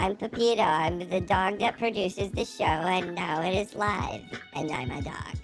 I'm Pepito. I'm the dog that produces the show, and now it is live, and I'm a dog.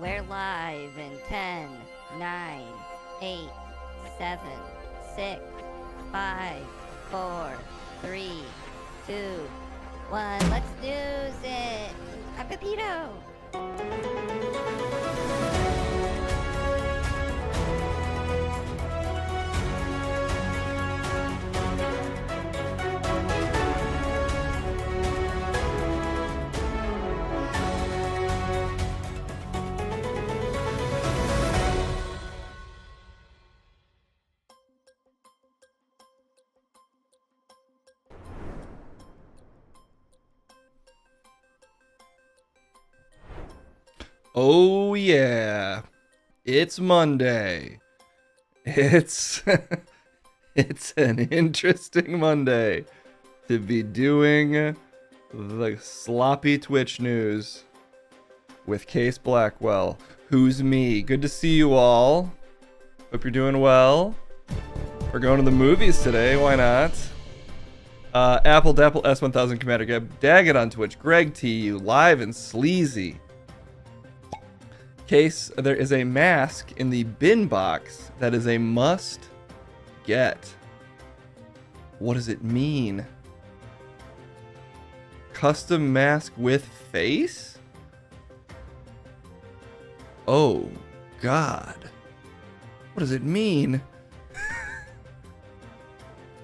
We're live in 10, 9, 8, 7, 6, 5, 4, 3, 2, 1. Let's news it. I'm Pepito. Oh yeah, it's Monday. It's it's an interesting Monday to be doing the sloppy Twitch news with Case Blackwell. Who's me? Good to see you all. Hope you're doing well. We're going to the movies today. Why not? Apple Dapple S1000 Commander Gab Daggett on Twitch. Greg TU live and sleazy. Case, there is a mask in the bin box that is a must get. What does it mean? Custom mask with face? Oh, God. What does it mean?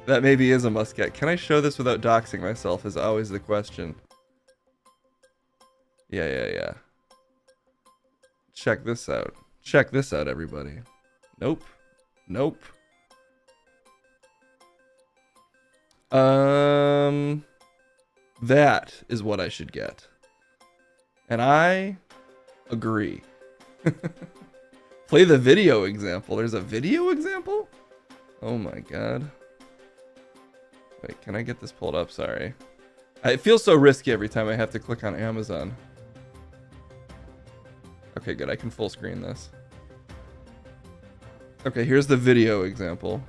That maybe is a must get. Can I show this without doxing myself is always the question. Yeah. Check this out. Check this out, everybody. Nope. That is what I should get. And I agree. Play the video example. There's a video example? Oh my god. Wait, can I get this pulled up? Sorry. It feels so risky every time I have to click on Amazon. Okay, good. I can full screen this. Okay, here's the video example.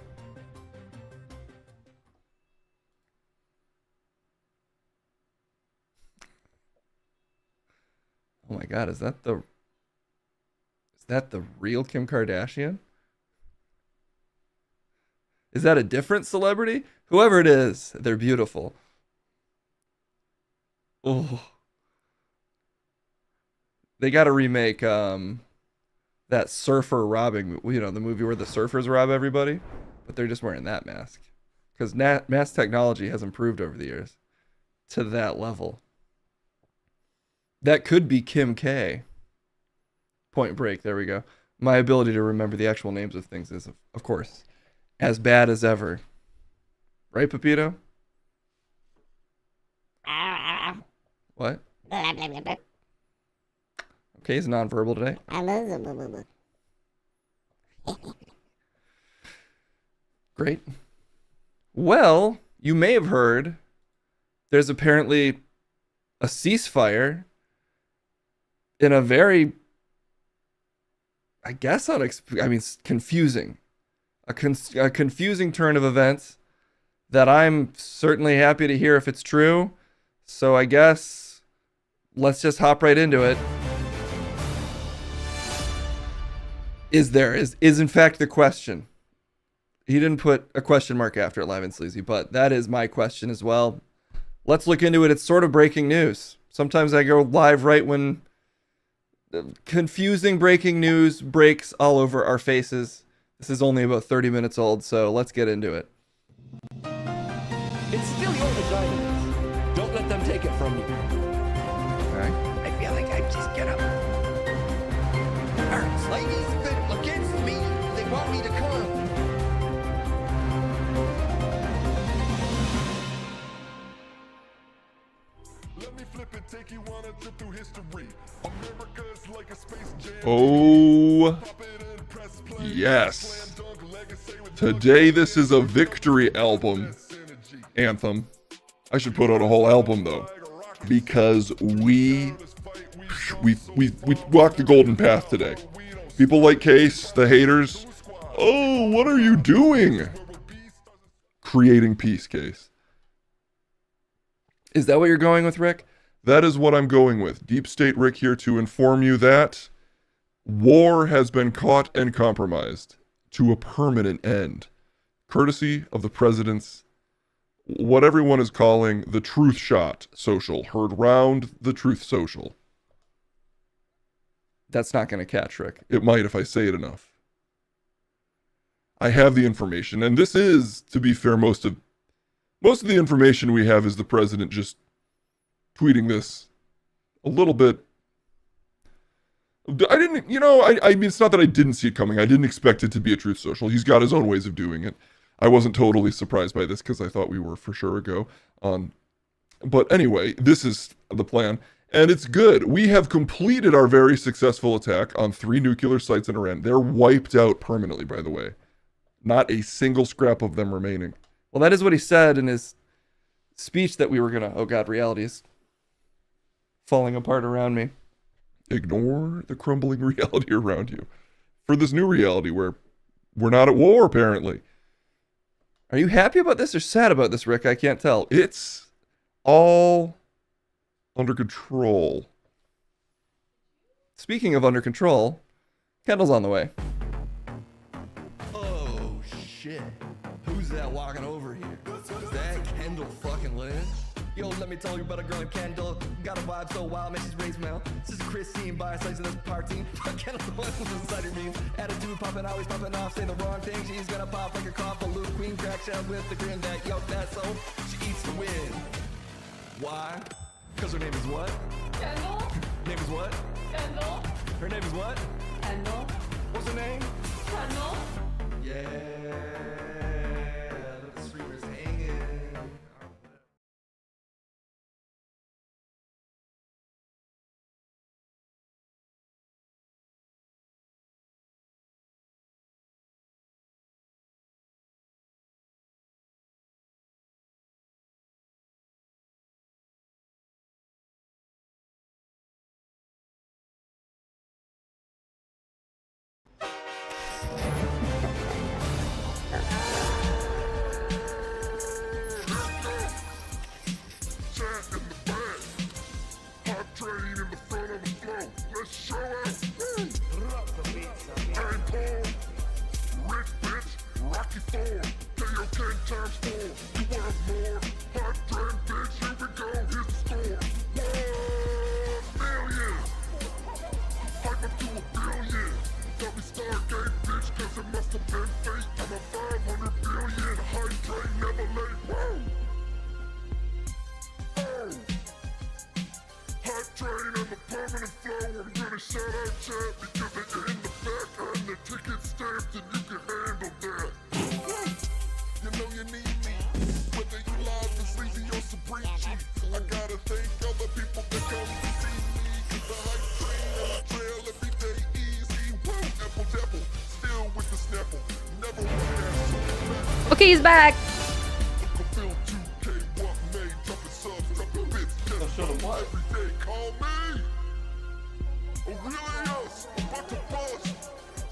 Oh my god, is that the real Kim Kardashian? Is that a different celebrity? Whoever it is, they're beautiful. Oh. They got to remake that surfer robbing, you know, the movie where the surfers rob everybody, but they're just wearing that mask because mask technology has improved over the years to that level. That could be Kim K. Point Break. There we go. My ability to remember the actual names of things is, of course, as bad as ever. Right, Pepito? What? Okay, he's nonverbal today. Great. Well, you may have heard there's apparently a ceasefire in a very, I guess, confusing. A confusing turn of events that I'm certainly happy to hear if it's true. So I guess let's just hop right into it. Is in fact the question. He didn't put a question mark after it, Live and Sleazy, but that is my question as well. Let's look into it. It's sort of breaking news. Sometimes I go live right when confusing breaking news breaks all over our faces. This is only about 30 minutes old, so let's get into it. It's still your vagina. Don't let them take it from you. Okay. I feel like I just get up. Ladies been against me. They want me to come. Let me flip it, take you on a trip through history. America's like a space jam. Oh, yes. Today this is a victory album anthem. I should put out a whole album though, because we walked the golden path today. People like Case, the haters. Oh, what are you doing? Creating peace, Case. Is that what you're going with, Rick? That is what I'm going with. Deep State Rick here to inform you that War has been caught and compromised to a permanent end, courtesy of the president's, what everyone is calling the Truth Shot social, heard round the Truth Social. That's not going to catch, Rick. It might if I say it enough. I have the information, and this is, to be fair, most of the information we have is the president just tweeting this a little bit. I didn't, I mean, it's not that I didn't see it coming. I didn't expect it to be a truth social. He's got his own ways of doing it. I wasn't totally surprised by this because I thought we were for sure a go on. But anyway, this is the plan, and it's good. We have completed our very successful attack on 3 nuclear sites in Iran. They're wiped out permanently, by the way. Not a single scrap of them remaining. Well, that is what he said in his speech that we were going to, oh God, reality is falling apart around me. Ignore the crumbling reality around you for this new reality where we're not at war, apparently. Are you happy about this or sad about this, Rick? I can't tell. It's all under control. Speaking of under control, Kendall's on the way. Oh shit. Who's that walking over here? Is that Kendall fucking Lynn? Yo, let me tell you about a girl named Kendall. Got a vibe so wild, man, she's raised Mel. This is Christine by her sides in this party. Kendall's the one who's inside her means. Attitude popping, always popping off. Say the wrong thing, she's gonna pop like a cough. A Luke Queen crack shell with the grin that yo, that's so. She eats to win. Why? Cause her name is what? Kendall? Name is what? Kendall? Her name is what? Kendall? What's her name? Kendall? Yeah. The streamer's hanging. Chat in the back. Hot train in the front of the flow. Let's show out. Woo! Hey, Paul. Rich bitch. Rocky Thor. KO King times 4. You want more? Hot train bitch. Here we go. Here's the score. 1 million. Hype up to a billion. Thought we Stargate, bitch, cause it must have been fate. I'm a 500 billion. Hype train never late. Woo! Hot train on the permanent flow. I'm gonna shout out chat because they're in the back and the ticket stamped and you can handle that. You know you need me, whether you live or sleazy or Sabrici. I gotta thank other people that come to see me. Cause the hype train on the trail every day easy. Woo, apple devil, still with the snapple. Never want Okay, he's back. Fulfill 2K, what made, dropping subs, dropping bits, just every day, call me. Aurelius, I'm about to bust.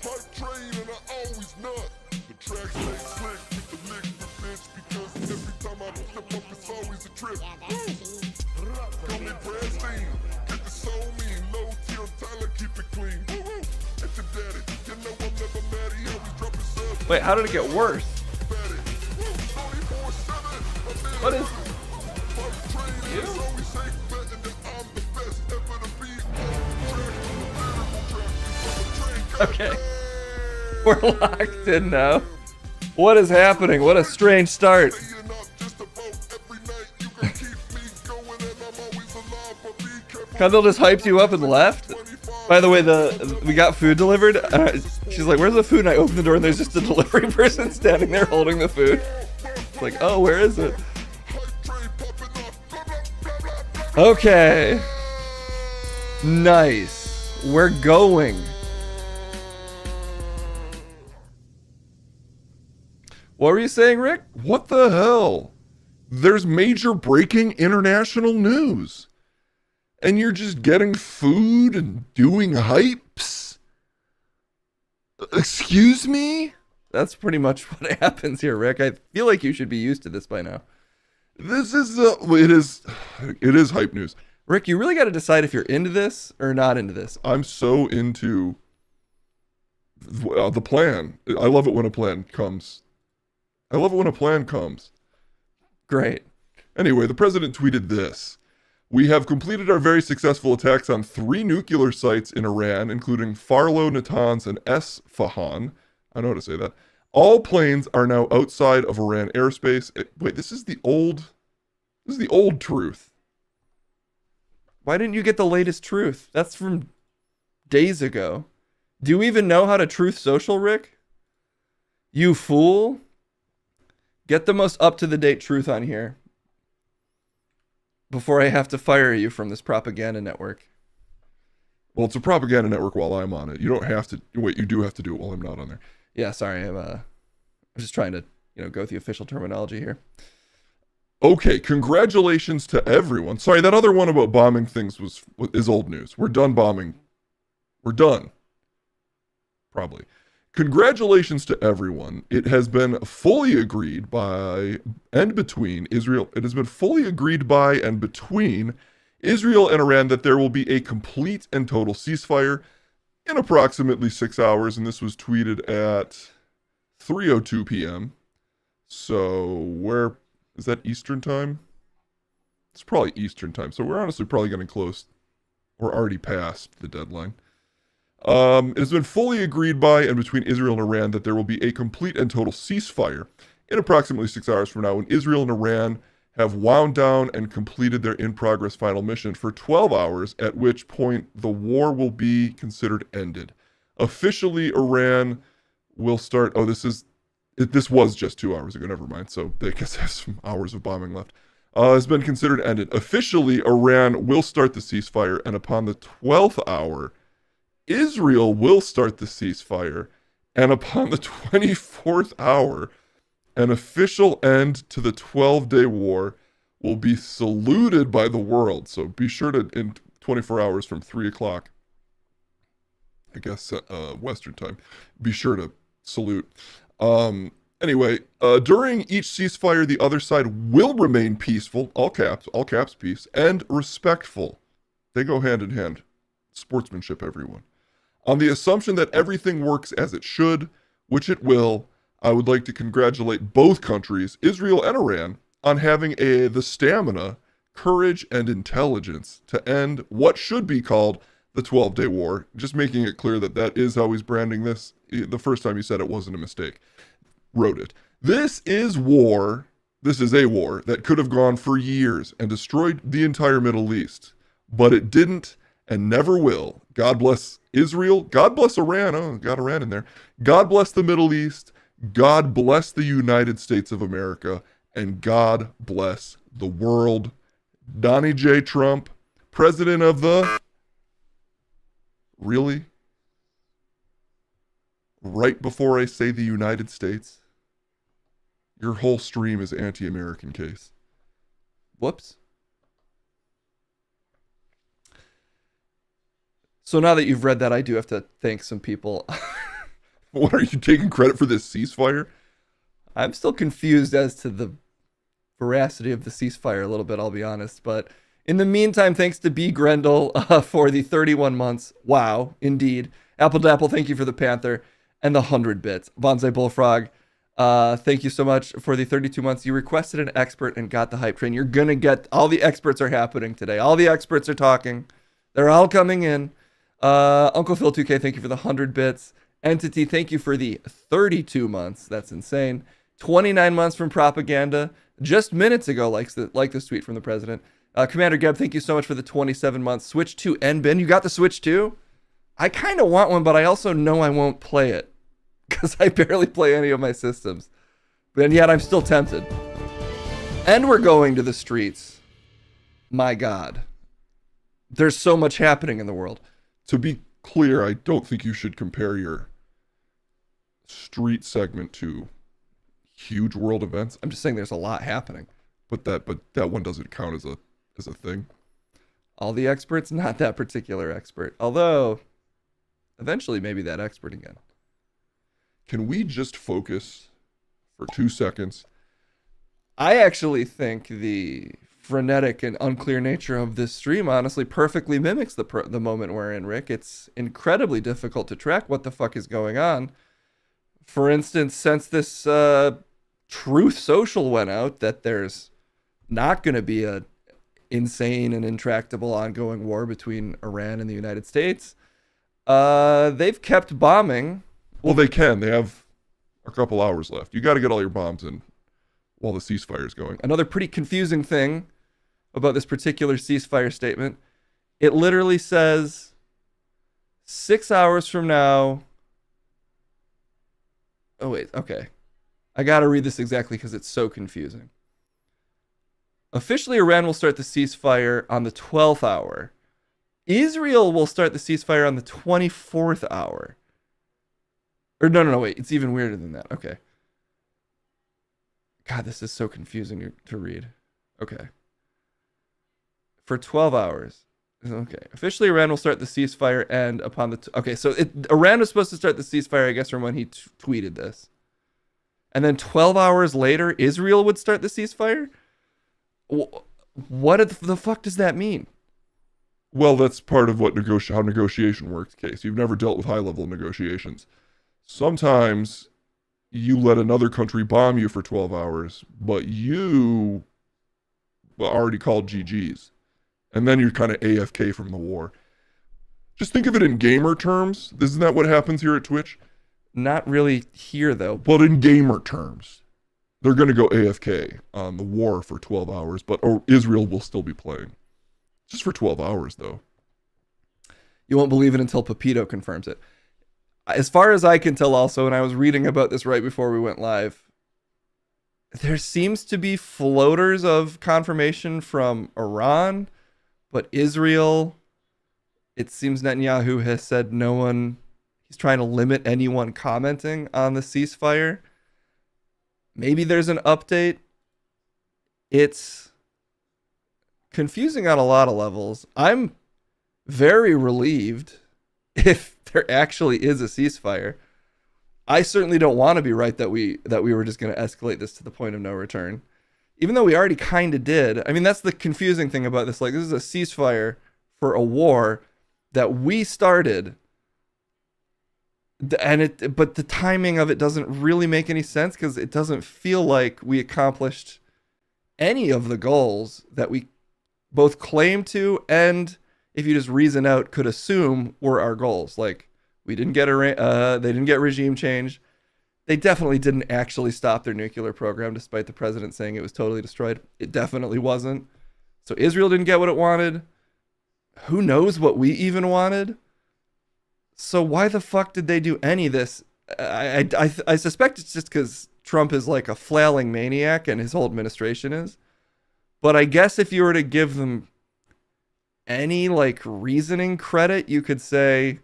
Hype train and I always nut. The track stay slick with the liquid bitch because every time I step up it's always a trip. Call me Bradstein, get the soul mean, low tier Tyler, keep it clean. Woo-hoo, it's your daddy, you know I'm never mad, he always dropping subs. Wait, how did it get worse? What is... Okay. We're locked in now. What is happening? What a strange start. Kendall just hyped you up and left? By the way, we got food delivered. She's like, where's the food? And I open the door and there's just a delivery person standing there holding the food. It's like, oh, where is it? Okay. Nice. We're going. What were you saying, Rick? What the hell? There's major breaking international news. And you're just getting food and doing hypes? Excuse me? That's pretty much what happens here, Rick. I feel like you should be used to this by now. This is it is hype news. Rick, you really got to decide if you're into this or not into this. I'm so into The plan. I love it when a plan comes. I love it when a plan comes. Great. Anyway, the president tweeted this. We have completed our very successful attacks on 3 nuclear sites in Iran, including Farlo, Natanz, and Esfahan. I know how to say that. All planes are now outside of Iran airspace. Wait, this is the old truth. Why didn't you get the latest truth? That's from days ago. Do you even know how to truth social, Rick? You fool. Get the most up-to-the-date truth on here before I have to fire you from this propaganda network. Well, it's a propaganda network while I'm on it. You don't have to. Wait, you do have to do it while I'm not on there. Yeah, sorry. I'm just trying to, go with the official terminology here. Okay, congratulations to everyone. Sorry, that other one about bombing things is old news. We're done bombing. We're done. Probably. Congratulations to everyone. It has been fully agreed by and between Israel. It has been fully agreed by and between Israel and Iran that there will be a complete and total ceasefire in approximately 6 hours, and this was tweeted at 3:02 p.m. So where is that Eastern time? It's probably Eastern time. So we're honestly probably getting close. We're already past the deadline. It has been fully agreed by and between Israel and Iran that there will be a complete and total ceasefire in approximately 6 hours from now when Israel and Iran have wound down and completed their in-progress final mission for 12 hours, at which point the war will be considered ended. Officially, Iran will start... Oh, this was just 2 hours ago, never mind. So I guess I have some hours of bombing left. Has been considered ended. Officially, Iran will start the ceasefire, and upon the 12th hour... Israel will start the ceasefire, and upon the 24th hour, an official end to the 12-day war will be saluted by the world. So be sure to, in 24 hours from 3 o'clock, I guess, Western time, be sure to salute. Anyway, during each ceasefire, the other side will remain peaceful, all caps peace, and respectful. They go hand in hand. Sportsmanship, everyone. On the assumption that everything works as it should, which it will, I would like to congratulate both countries, Israel and Iran, on having the stamina, courage, and intelligence to end what should be called the 12-day war. Just making it clear that that is how he's branding this. The first time he said it wasn't a mistake. Wrote it. This is war. This is a war that could have gone for years and destroyed the entire Middle East. But it didn't and never will. God bless Israel. God bless Iran. Oh, got Iran in there. God bless the Middle East. God bless the United States of America. And God bless the world. Donnie J. Trump, president of the... Really? Right before I say the United States? Your whole stream is anti-American case. Whoops. So now that you've read that, I do have to thank some people. What, are you taking credit for this ceasefire? I'm still confused as to the veracity of the ceasefire a little bit, I'll be honest. But in the meantime, thanks to B. Grendel for the 31 months. Wow, indeed. Apple Dapple, thank you for the Panther and the 100 bits. Bonsai Bullfrog, thank you so much for the 32 months. You requested an expert and got the hype train. You're going to get... All the experts are happening today. All the experts are talking. They're all coming in. Uncle Phil 2K, thank you for the 100 bits. Entity, thank you for the 32 months. That's insane. 29 months from Propaganda. Just minutes ago, like this tweet from the president. Commander Geb, thank you so much for the 27 months. Switch 2 NBin. You got the Switch 2? I kind of want one, but I also know I won't play it because I barely play any of my systems. And yet I'm still tempted. And we're going to the streets. My God. There's so much happening in the world. To be clear, I don't think you should compare your street segment to huge world events. I'm just saying there's a lot happening. But that one doesn't count as a thing. All the experts, not that particular expert. Although, eventually maybe that expert again. Can we just focus for 2 seconds? I actually think the frenetic and unclear nature of this stream honestly perfectly mimics the moment we're in, Rick. It's incredibly difficult to track what the fuck is going on. For instance, since this Truth Social went out that there's not going to be a insane and intractable ongoing war between Iran and the United States, they've kept bombing. Well, they can. They have a couple hours left. You got to get all your bombs in while the ceasefire is going. Another pretty confusing thing about this particular ceasefire statement, it literally says 6 hours from now. Oh, wait. Okay. I got to read this exactly because it's so confusing. Officially, Iran will start the ceasefire on the 12th hour. Israel will start the ceasefire on the 24th hour. Or no, wait. It's even weirder than that. Okay. God, this is so confusing to read. Okay. For 12 hours. Okay. Officially, Iran will start the ceasefire and upon the... okay, so Iran was supposed to start the ceasefire, I guess, from when he tweeted this. And then 12 hours later, Israel would start the ceasefire? What the fuck does that mean? Well, that's part of what how negotiation works, Case. You've never dealt with high-level negotiations. Sometimes you let another country bomb you for 12 hours, but you already called GG's. And then you're kind of AFK from the war. Just think of it in gamer terms. Isn't that what happens here at Twitch? Not really here, though. But in gamer terms, they're going to go AFK on the war for 12 hours, but Israel will still be playing. Just for 12 hours, though. You won't believe it until Pepito confirms it. As far as I can tell also, and I was reading about this right before we went live, there seems to be floaters of confirmation from Iran, but Israel, it seems Netanyahu has said no one, he's trying to limit anyone commenting on the ceasefire. Maybe there's an update. It's confusing on a lot of levels. I'm very relieved if there actually is a ceasefire. I certainly don't want to be right that we were just going to escalate this to the point of no return, even though we already kind of did. I mean, that's the confusing thing about this. Like, this is a ceasefire for a war that we started, and but the timing of it doesn't really make any sense because it doesn't feel like we accomplished any of the goals that we both claim to, and if you just reason out, could assume were our goals. Like, we didn't get they didn't get regime change. They definitely didn't actually stop their nuclear program, despite the president saying it was totally destroyed. It definitely wasn't. So Israel didn't get what it wanted. Who knows what we even wanted? So why the fuck did they do any of this? I suspect it's just because Trump is like a flailing maniac and his whole administration is. But I guess if you were to give them any like reasoning credit, you could say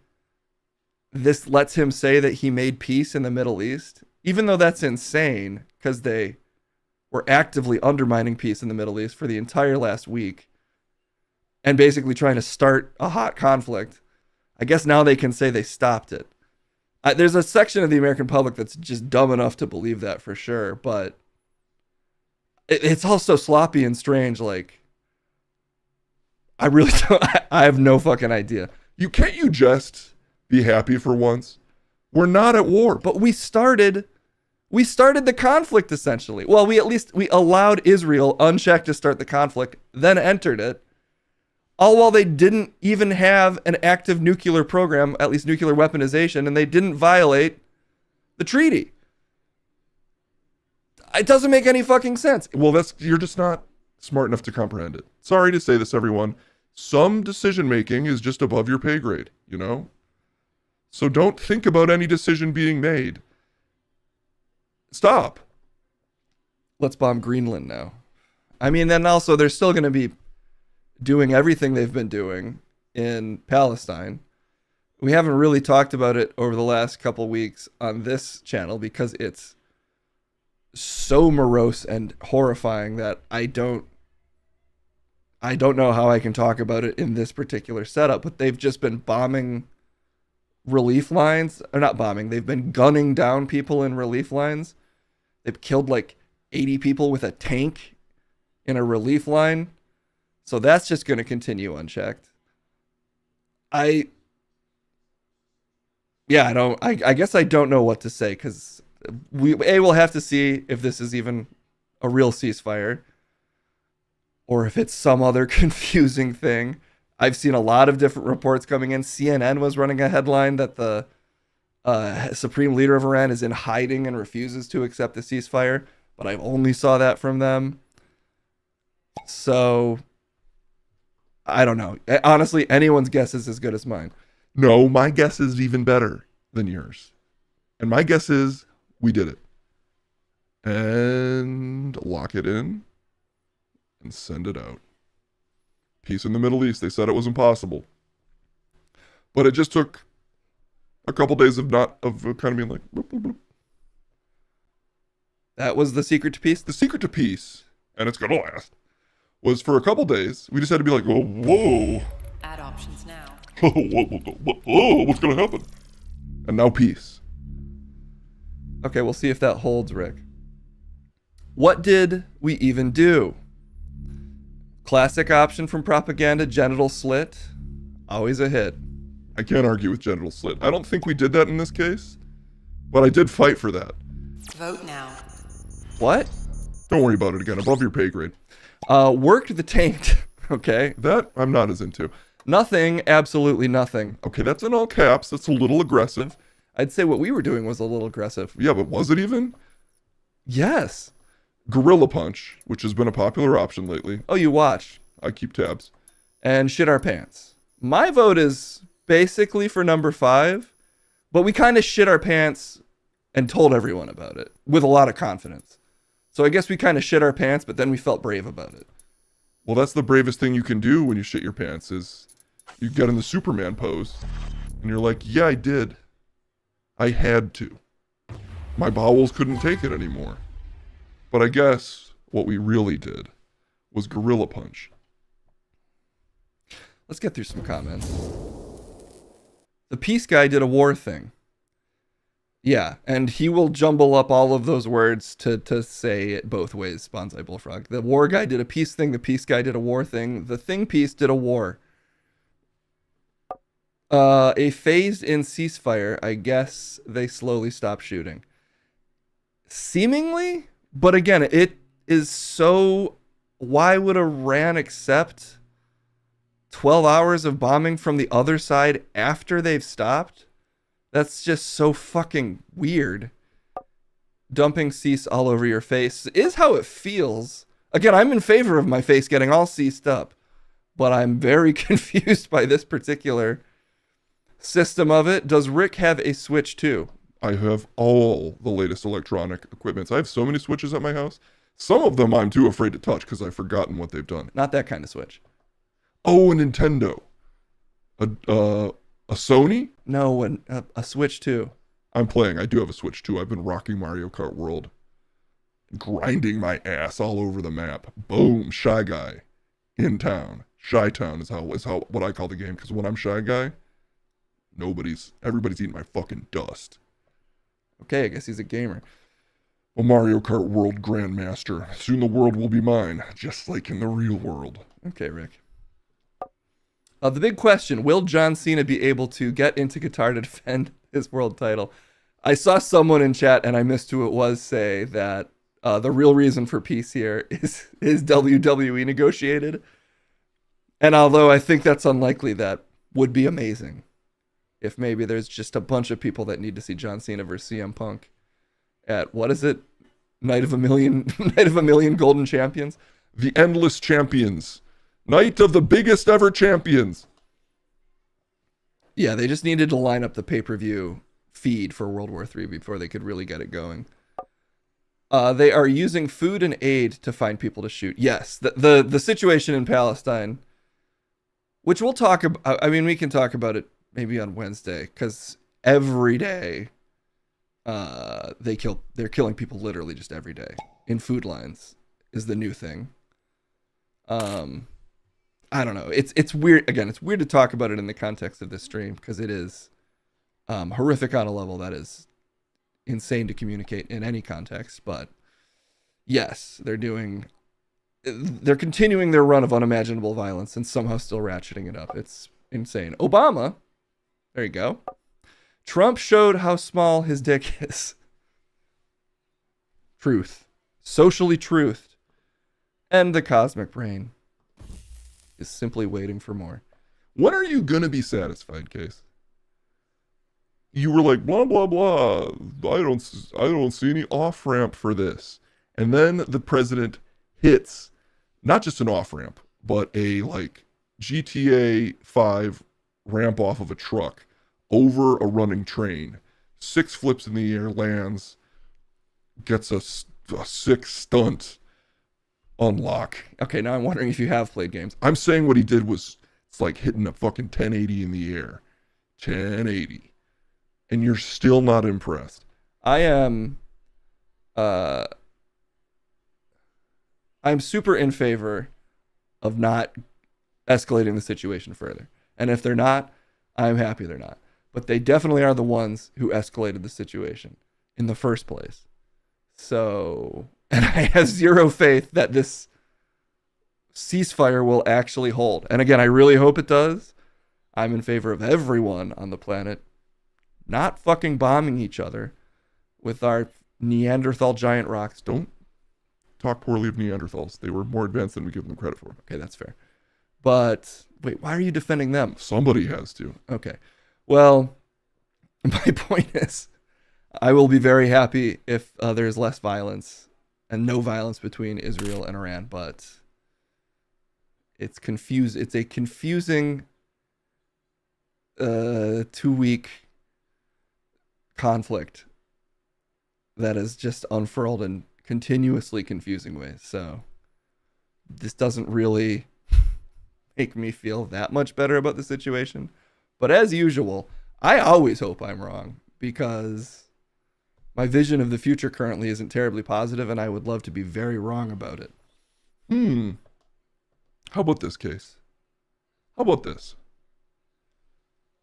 this lets him say that he made peace in the Middle East, even though that's insane because they were actively undermining peace in the Middle East for the entire last week and basically trying to start a hot conflict. I guess now they can say they stopped it. There's a section of the American public that's just dumb enough to believe that for sure, but it's all so sloppy and strange. Like, I really don't, I have no fucking idea. Can't you just be happy for once? We're not at war. But we started the conflict essentially. Well, we allowed Israel unchecked to start the conflict, then entered it. All while they didn't even have an active nuclear program, at least nuclear weaponization, and they didn't violate the treaty. It doesn't make any fucking sense. Well, you're just not smart enough to comprehend it. Sorry to say this, everyone. Some decision making is just above your pay grade, you know? So don't think about any decision being made. Stop. Let's bomb Greenland now. I mean, then also they're still going to be doing everything they've been doing in Palestine. We haven't really talked about it over the last couple weeks on this channel because it's so morose and horrifying that I don't know how I can talk about it in this particular setup, but they've just been bombing relief lines, or not bombing, they've been gunning down people in relief lines. They've killed like 80 people with a tank in a relief line. So that's just going to continue unchecked. I guess I don't know what to say, because we'll have to see if this is even a real ceasefire or if it's some other confusing thing. I've seen a lot of different reports coming in. CNN was running a headline that the supreme leader of Iran is in hiding and refuses to accept the ceasefire, but I only saw that from them. So I don't know. Honestly, anyone's guess is as good as mine. No, my guess is even better than yours. And my guess is we did it. And lock it in and send it out. Peace in the Middle East. They said it was impossible. But it just took a couple days of kind of being like, bloop, bloop, bloop. That was the secret to peace? The secret to peace, and it's going to last, was for a couple days, we just had to be like, oh, whoa. Add options now. What's going to happen? And now peace. Okay, we'll see if that holds, Rick. What did we even do? Classic option from propaganda, genital slit. Always a hit. I can't argue with genital slit. I don't think we did that in this case, but I did fight for that. Vote now. What? Don't worry about it again. Above your pay grade. Worked the taint. Okay. That I'm not as into. Nothing, absolutely nothing. Okay, that's in all caps. That's a little aggressive. I'd say what we were doing was a little aggressive. Yeah, but was it even? Yes. Gorilla Punch, which has been a popular option lately. Oh, you watch. I keep tabs. And shit our pants. My vote is basically for number 5, but we kind of shit our pants and told everyone about it with a lot of confidence. So I guess we kind of shit our pants, but then we felt brave about it. Well, that's the bravest thing you can do when you shit your pants is you get in the Superman pose and you're like, yeah, I did. I had to. My bowels couldn't take it anymore. But I guess what we really did was Gorilla Punch. Let's get through some comments. The peace guy did a war thing. Yeah, and he will jumble up all of those words to say it both ways, Bonsai Bullfrog. The war guy did a peace thing, the peace guy did a war thing, the thing piece did a war. A phased-in ceasefire, I guess they slowly stop shooting. Seemingly, but again, it is so... Why would Iran accept 12 hours of bombing from the other side after they've stopped? That's just so fucking weird. Dumping cease all over your face is how it feels. Again, I'm in favor of my face getting all ceased up, but I'm very confused by this particular system of it. Does Rick have a Switch too? I have all the latest electronic equipments. I have so many Switches at my house. Some of them I'm too afraid to touch because I've forgotten what they've done. Not that kind of Switch. Oh, a Nintendo. A Sony? No, a Switch too. I'm playing. I do have a Switch too. I've been rocking Mario Kart World. Grinding my ass all over the map. Boom, Shy Guy. In town. Shy Town is how what I call the game, because when I'm Shy Guy, everybody's eating my fucking dust. Okay, I guess he's a gamer. A Mario Kart World Grandmaster. Soon the world will be mine, just like in the real world. Okay, Rick. The big question, will John Cena be able to get into Qatar to defend his world title? I saw someone in chat, and I missed who it was, say that the real reason for peace here is WWE negotiated. And although I think that's unlikely, that would be amazing. If maybe there's just a bunch of people that need to see John Cena versus CM Punk at, what is it? Night of a million golden champions? The Endless Champions. Night of the biggest ever champions. Yeah, they just needed to line up the pay-per-view feed for World War III before they could really get it going. They are using food and aid to find people to shoot. Yes, the situation in Palestine, which we'll talk about. I mean, we can talk about it maybe on Wednesday, because every day they're killing people literally just every day in food lines is the new thing. I don't know. It's weird. Again, it's weird to talk about it in the context of this stream because it is horrific on a level that is insane to communicate in any context. But yes, they're doing. they're continuing their run of unimaginable violence and somehow still ratcheting it up. It's insane. Obama, there you go. Trump showed how small his dick is. Truth. Socially truthed. And the cosmic brain is simply waiting for more. When are you gonna be satisfied, Case? You were like, blah blah blah. I don't see any off ramp for this. And then the president hits not just an off ramp, but a like GTA 5 ramp off of a truck over a running train. 6 flips in the air, lands, gets a sick stunt unlock. Okay, now I'm wondering if you have played games. I'm saying what he did was, it's like hitting a fucking 1080 in the air. 1080. And you're still not impressed. I am I'm super in favor of not escalating the situation further. And if they're not, I'm happy they're not. But they definitely are the ones who escalated the situation in the first place. So, and I have zero faith that this ceasefire will actually hold. And again, I really hope it does. I'm in favor of everyone on the planet not fucking bombing each other with our Neanderthal giant rocks. Don't talk poorly of Neanderthals. They were more advanced than we give them credit for. Okay, that's fair. But wait, why are you defending them? Somebody has to. Okay. Well, my point is, I will be very happy if there's less violence and no violence between Israel and Iran, but it's a confusing 2-week conflict that is just unfurled in continuously confusing ways. So this doesn't really make me feel that much better about the situation. But as usual, I always hope I'm wrong because my vision of the future currently isn't terribly positive, and I would love to be very wrong about it. How about this, Case? How about this?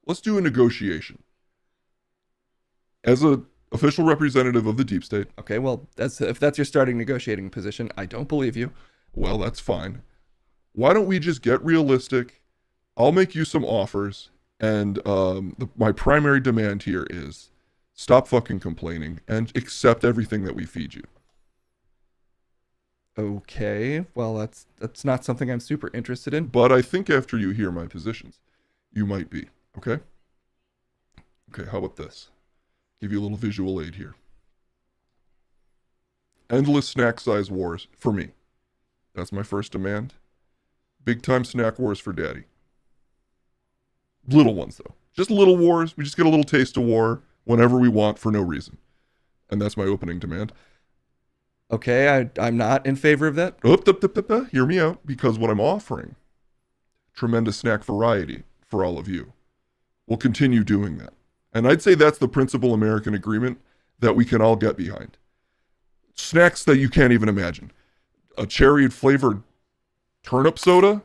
Let's do a negotiation. As an official representative of the deep state. Okay, well, if that's your starting negotiating position, I don't believe you. Well, that's fine. Why don't we just get realistic? I'll make you some offers, and my primary demand here is stop fucking complaining and accept everything that we feed you. Okay, well, that's not something I'm super interested in. But I think after you hear my positions, you might be, okay? Okay, how about this? Give you a little visual aid here. Endless snack size wars for me. That's my first demand. Big time snack wars for daddy. Little ones, though. Just little wars. We just get a little taste of war whenever we want for no reason. And that's my opening demand. Okay, I'm not in favor of that. Hear me out, because what I'm offering, tremendous snack variety for all of you. We'll continue doing that. And I'd say that's the principal American agreement that we can all get behind. Snacks that you can't even imagine. A cherry flavored turnip soda,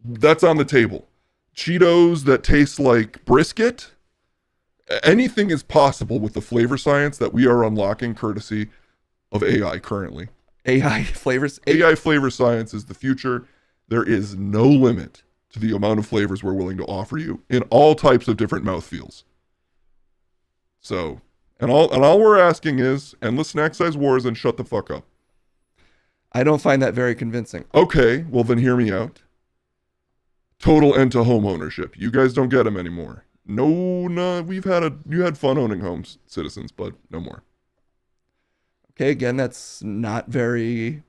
that's on the table. Cheetos that taste like brisket. Anything is possible with the flavor science that we are unlocking courtesy of AI currently. AI flavors? AI flavor science is the future. There is no limit to the amount of flavors we're willing to offer you in all types of different mouthfeels. So, and all we're asking is endless snack size wars and shut the fuck up. I don't find that very convincing. Okay, well then hear me out. Total end to home ownership. You guys don't get them anymore. No, you had fun owning homes, citizens, but no more. Okay, again, that's not very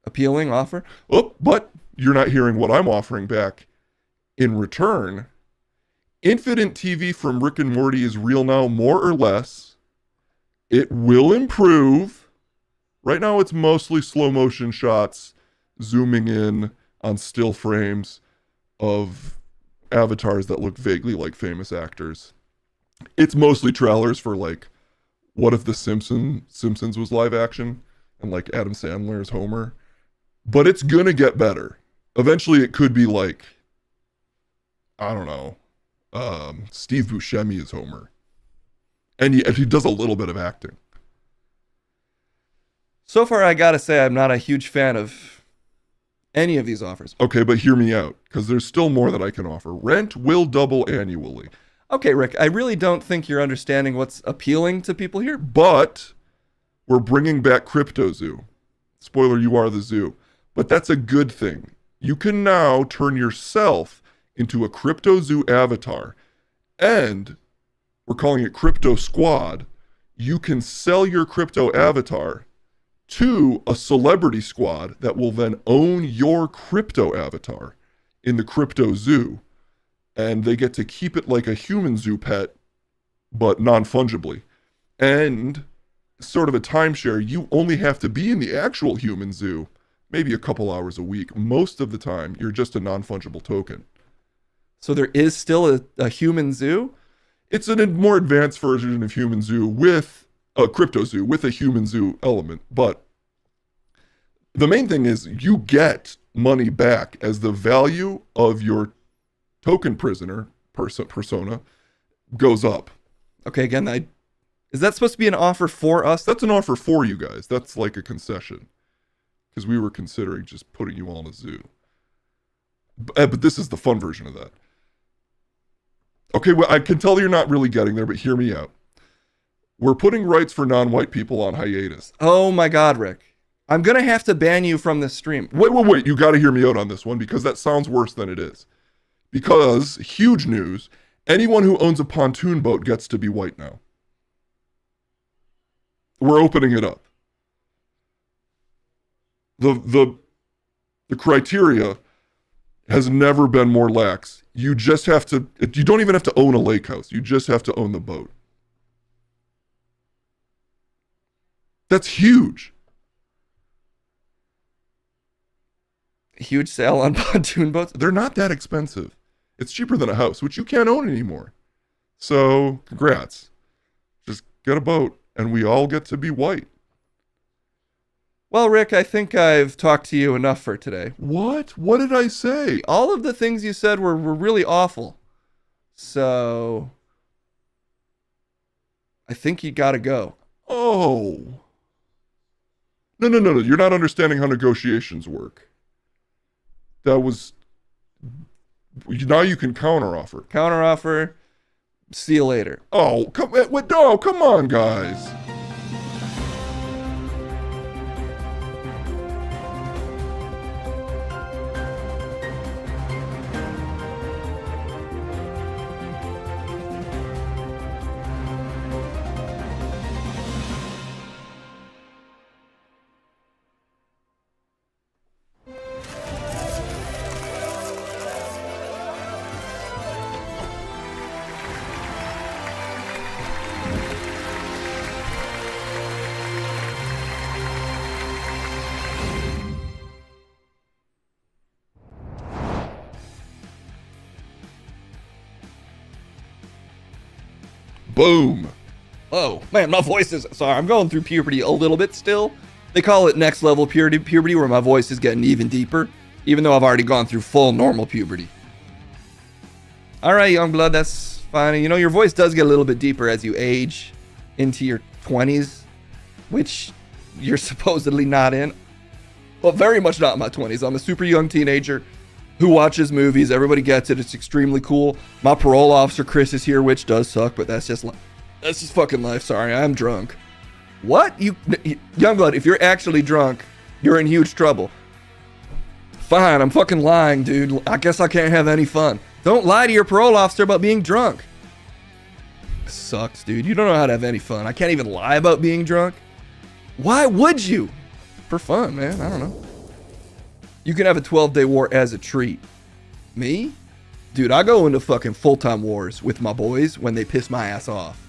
appealing offer. Oh, but you're not hearing what I'm offering back. In return, Infinite TV from Rick and Morty is real now, more or less. It will improve. Right now, it's mostly slow motion shots, zooming in on still frames of avatars that look vaguely like famous actors. It's mostly trailers for like, what if The Simpsons was live action and like Adam Sandler's Homer? But it's gonna get better. Eventually, it could be like, I don't know, Steve Buscemi is Homer, and he does a little bit of acting. So far, I gotta say I'm not a huge fan of any of these offers. Okay, but hear me out, because there's still more that I can offer. Rent will double annually. Okay, Rick, I really don't think you're understanding what's appealing to people here. But we're bringing back Crypto Zoo. Spoiler, you are the zoo. But that's a good thing. You can now turn yourself into a Crypto Zoo avatar. And we're calling it Crypto Squad. You can sell your crypto avatar to a celebrity squad that will then own your crypto avatar in the Crypto Zoo. And they get to keep it like a human zoo pet, but non-fungibly. And sort of a timeshare, you only have to be in the actual human zoo maybe a couple hours a week. Most of the time, you're just a non-fungible token. So there is still a human zoo? It's a more advanced version of human zoo with a crypto zoo, with a human zoo element. But the main thing is you get money back as the value of your token prisoner persona goes up. Okay, again, is that supposed to be an offer for us? That's an offer for you guys. That's like a concession. Because we were considering just putting you all in a zoo. But this is the fun version of that. Okay, well, I can tell you're not really getting there, but hear me out. We're putting rights for non-white people on hiatus. Oh my God, Rick. I'm going to have to ban you from this stream. Wait. You got to hear me out on this one because that sounds worse than it is. Because, huge news, anyone who owns a pontoon boat gets to be white now. We're opening it up. The criteria has never been more lax. You just have to, you don't even have to own a lake house. You just have to own the boat. That's huge. Huge sale on pontoon boats? They're not that expensive. It's cheaper than a house, which you can't own anymore. So, congrats. Just get a boat, and we all get to be white. Well, Rick, I think I've talked to you enough for today. What? What did I say? All of the things you said were really awful. So, I think you gotta go. Oh. No. You're not understanding how negotiations work. That was... Now you can counteroffer. Counteroffer. See you later. Oh, come on, guys. Boom. Oh, man, my voice is... Sorry, I'm going through puberty a little bit still. They call it next level puberty where my voice is getting even deeper, even though I've already gone through full normal puberty. All right, young blood, that's fine. You know, your voice does get a little bit deeper as you age into your 20s, which you're supposedly not in. Well, very much not in my 20s. I'm a super young teenager who watches movies. Everybody gets it. It's extremely cool. My parole officer, Chris, is here, which does suck, but that's just fucking life. Sorry, I'm drunk. What? Youngblood, if you're actually drunk, you're in huge trouble. Fine, I'm fucking lying, dude. I guess I can't have any fun. Don't lie to your parole officer about being drunk. Sucks, dude. You don't know how to have any fun. I can't even lie about being drunk. Why would you? For fun, man. I don't know. You can have a 12-day war as a treat. Me? Dude, I go into fucking full-time wars with my boys when they piss my ass off.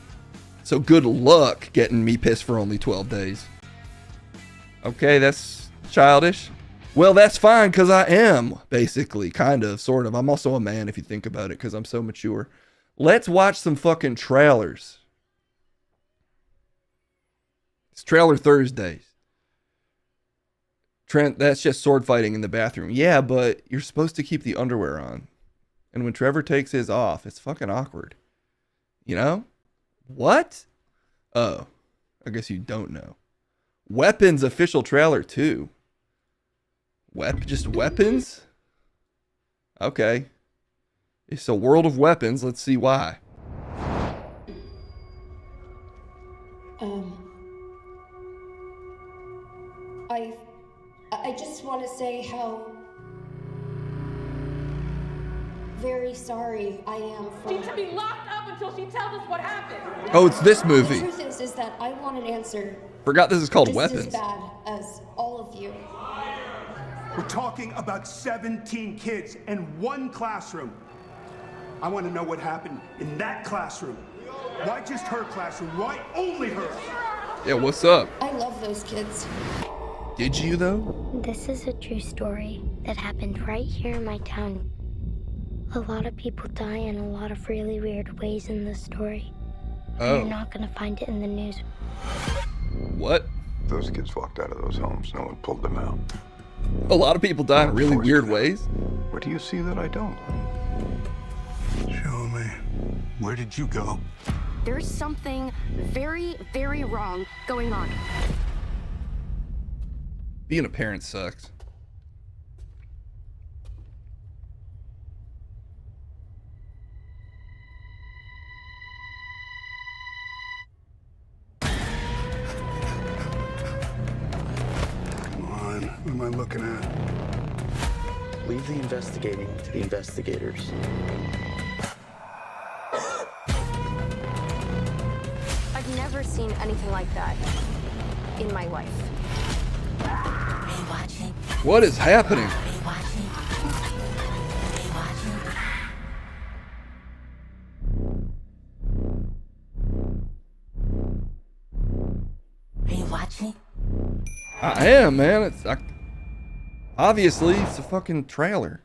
So good luck getting me pissed for only 12 days. Okay, that's childish. Well, that's fine, because I am, basically, kind of, sort of. I'm also a man, if you think about it, because I'm so mature. Let's watch some fucking trailers. It's Trailer Thursdays. Trent, that's just sword fighting in the bathroom. Yeah, but you're supposed to keep the underwear on. And when Trevor takes his off, it's fucking awkward. You know? What? Oh, I guess you don't know. Weapons official trailer 2. Just weapons? Okay. It's a world of weapons. Let's see why. I just want to say how very sorry I am for. She's to be locked up until she tells us what happened. Oh, it's this The movie. truth is that I want an answer Forgot this is called just Weapons. as bad as all of you. We're talking about 17 kids in one classroom. I want to know what happened in that classroom. Why just her classroom? Why only her? Yeah, what's up? I love those kids. Did you though? This is a true story that happened right here in my town. A lot of people die in a lot of really weird ways in this story. Oh. You're not gonna find it in the news. What? Those kids walked out of those homes. No one pulled them out. A lot of people die in really weird ways. What do you see that I don't? Show me. Where did you go? There's something very, very wrong going on. Being a parent sucks. Come on. What am I looking at? Leave the investigating to the investigators. I've never seen anything like that in my life. What is happening? Are you watching? I am, man. Obviously, it's a fucking trailer.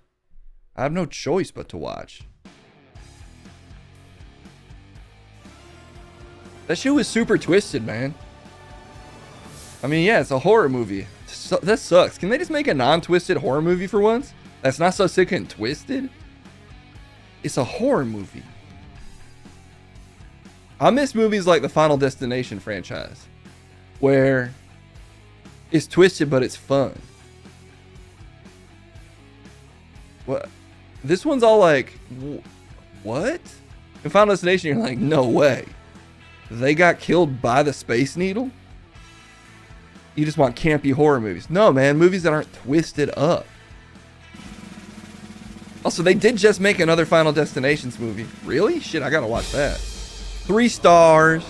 I have no choice but to watch. That shit was super twisted, man. I mean, yeah, it's a horror movie. That sucks. Can they just make a non-twisted horror movie for once? That's not so sick and twisted? It's a horror movie. I miss movies like the Final Destination franchise, where it's twisted but it's fun. What? This one's all like, what? In Final Destination, you're like, no way. They got killed by the Space Needle? You just want campy horror movies. No, man, movies that aren't twisted up. Also, they did just make another Final Destinations movie. Really? Shit, I gotta watch that. 3 stars.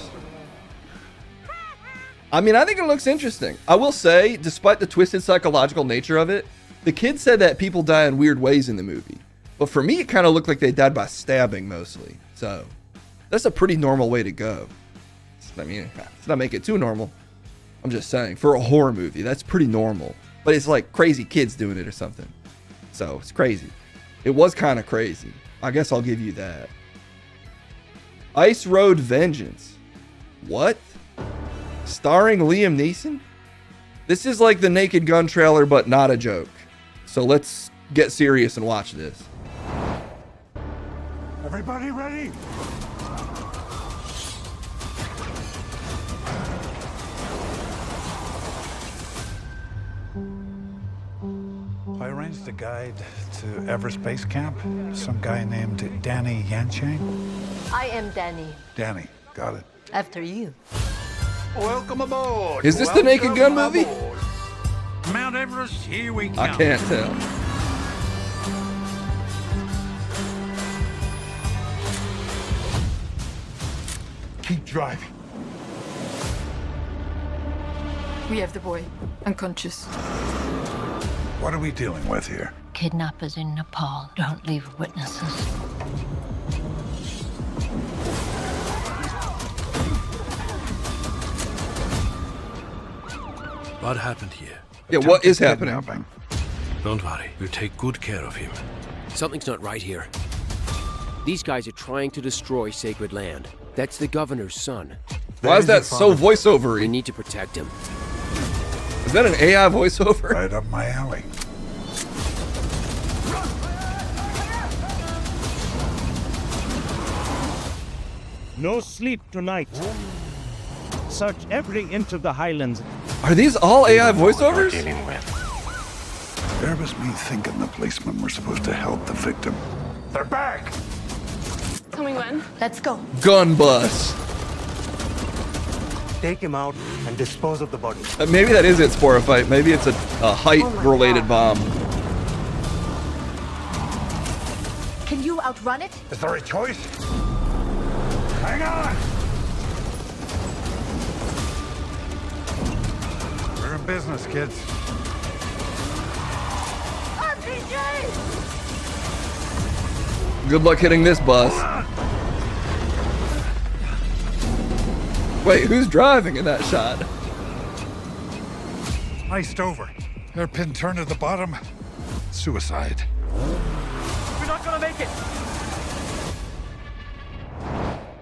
I mean, I think it looks interesting. I will say, despite the twisted psychological nature of it, the kid said that people die in weird ways in the movie. But for me, it kind of looked like they died by stabbing mostly. So, that's a pretty normal way to go. I mean, let's not make it too normal. I'm just saying, for a horror movie, that's pretty normal. But it's like crazy kids doing it or something. So, it's crazy. It was kind of crazy. I guess I'll give you that. Ice Road Vengeance. What? Starring Liam Neeson? This is like the Naked Gun trailer, but not a joke. So let's get serious and watch this. Everybody ready? I arranged a guide to Everest Base Camp. Some guy named Danny Yanchang. I am Danny. Danny, got it. After you. Welcome aboard. Is this the Naked Gun movie? Mount Everest, here we come. I can't tell. Keep driving. We have the boy, unconscious. What are we dealing with here? Kidnappers in Nepal don't leave witnesses. What happened here? Yeah, what is happening? Don't worry, we'll take good care of him. Something's not right here. These guys are trying to destroy sacred land. That's the governor's son. Why is that so voiceover-y? We need to protect him. Is that an AI voiceover? Right up my alley. No sleep tonight. Search every inch of the highlands. Are these all AI voiceovers? Nervous me thinking the policemen were supposed to help the victim. They're back! Tell me when. Let's go. Gun bus. Take him out and dispose of the body. Maybe that is it, Sporophyte. Maybe it's a height-related bomb. Can you outrun it? Is there a choice? Hang on! We're in business, kids. RPG! Good luck hitting this bus. Wait, who's driving in that shot? Iced over. Hairpin turn at the bottom. Suicide. We're not gonna make it.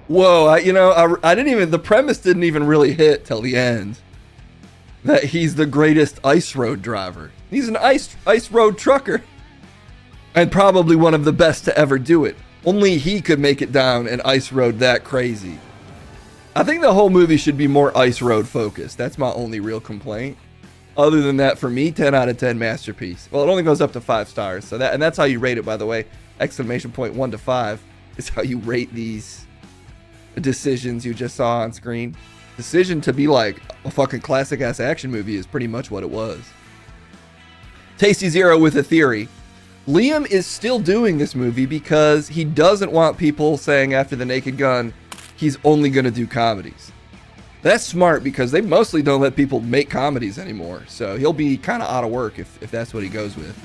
Whoa, I didn't even, the premise didn't even really hit till the end. That he's the greatest ice road driver. He's an ice road trucker. And probably one of the best to ever do it. Only he could make it down an ice road that crazy. I think the whole movie should be more ice road focused. That's my only real complaint. Other than that, for me, 10 out of 10 masterpiece. Well, it only goes up to 5 stars. So that's how you rate it, by the way. Exclamation point 1 to 5 is how you rate these decisions you just saw on screen. Decision to be like a fucking classic ass action movie is pretty much what it was. Tasty Zero with a theory. Liam is still doing this movie because he doesn't want people saying after The Naked Gun he's only going to do comedies. That's smart because they mostly don't let people make comedies anymore. So he'll be kind of out of work if that's what he goes with.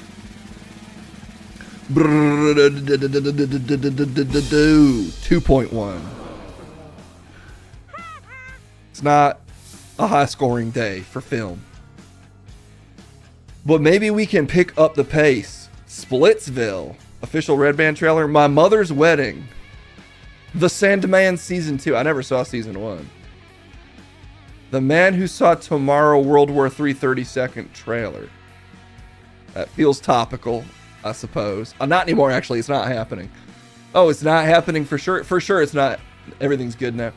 2.1. It's not a high scoring day for film. But maybe we can pick up the pace. Splitsville. Official Red Band trailer. My Mother's Wedding. The Sandman Season 2. I never saw Season 1. The Man Who Saw Tomorrow World War III 32nd trailer. That feels topical, I suppose. Not anymore, actually. It's not happening. Oh, it's not happening for sure. For sure it's not. Everything's good now.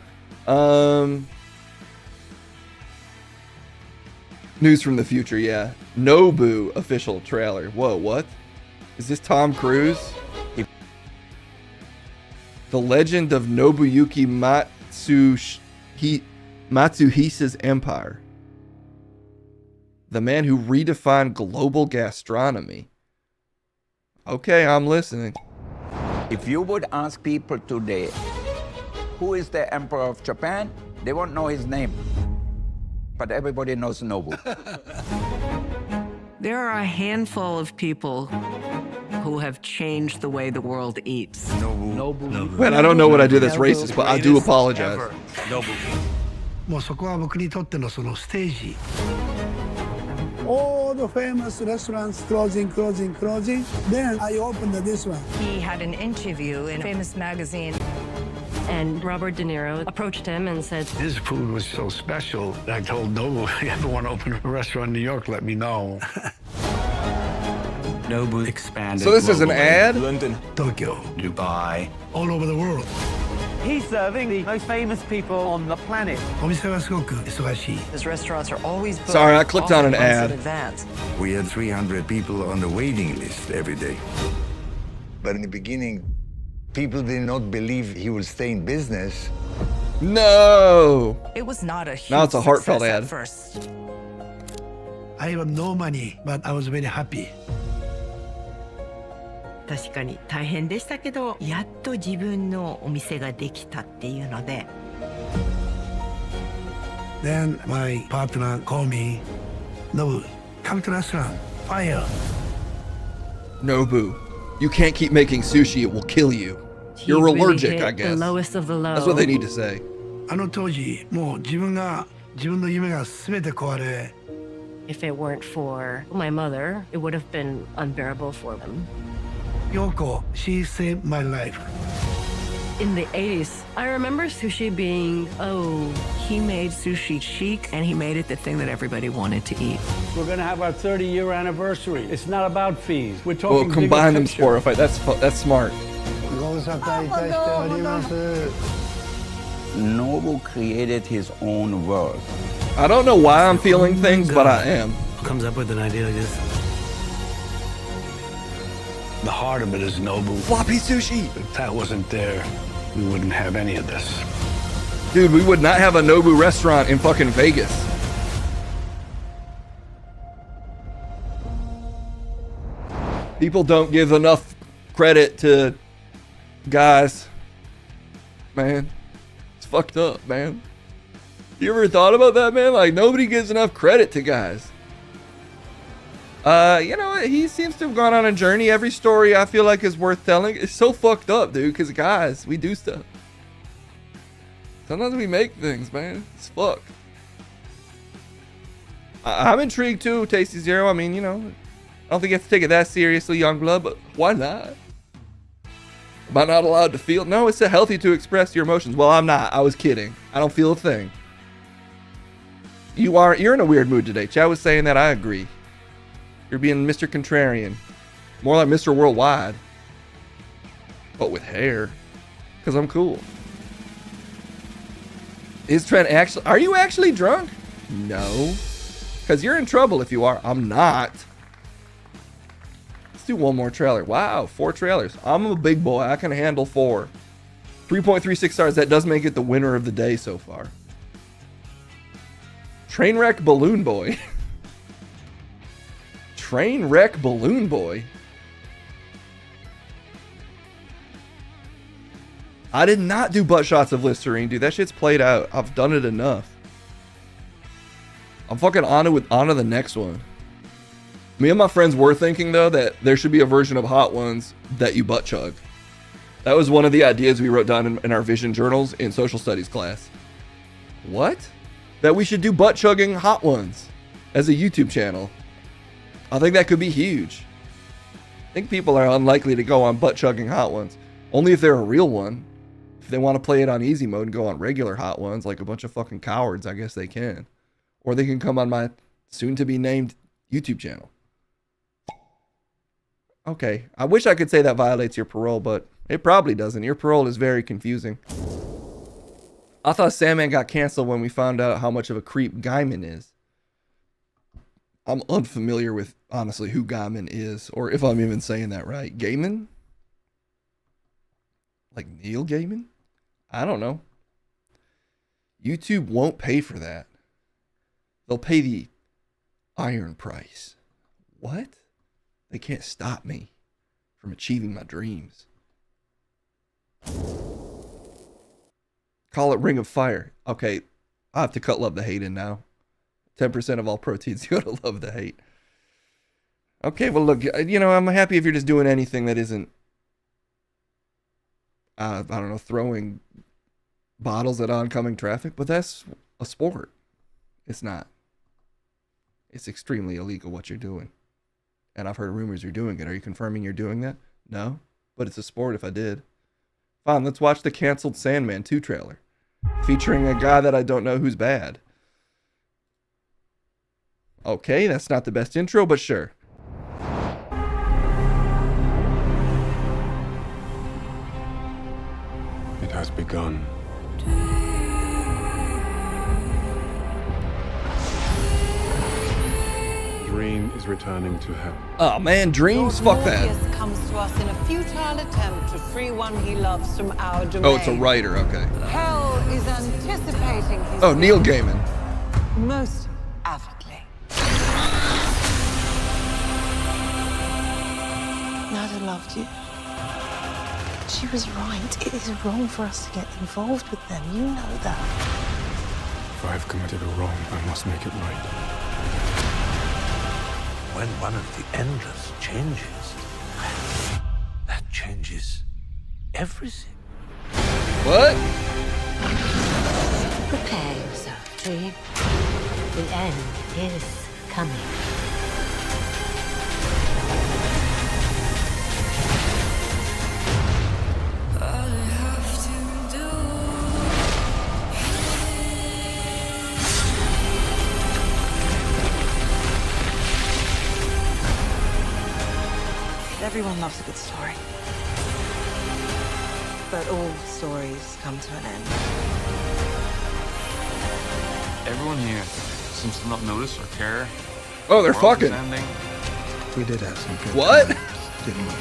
News from the future, yeah. Nobu official trailer. Whoa, what? Is this Tom Cruise? The Legend of Nobuyuki Matsuhisa's Empire. The man who redefined global gastronomy. Okay, I'm listening. If you would ask people today, who is the Emperor of Japan? They won't know his name. But everybody knows Nobu. There are a handful of people who have changed the way the world eats. Man, I don't know what I did that's racist, but I do apologize. All the famous restaurants closing. Then I opened this one. He had an interview in a famous magazine. And Robert De Niro approached him and said, His food was so special, I told Nobu, if you ever want to open a restaurant in New York, let me know. Nobu expanded. So this is an ad? London, Tokyo, Dubai, all over the world. He's serving the most famous people on the planet. his restaurants are always booked. Sorry, I clicked on an months in ad. advance. We had 300 people on the waiting list every day. But in the beginning, people did not believe he would stay in business. No! It was not a huge Now it's a heartfelt success ad. at first. I have no money, but I was very happy. 確かに大変でしたけど、やっと自分のお店ができたっていうので。Then my partner called me, Nobu, come to restaurant, fire. Nobu, you can't keep making sushi, it will kill you. You're He really allergic, hit I guess. The lowest of the low. That's what they need to say. あの当時、もう自分の夢が全て壊れ。If it weren't for my mother, it would have been unbearable for them. Yoko, she saved my life. In the 80s, I remember sushi being, He made sushi chic, and he made it the thing that everybody wanted to eat. We're gonna have our 30-year anniversary. It's not about fees. We're Well, talking combine them, bigger picture. Spotify. That's smart. Nobu created his own world. I don't know why I'm feeling things, but I am. Comes up with an idea like this. The heart of it is noble. Floppy sushi. If that wasn't there, we wouldn't have any of this. Dude, we would not have a Nobu restaurant in fucking Vegas. People don't give enough credit to guys. Man, it's fucked up, man. You ever thought about that, man? Like, nobody gives enough credit to guys. You know what? He seems to have gone on a journey. Every story I feel like is worth telling. It's so fucked up, dude, because guys, we do stuff. Sometimes we make things, man. It's fucked. I'm intrigued too, Tasty Zero. I mean, you know, I don't think you have to take it that seriously, young blood, but why not? Am I not allowed to feel? No, it's healthy to express your emotions. Well, I'm not. I was kidding. I don't feel a thing. You're in a weird mood today. Chad was saying that. I agree. You're being Mr. Contrarian. More like Mr. Worldwide. But with hair. Because I'm cool. Is Trent actually... Are you actually drunk? No. Because you're in trouble if you are. I'm not. Let's do one more trailer. Wow, 4 trailers. I'm a big boy. I can handle 4. 3.36 stars. That does make it the winner of the day so far. Trainwreck Balloon Boy. Trainwreck Balloon Boy. I did not do butt shots of Listerine, dude. That shit's played out. I've done it enough. I'm fucking on to the next one. Me and my friends were thinking, though, that there should be a version of Hot Ones that you butt chug. That was one of the ideas we wrote down in our vision journals in social studies class. What? That we should do butt chugging Hot Ones as a YouTube channel. I think that could be huge. I think people are unlikely to go on butt chugging Hot Ones. Only if they're a real one. If they want to play it on easy mode and go on regular Hot Ones like a bunch of fucking cowards, I guess they can. Or they can come on my soon-to-be named YouTube channel. Okay, I wish I could say that violates your parole, but it probably doesn't. Your parole is very confusing. I thought Sandman got canceled when we found out how much of a creep Gaiman is. I'm unfamiliar with, honestly, who Gaiman is, or if I'm even saying that right. Gaiman? Like Neil Gaiman? I don't know. YouTube won't pay for that. They'll pay the iron price. What? They can't stop me from achieving my dreams. Call it Ring of Fire. Okay, I have to cut Love the Hate in now. 10% of all proteins go to Love the Hate. Okay, well look, you know, I'm happy if you're just doing anything that isn't, I don't know, throwing bottles at oncoming traffic, but that's a sport. It's not. It's extremely illegal what you're doing. And I've heard rumors you're doing it. Are you confirming you're doing that? No? But it's a sport if I did. Fine, let's watch the canceled Sandman 2 trailer. Featuring a guy that I don't know who's bad. Okay, that's not the best intro, but sure. It has begun. Dream is returning to hell. Oh man, dreams? Fuck that. Morpheus comes to us in a futile attempt to free one he loves from our domain. Oh, it's a writer, okay. Hell is anticipating his Oh, Neil Gaiman. most avidly. Nada loved you. She was right. It is wrong for us to get involved with them. You know that. If I have committed a wrong, I must make it right. When one of the endless changes, that changes everything. What? Prepare yourself, Tree. The end is coming. Everyone loves a good story. But all stories come to an end. Everyone here seems to not notice or care. Oh, they're The world is fucking. ending. We did have some good What? times, didn't we?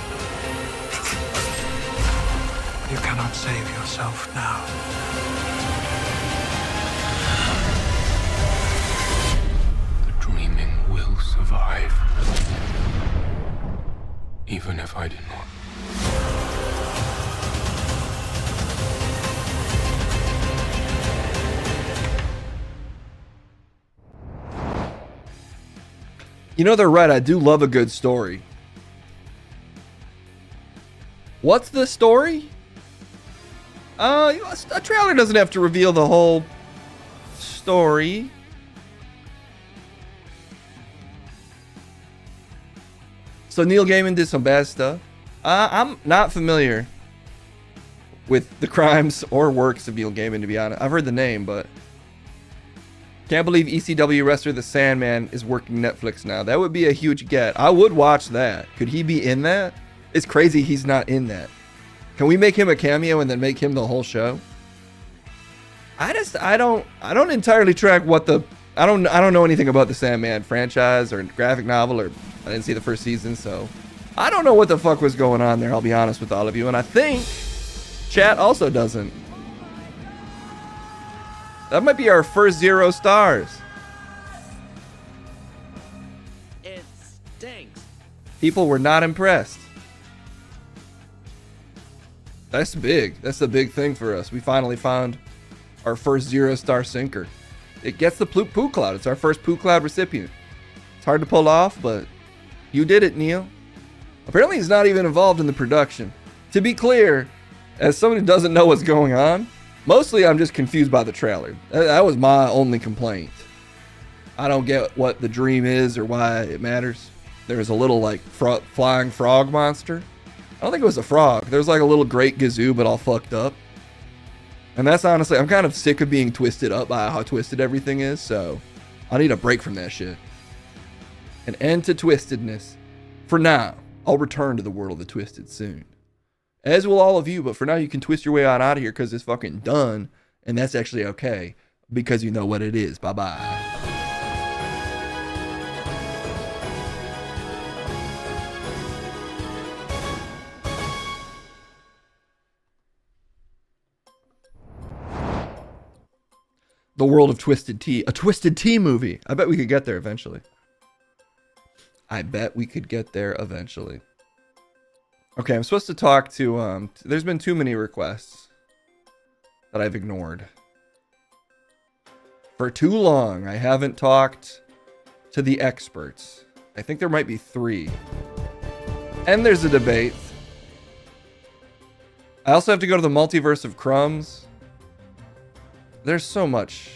You cannot save yourself now. The dreaming will survive. Even if I do not. You know, they're right. I do love a good story. What's the story? A trailer doesn't have to reveal the whole story. So Neil Gaiman did some bad stuff. I'm not familiar with the crimes or works of Neil Gaiman, to be honest. I've heard the name, but can't believe ECW wrestler The Sandman is working Netflix now. That would be a huge get. I would watch that. Could he be in that? It's crazy he's not in that. Can we make him a cameo and then make him the whole show? I don't entirely track what the I don't know anything about the Sandman franchise or graphic novel, or I didn't see the first season, so I don't know what the fuck was going on there, I'll be honest with all of you, and I think chat also doesn't. That might be our first 0 stars. It stinks. People were not impressed. That's big. That's a big thing for us. We finally found our first 0-star sinker. It gets the poo cloud. It's our first poo cloud recipient. It's hard to pull off, but you did it, Neil. Apparently he's not even involved in the production. To be clear, as someone who doesn't know what's going on, mostly I'm just confused by the trailer. That was my only complaint. I don't get what the dream is or why it matters. There's a little like flying frog monster. I don't think it was a frog. There's like a little great gazoo, but all fucked up. And that's honestly, I'm kind of sick of being twisted up by how twisted everything is, so I need a break from that shit. An end to twistedness. For now, I'll return to the world of the twisted soon. As will all of you, but for now you can twist your way on out of here because it's fucking done, and that's actually okay, because you know what it is. Bye-bye. The world of Twisted Tea. A Twisted Tea movie. I bet we could get there eventually. Okay, I'm supposed to talk to, there's been too many requests that I've ignored. For too long, I haven't talked to the experts. I think there might be 3. And there's a debate. I also have to go to the multiverse of crumbs. There's so much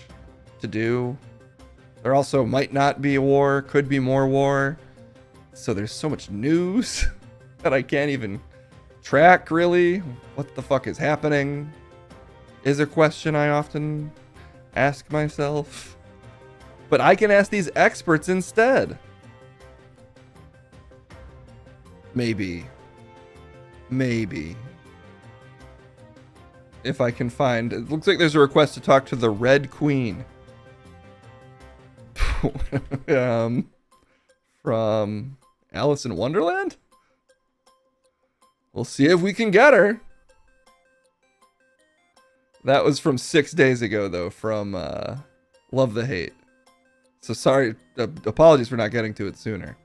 to do. There also might not be a war, could be more war. So there's so much news that I can't even track, really. What the fuck is happening is a question I often ask myself. But I can ask these experts instead. Maybe. If I can find, it looks like there's a request to talk to the Red Queen. From Alice in Wonderland? We'll see if we can get her. That was from 6 days ago, though, from Love the Hate. So sorry, apologies for not getting to it sooner.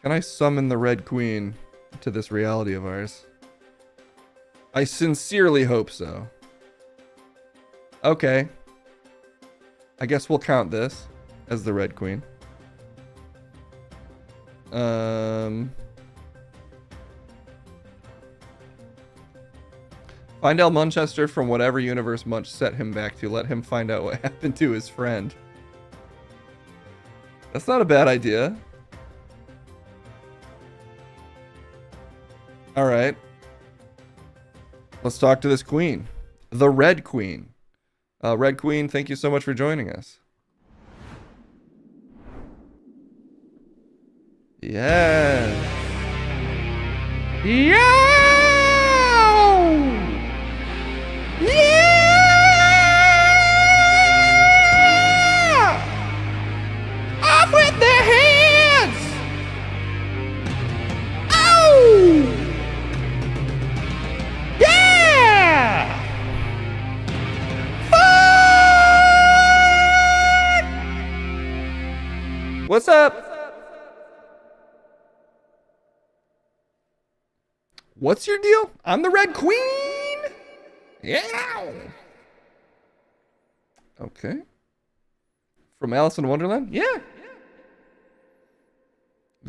Can I summon the Red Queen to this reality of ours? I sincerely hope so. Okay. I guess we'll count this as the Red Queen. Find Al Munchester from whatever universe Munch set him back to. Let him find out what happened to his friend. That's not a bad idea. Alright. Let's talk to this queen. The Red Queen. Red Queen, thank you so much for joining us. Yeah. Yeah. Yeah. Off with their hands. Oh. What's up? What's your deal? I'm the Red Queen. Yeah. Okay. From Alice in Wonderland? Yeah. You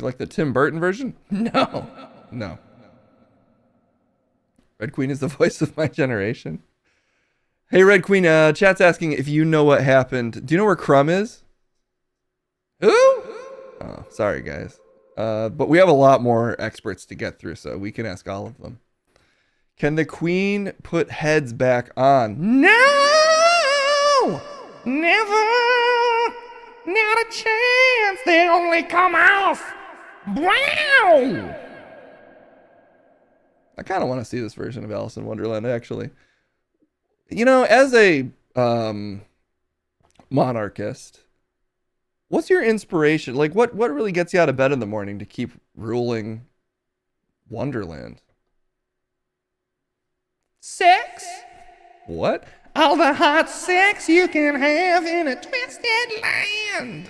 like the Tim Burton version? No. No. Red Queen is the voice of my generation. Hey, Red Queen, chat's asking if you know what happened. Do you know where Crumb is? Who? Oh, sorry, guys. But we have a lot more experts to get through, so we can ask all of them. Can the Queen put heads back on? No! Never! Not a chance! They only come off! Wow! I kind of want to see this version of Alice in Wonderland, actually. You know, as a monarchist, what's your inspiration? Like, what really gets you out of bed in the morning to keep ruling Wonderland? Sex? What? All the hot sex you can have in a twisted land.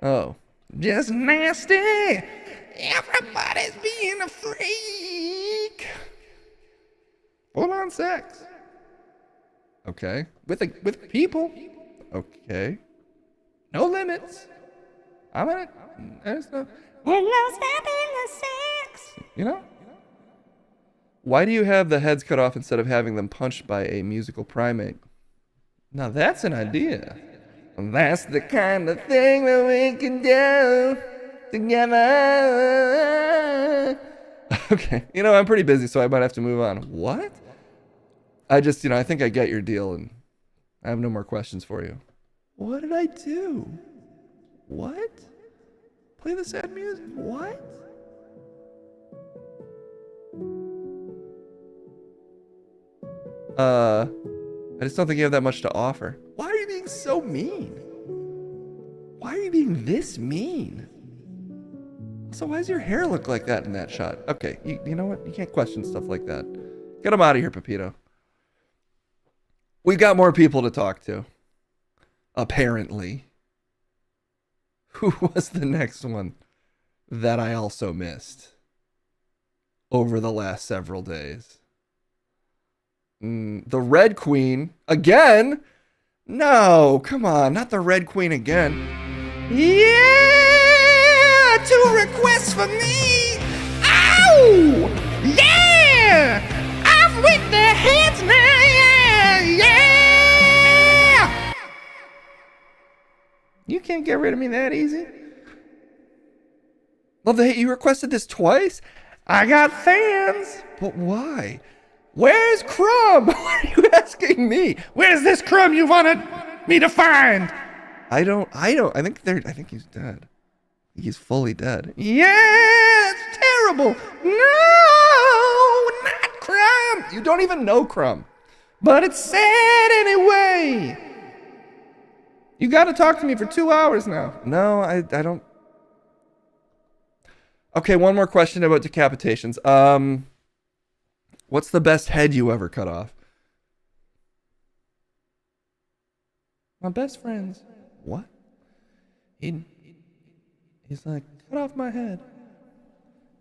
Oh, just nasty. Everybody's being a freak. Full on sex. Okay. With people. Okay. No limits. There's no sex. You know? Why do you have the heads cut off instead of having them punched by a musical primate? Now that's an idea. That's the kind of thing that we can do together. Okay. You know, I'm pretty busy, so I might have to move on. What? I just, I think I get your deal, and I have no more questions for you. What did I do? What? Play the sad music? What? I just don't think you have that much to offer. Why are you being so mean? Why are you being this mean? Also, why does your hair look like that in that shot? Okay, you know what? You can't question stuff like that. Get him out of here, Pepito. We've got more people to talk to. Apparently. Who was the next one that I also missed over the last several days? The Red Queen again? No, come on, not the Red Queen again. Yeah, 2 requests for me. Ow! Yeah! I'm with the heads now. Yeah! You can't get rid of me that easy. Love the hate. You requested this twice? I got fans. But why? Where's Crumb? Why are you asking me? Where's this Crumb you wanted me to find? I think he's dead. He's fully dead. Yeah, it's terrible. No, not Crumb. You don't even know Crumb. But it's sad anyway. You got to talk to me for 2 hours now. No, I don't. Okay, one more question about decapitations. What's the best head you ever cut off? My best friend's. What? He's like, cut off my head.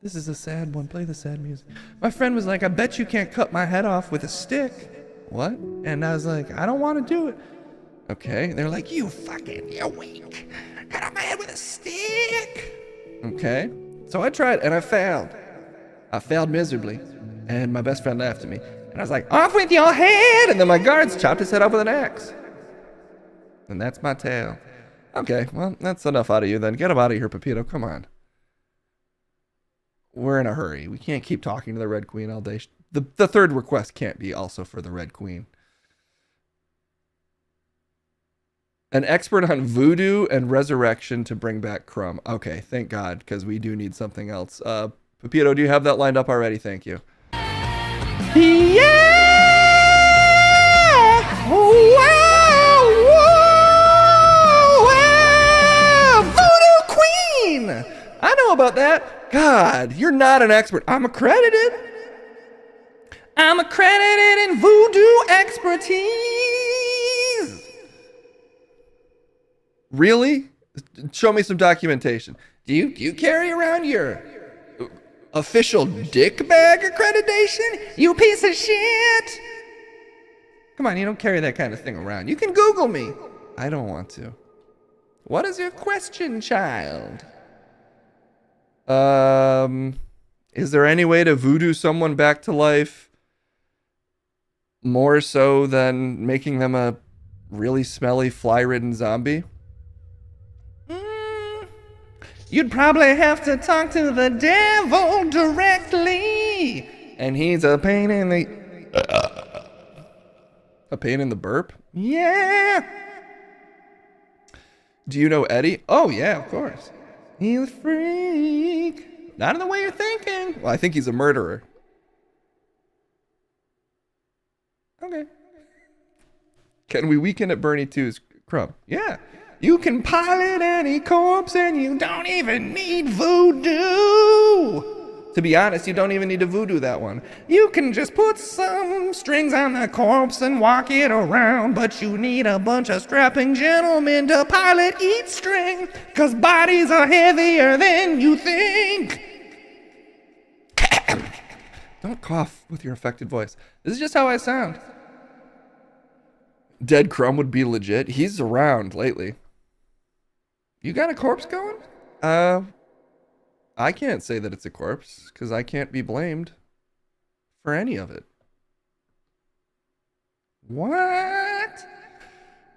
This is a sad one. Play the sad music. My friend was like, I bet you can't cut my head off with a stick. What? And I was like, I don't want to do it. Okay. They're like, you're weak. Cut off my head with a stick. Okay. So I tried and I failed. I failed miserably. And my best friend laughed at me. And I was like, off with your head! And then my guards chopped his head off with an axe. And that's my tale. Okay, well, that's enough out of you then. Get him out of here, Pepito. Come on. We're in a hurry. We can't keep talking to the Red Queen all day. The third request can't be also for the Red Queen. An expert on voodoo and resurrection to bring back Crumb. Okay, thank God, because we do need something else. Pepito, do you have that lined up already? Thank you. Yeah! Wow! Wow! Voodoo Queen! I know about that. God, you're not an expert. I'm accredited. I'm accredited in voodoo expertise. Really? Show me some documentation. Do you carry around your official dick bag accreditation? You piece of shit! Come on, you don't carry that kind of thing around. You can Google me. I don't want to. What is your question, child? Is there any way to voodoo someone back to life more so than making them a really smelly, fly-ridden zombie? You'd probably have to talk to the devil directly. And he's a pain in the... A pain in the burp? Yeah. Do you know Eddie? Oh, yeah, of course. He's a freak. Not in the way you're thinking. Well, I think he's a murderer. Okay. Can we weekend at Bernie 2's Crumb? Yeah. You can pilot any corpse and you don't even need voodoo. To be honest, you don't even need to voodoo that one. You can just put some strings on the corpse and walk it around, but you need a bunch of strapping gentlemen to pilot each string, 'cause bodies are heavier than you think. Don't cough with your affected voice. This is just how I sound. Dead Crumb would be legit. He's around lately. You got a corpse going? I can't say that it's a corpse, because I can't be blamed for any of it. What?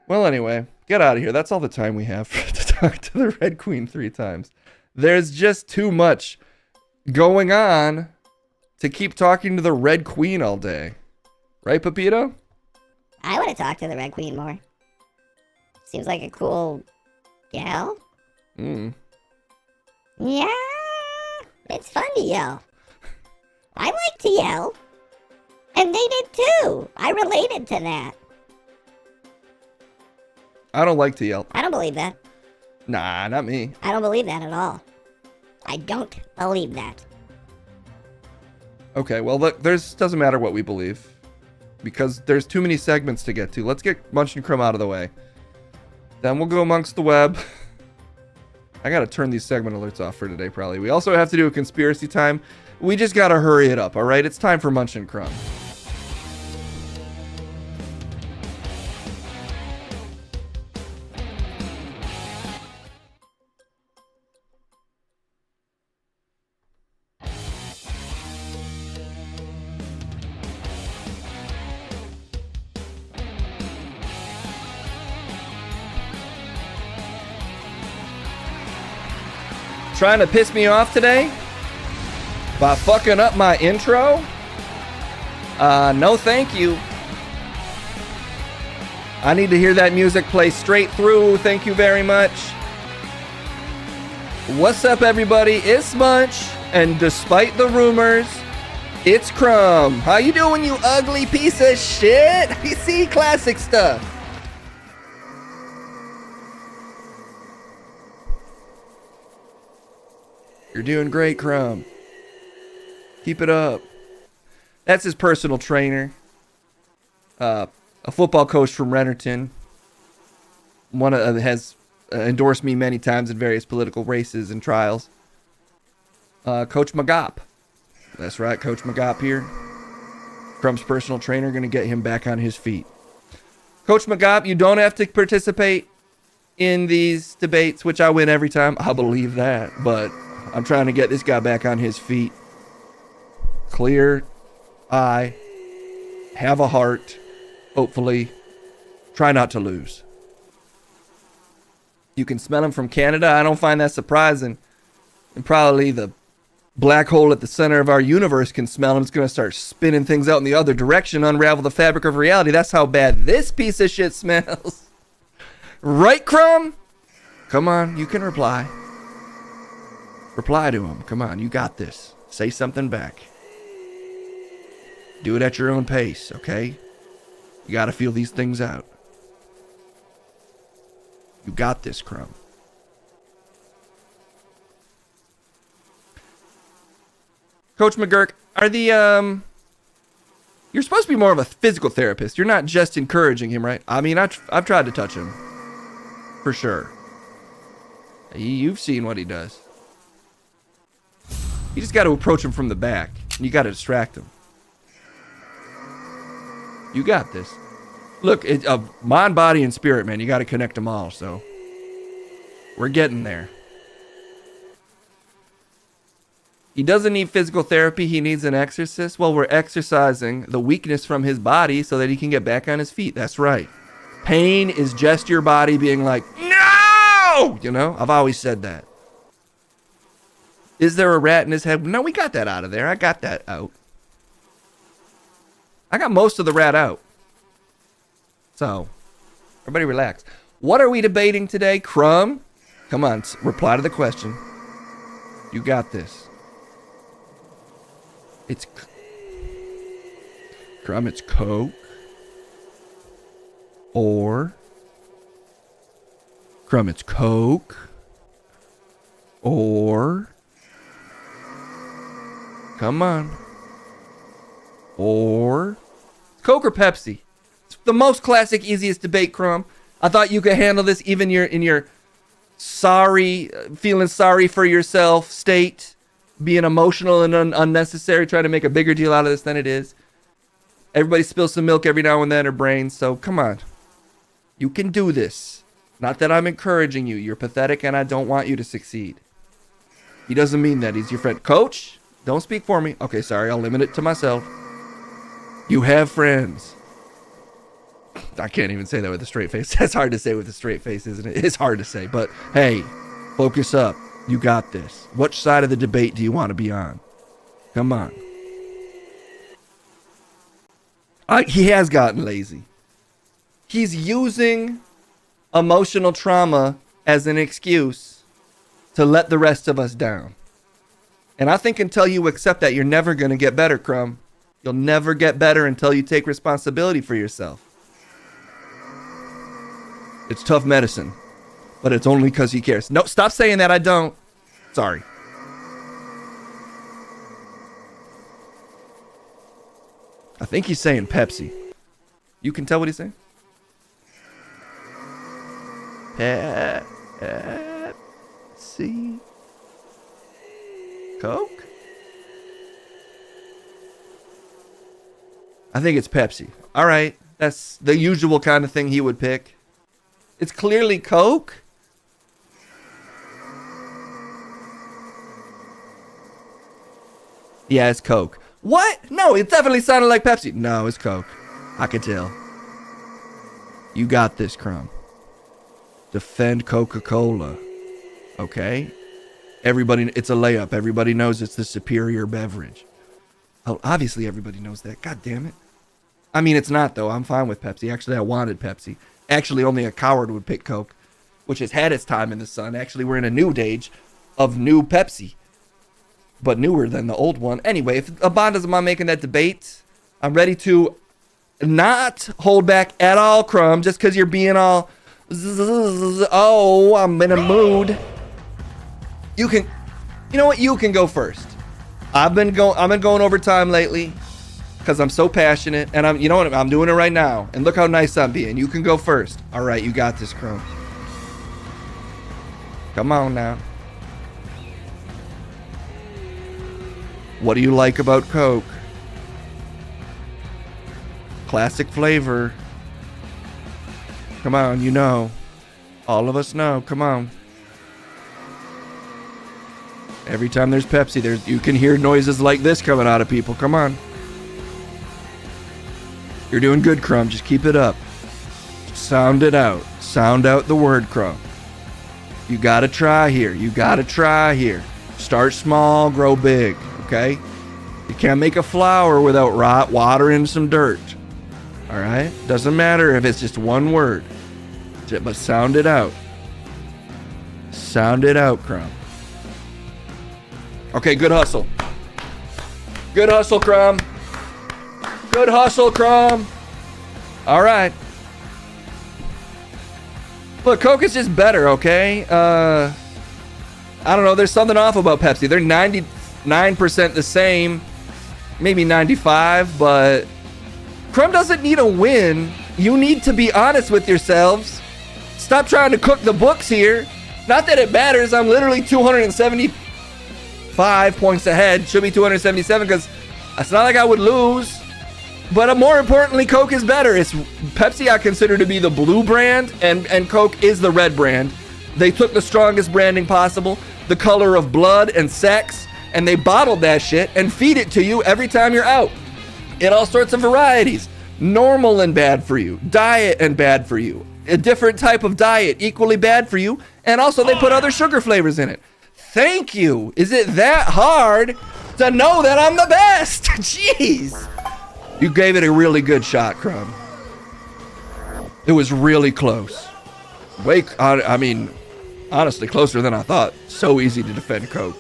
Well, anyway, get out of here. That's all the time we have to talk to the Red Queen 3 times. There's just too much going on to keep talking to the Red Queen all day. Right, Pepito? I want to talk to the Red Queen more. Seems like a cool gal. Yeah, it's fun to yell. I like to yell. And they did too. I related to that. I don't like to yell. I don't believe that. Nah, not me. I don't believe that at all. I don't believe that. Okay, well, look, doesn't matter what we believe, because there's too many segments to get to. Let's get Munch and Crumb out of the way. Then we'll go amongst the web. I gotta turn these segment alerts off for today, probably. We also have to do a conspiracy time. We just gotta hurry it up, all right? It's time for Munch and Crumb. Trying to piss me off today by fucking up my intro? No thank you. I need to hear that music play straight through. Thank you very much. What's up, everybody? It's Munch, and despite the rumors, it's Crumb. How you doing, you ugly piece of shit? You see, classic stuff. You're doing great, Crumb. Keep it up. That's his personal trainer. A football coach from Rennerton. Has endorsed me many times in various political races and trials. Coach Magop. That's right, Coach Magop here. Crumb's personal trainer, going to get him back on his feet. Coach Magop, you don't have to participate in these debates, which I win every time. I believe that, but I'm trying to get this guy back on his feet. Clear eye. Have a heart. Hopefully. Try not to lose. You can smell him from Canada. I don't find that surprising. And probably the black hole at the center of our universe can smell him. It's going to start spinning things out in the other direction, unravel the fabric of reality. That's how bad this piece of shit smells. Right, Crumb? Come on, you can reply. Reply to him. Come on, you got this. Say something back. Do it at your own pace, okay? You gotta feel these things out. You got this, Crumb. Coach McGurk, are the, you're supposed to be more of a physical therapist. You're not just encouraging him, right? I mean, I've tried to touch him. For sure. You've seen what he does. You just got to approach him from the back. And you got to distract him. You got this. Look, mind, body, and spirit, man. You got to connect them all, so. We're getting there. He doesn't need physical therapy. He needs an exorcist. Well, we're exercising the weakness from his body so that he can get back on his feet. That's right. Pain is just your body being like, no! You know, I've always said that. Is there a rat in his head? No, we got that out of there. I got that out. I got most of the rat out. So, everybody relax. What are we debating today? Crumb? Come on, reply to the question. You got this. It's Crumb, it's Coke. Or Crumb, it's Coke. Or come on. Or Coke or Pepsi? It's the most classic, easiest debate, Crumb. I thought you could handle this even in your sorry, feeling sorry for yourself state, being emotional and unnecessary, trying to make a bigger deal out of this than it is. Everybody spills some milk every now and then in their brains, so come on. You can do this. Not that I'm encouraging you. You're pathetic and I don't want you to succeed. He doesn't mean that. He's your friend. Coach, don't speak for me. Okay, sorry. I'll limit it to myself. You have friends. I can't even say that with a straight face. That's hard to say with a straight face, isn't it? It's hard to say, but hey, focus up. You got this. Which side of the debate do you want to be on? Come on. He has gotten lazy. He's using emotional trauma as an excuse to let the rest of us down. And I think until you accept that, you're never going to get better, Crumb. You'll never get better until you take responsibility for yourself. It's tough medicine, but it's only because he cares. No, stop saying that. I don't. Sorry. I think he's saying Pepsi. You can tell what he's saying? Pepsi. Coke? I think it's Pepsi. All right. That's the usual kind of thing he would pick. It's clearly Coke. Yeah, it's Coke. What? No, it definitely sounded like Pepsi. No, it's Coke. I could tell. You got this, Crumb. Defend Coca-Cola. Okay? Everybody, it's a layup. Everybody knows it's the superior beverage. Oh, obviously everybody knows that. God damn it. I mean, it's not, though. I'm fine with Pepsi. Actually, I wanted Pepsi. Actually, only a coward would pick Coke, which has had its time in the sun. Actually, we're in a new age of new Pepsi, but newer than the old one. Anyway, if Abon doesn't mind making that debate, I'm ready to not hold back at all, Crumb, just because you're being all, oh, I'm in a mood. You can, you know what? You can go first. I've been going overtime lately because I'm so passionate, and you know what? I'm doing it right now. And look how nice I'm being. You can go first. All right, you got this, Crumb. Come on now. What do you like about Coke? Classic flavor. Come on, you know. All of us know. Come on. Every time there's Pepsi, you can hear noises like this coming out of people. Come on. You're doing good, Crumb. Just keep it up. Sound it out. Sound out the word, Crumb. You gotta try here. You gotta try here. Start small, grow big. Okay? You can't make a flower without watering some dirt. All right? Doesn't matter if it's just one word. But sound it out. Sound it out, Crumb. Okay, good hustle. Good hustle, Crumb. Good hustle, Crumb. All right. Look, Coke is just better, okay? I don't know. There's something off about Pepsi. They're 99% the same. Maybe 95, but Crumb doesn't need a win. You need to be honest with yourselves. Stop trying to cook the books here. Not that it matters. I'm literally 275 points ahead. Should be 277 because it's not like I would lose. But more importantly, Coke is better. It's Pepsi I consider to be the blue brand, and Coke is the red brand. They took the strongest branding possible, the color of blood and sex, and they bottled that shit and feed it to you every time you're out in all sorts of varieties. Normal and bad for you, diet and bad for you, a different type of diet, equally bad for you, and also they put other sugar flavors in it. Thank you. Is it that hard to know that I'm the best? Jeez. You gave it a really good shot, Crumb. It was really close. I mean, honestly, closer than I thought. So easy to defend Coke.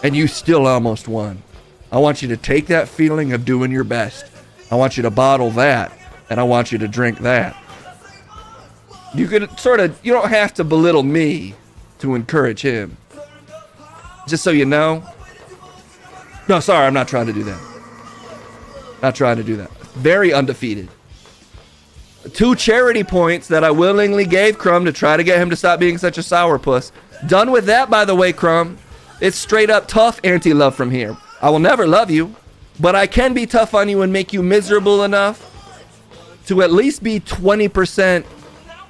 And you still almost won. I want you to take that feeling of doing your best. I want you to bottle that, and I want you to drink that. You could you don't have to belittle me to encourage him. Just so you know. No, sorry, I'm not trying to do that. Not trying to do that. Very undefeated. 2 charity points that I willingly gave Crumb to try to get him to stop being such a sourpuss. Done with that, by the way, Crumb. It's straight up tough anti-love from here. I will never love you, but I can be tough on you and make you miserable enough to at least be 20%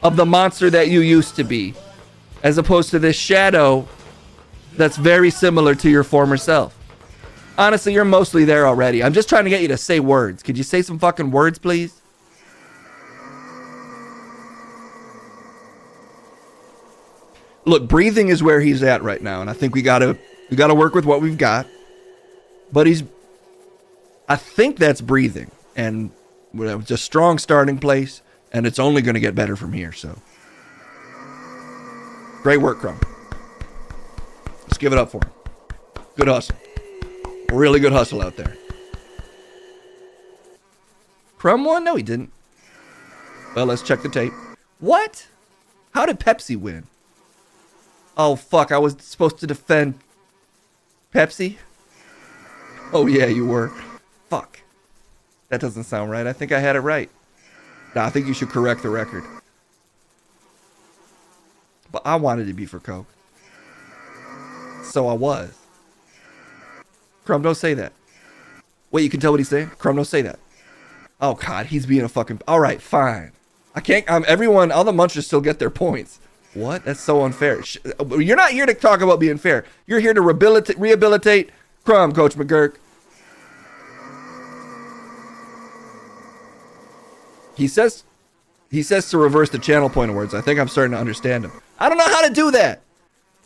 of the monster that you used to be, as opposed to this shadow that's very similar to your former self. Honestly, you're mostly there already. I'm just trying to get you to say words. Could you say some fucking words, please? Look, breathing is where he's at right now, and I think we gotta work with what we've got. But I think that's breathing, and it's a strong starting place, and it's only going to get better from here. So, great work, Crumb. Let's give it up for him. Good hustle. Really good hustle out there. Crumb won? No, he didn't. Well, let's check the tape. What? How did Pepsi win? Oh, fuck. I was supposed to defend Pepsi? Oh, yeah, you were. Fuck. That doesn't sound right. I think I had it right. Nah, I think you should correct the record. But I wanted to be for Coke. So I was. Crumb, don't say that. Wait, you can tell what he's saying? Crumb, don't say that. Oh, God, he's being a fucking... All right, fine. I can't... everyone, all the munchers still get their points. What? That's so unfair. You're not here to talk about being fair. You're here to rehabilitate Crumb, Coach McGurk. He says to reverse the channel point awards. I think I'm starting to understand him. I don't know how to do that.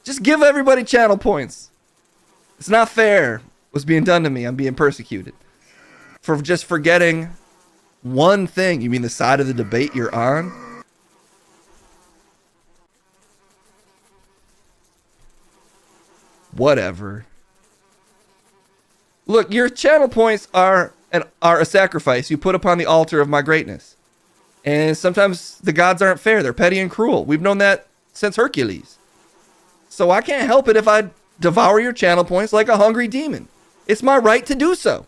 Just give everybody channel points. It's not fair what's being done to me. I'm being persecuted for just forgetting one thing. You mean the side of the debate you're on? Whatever. Look, your channel points are a sacrifice you put upon the altar of my greatness. And sometimes the gods aren't fair. They're petty and cruel. We've known that since Hercules. So I can't help it if I devour your channel points like a hungry demon. It's my right to do so.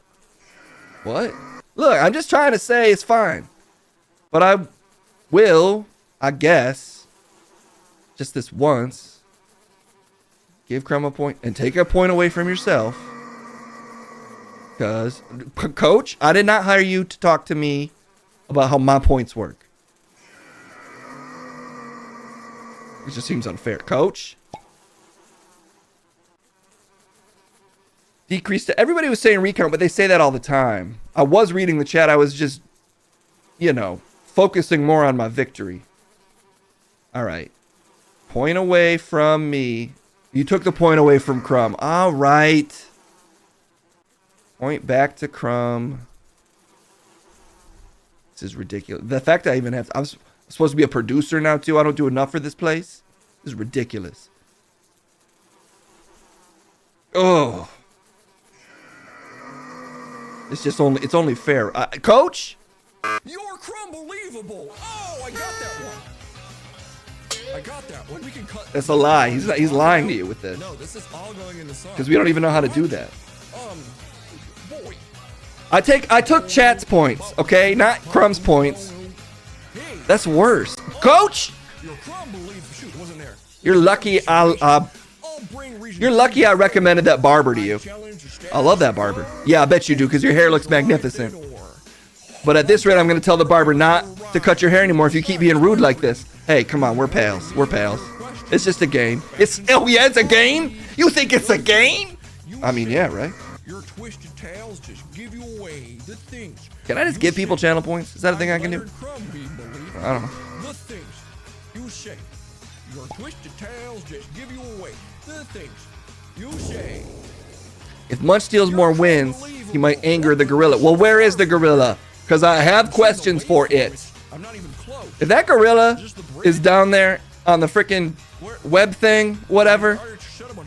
What? Look, I'm just trying to say it's fine. But I will, I guess, just this once, give Crumb a point and take a point away from yourself. Because, Coach, I did not hire you to talk to me about how my points work. It just seems unfair. Coach? Decreased. Everybody was saying recount, but they say that all the time. I was reading the chat. I was just, focusing more on my victory. All right. Point away from me. You took the point away from Crumb. All right. Point back to Crumb. This is ridiculous. The fact I even have... I'm supposed to be a producer now, too. I don't do enough for this place. This is ridiculous. Oh. It's only fair. Coach? You're Crumb-believable. Oh, I got that one. We can cut. That's a lie. He's lying to you with this. No, this is all going in the song. Because we don't even know how to do that. Boy. I took chat's points, okay? Not Crumb's points. That's worse. Coach? Your Crumb believes... Shoot, wasn't there. You're lucky you're lucky I recommended that barber to you. I love that barber. Yeah, I bet you do, because your hair looks magnificent. But at this rate, I'm going to tell the barber not to cut your hair anymore if you keep being rude like this. Hey, come on, we're pals. We're pals. It's just a game. It's a game? You think it's a game? I mean, yeah, right? Your twisted tales just give you away the things. Can I just give people channel points? Is that a thing I can do? I don't know. The things you say. Your twisted tales just give you away the things you say. If Munch steals more wins, he might anger the gorilla. Well, where is the gorilla? Because I have questions for it. I'm not even close. If that gorilla is down there on the freaking web thing, whatever,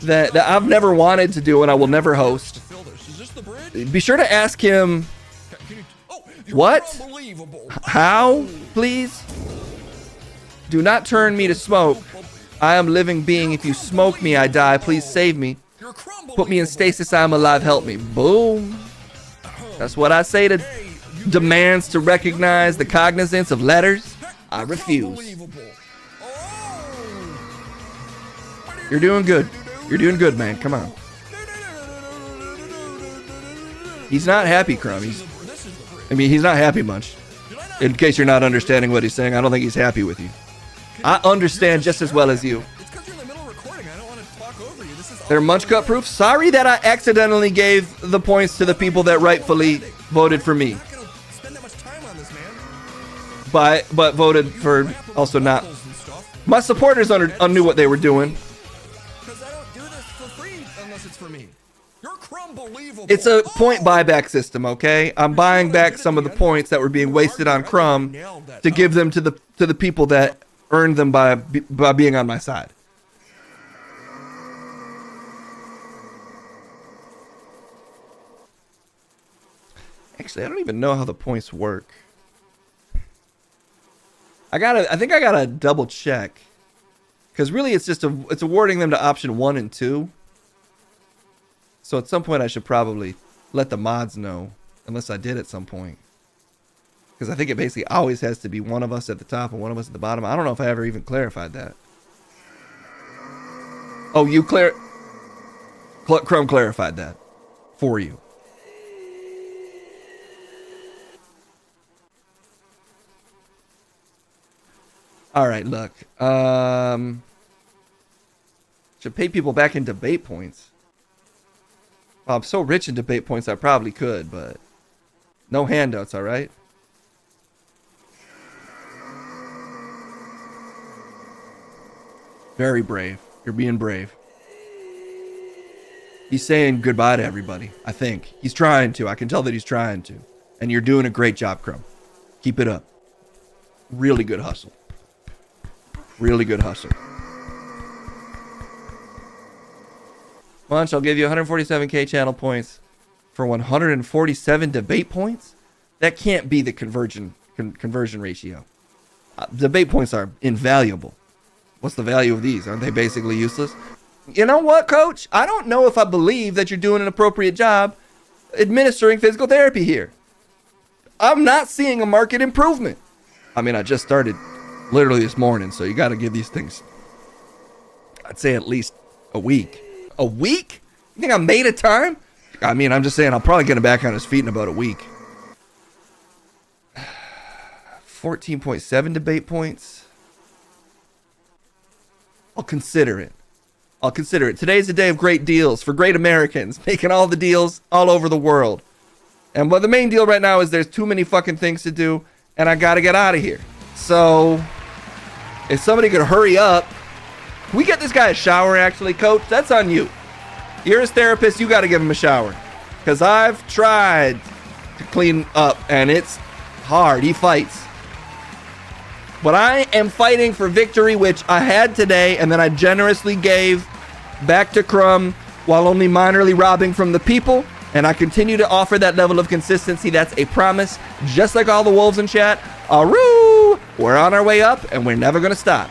that I've never wanted to do and I will never host, be sure to ask him, what? How? Please? Do not turn me to smoke. I am living being. If you smoke me, I die. Please save me. Put me in stasis. I am alive. Help me. Boom. That's what I say to demands to recognize the cognizance of letters. I refuse. You're doing good. You're doing good, man. Come on. He's not happy, Crumb. He's not happy much. In case you're not understanding what he's saying, I don't think he's happy with you. I understand just as well as you. They're Munch Cut proof. Sorry that I accidentally gave the points to the people that rightfully voted for me. But voted for also not. My supporters knew what they were doing. It's a point buyback system, okay? I'm buying back some of the points that were being wasted on Crumb to give them to the people that earned them by being on my side. Actually, I don't even know how the points work. I think I gotta double check, because really it's just it's awarding them to option 1 and 2. So at some point I should probably let the mods know, unless I did at some point, because I think it basically always has to be one of us at the top and one of us at the bottom. I don't know if I ever even clarified that. Oh, Crumb clarified that for you. All right, look. Should pay people back in debate points. Well, I'm so rich in debate points, I probably could, but no handouts, all right? Very brave. You're being brave. He's saying goodbye to everybody, I think. He's trying to. I can tell that he's trying to. And you're doing a great job, Crumb. Keep it up. Really good hustle. Really good hustle. Munch, I'll give you 147k channel points for 147 debate points. That can't be the conversion ratio. Debate points are invaluable. What's the value of these? Aren't they basically useless? You know what, Coach? I don't know if I believe that you're doing an appropriate job administering physical therapy here. I'm not seeing a market improvement. I mean, I just started literally this morning, so you got to give these things, I'd say, at least a week. A week? You think I made a time? I mean, I'm just saying I'll probably get him back on his feet in about a week. 14.7 debate points. I'll consider it. Today's a day of great deals for great Americans, making all the deals all over the world. And the main deal right now is there's too many fucking things to do, and I got to get out of here. So, if somebody could hurry up. Can we get this guy a shower, actually, Coach? That's on you. You're his therapist. You got to give him a shower. Because I've tried to clean up, and it's hard. He fights. But I am fighting for victory, which I had today, and then I generously gave back to Crumb while only minorly robbing from the people. And I continue to offer that level of consistency. That's a promise. Just like all the wolves in chat. Aroo! We're on our way up, and we're never going to stop.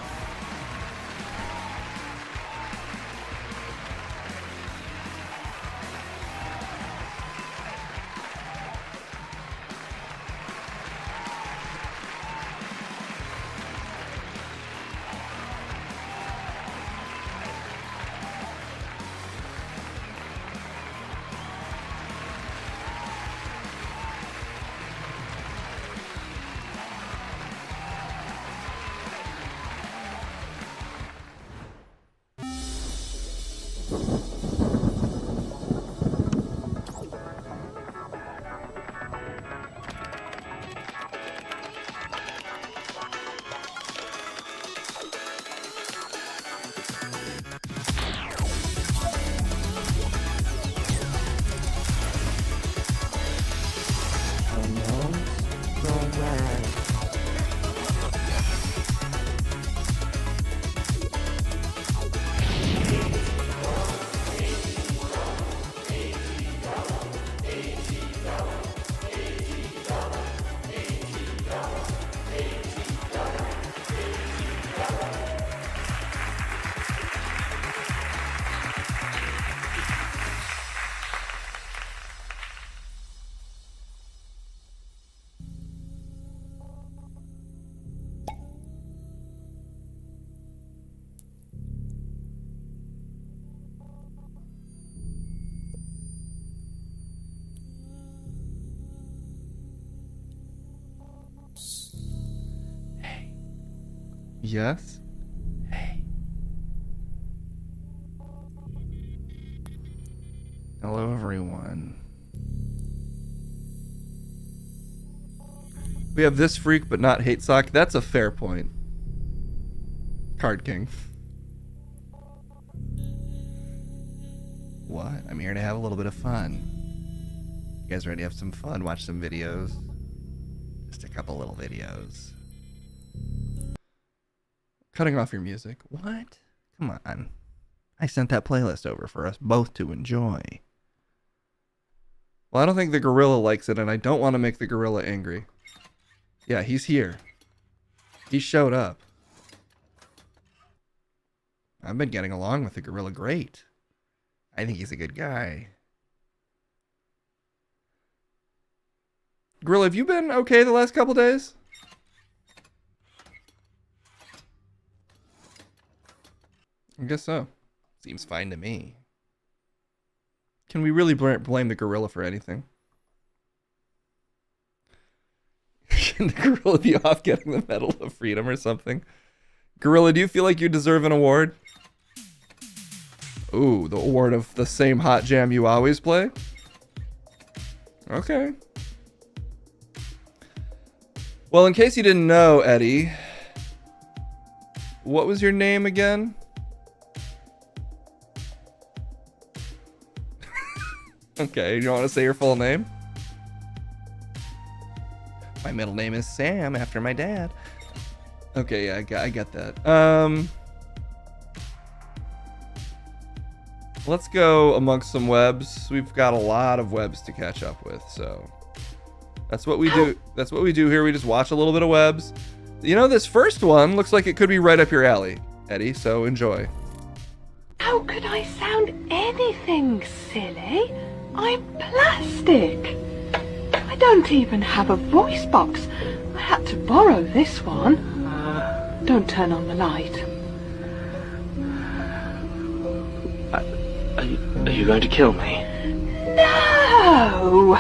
Yes. Hey. Hello, everyone. We have this freak, but not hate sock. That's a fair point. Card King. What? I'm here to have a little bit of fun. You guys ready to have some fun? Watch some videos. Just a couple little videos. Cutting off your music. What? Come on. I sent that playlist over for us both to enjoy. Well, I don't think the gorilla likes it, and I don't want to make the gorilla angry. Yeah, he's here. He showed up. I've been getting along with the gorilla great. I think he's a good guy. Gorilla, have you been okay the last couple days? I guess so. Seems fine to me. Can we really blame the gorilla for anything? Can the gorilla be off getting the Medal of Freedom or something? Gorilla, do you feel like you deserve an award? Ooh, the award of the same hot jam you always play? Okay. Well, in case you didn't know, Eddie, what was your name again? Okay, you don't want to say your full name? My middle name is Sam, after my dad. Okay, yeah, I got that. Let's go amongst some webs. We've got a lot of webs to catch up with, so that's what we do. That's what we do here. We just watch a little bit of webs. You know, this first one looks like it could be right up your alley, Eddie, so enjoy. How could I sound anything silly? I'm plastic. I don't even have a voice box. I had to borrow this one. Don't turn on the light. Are you going to kill me? No!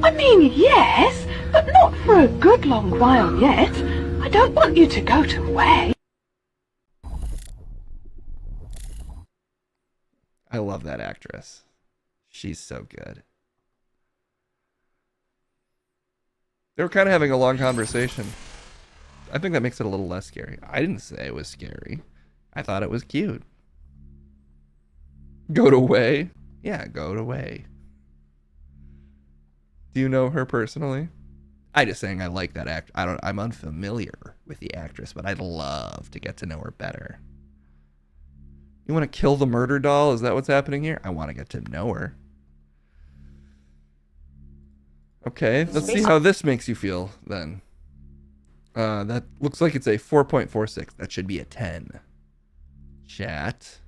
I mean, yes, but not for a good long while yet. I don't want you to go to waste. I love that actress. She's so good. They were kind of having a long conversation. I think that makes it a little less scary. I didn't say it was scary. I thought it was cute. Go to Way? Yeah, go to Way. Do you know her personally? I just saying I like that act. I'm unfamiliar with the actress, but I'd love to get to know her better. You want to kill the murder doll? Is that what's happening here? I want to get to know her. Okay, let's see how this makes you feel then. That looks like it's a 4.46. That should be a 10. Chat.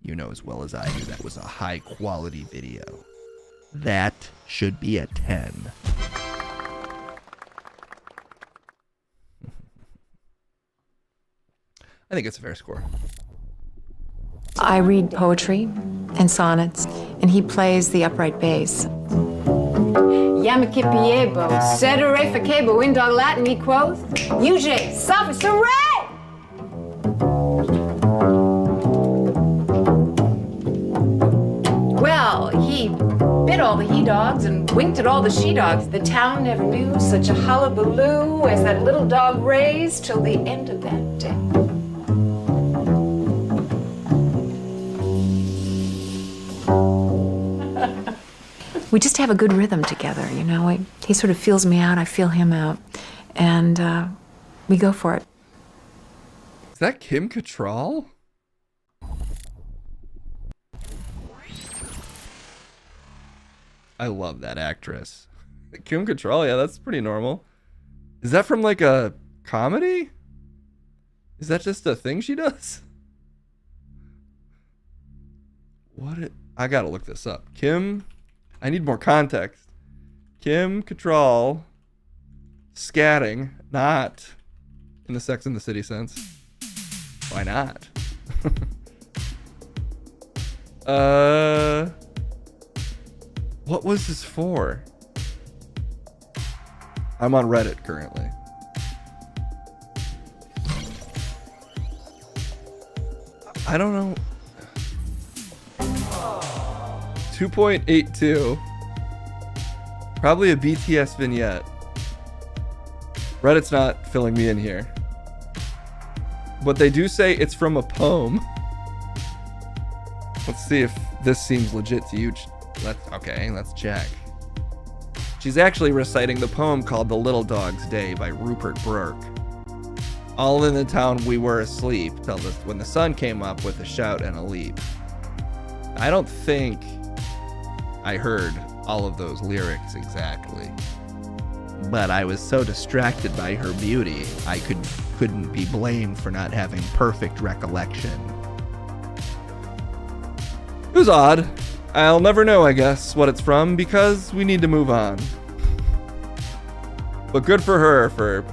You know as well as I do that was a high quality video. That should be a 10. I think it's a fair score. I read poetry and sonnets, and he plays the upright bass. Yamakipiebo, Sedere Fakebo, in dog Latin, he quoth, Uge, Sophist, hooray! Well, he bit all the he-dogs and winked at all the she-dogs. The town never knew such a hullabaloo as that little dog raised till the end of that day. We just have a good rhythm together, you know. He sort of feels me out, I feel him out, and we go for it. Is that Kim Cattrall? I love that actress. Kim Cattrall, yeah, that's pretty normal. Is that from like a comedy? Is that just a thing she does? I gotta look this up. I need more context. Kim Cattrall scatting, not in the Sex and the City sense. Why not? What was this for? I'm on Reddit currently. I don't know. 2.82. Probably a BTS vignette. Reddit's not filling me in here. But they do say it's from a poem. Let's see if this seems legit to you. Let's check. She's actually reciting the poem called The Little Dog's Day by Rupert Brooke. All in the town we were asleep till when the sun came up with a shout and a leap. I don't think I heard all of those lyrics exactly. But I was so distracted by her beauty, I couldn't be blamed for not having perfect recollection. It was odd. I'll never know, I guess, what it's from because we need to move on. But good for her for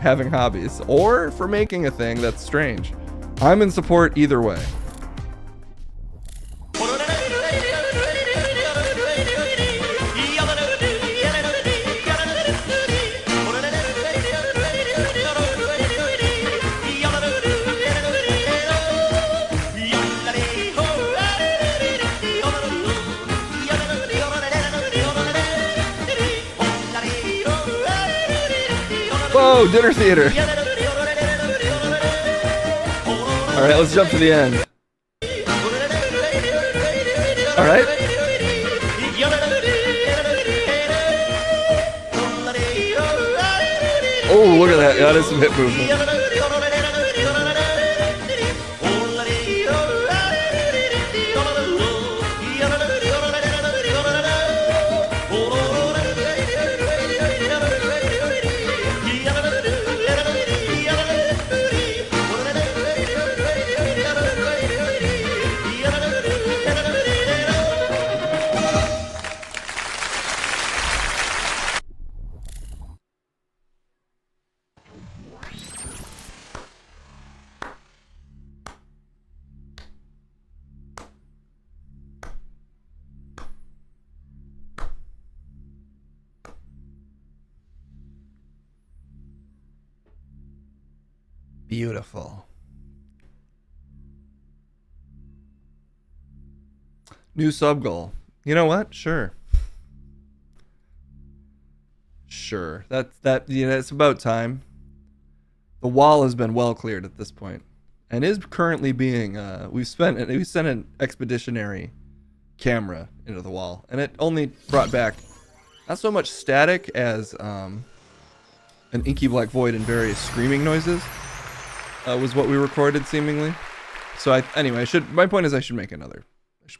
having hobbies or for making a thing that's strange. I'm in support either way. Whoa, dinner theater. All right, let's jump to the end. All right. Oh, look at that. That is some hip movement. Beautiful. New sub goal. You know what? Sure. It's about time. The wall has been well cleared at this point, and is currently being. We sent an expeditionary camera into the wall, and it only brought back not so much static as an inky black void and various screaming noises. Was what we recorded seemingly. So my point is I should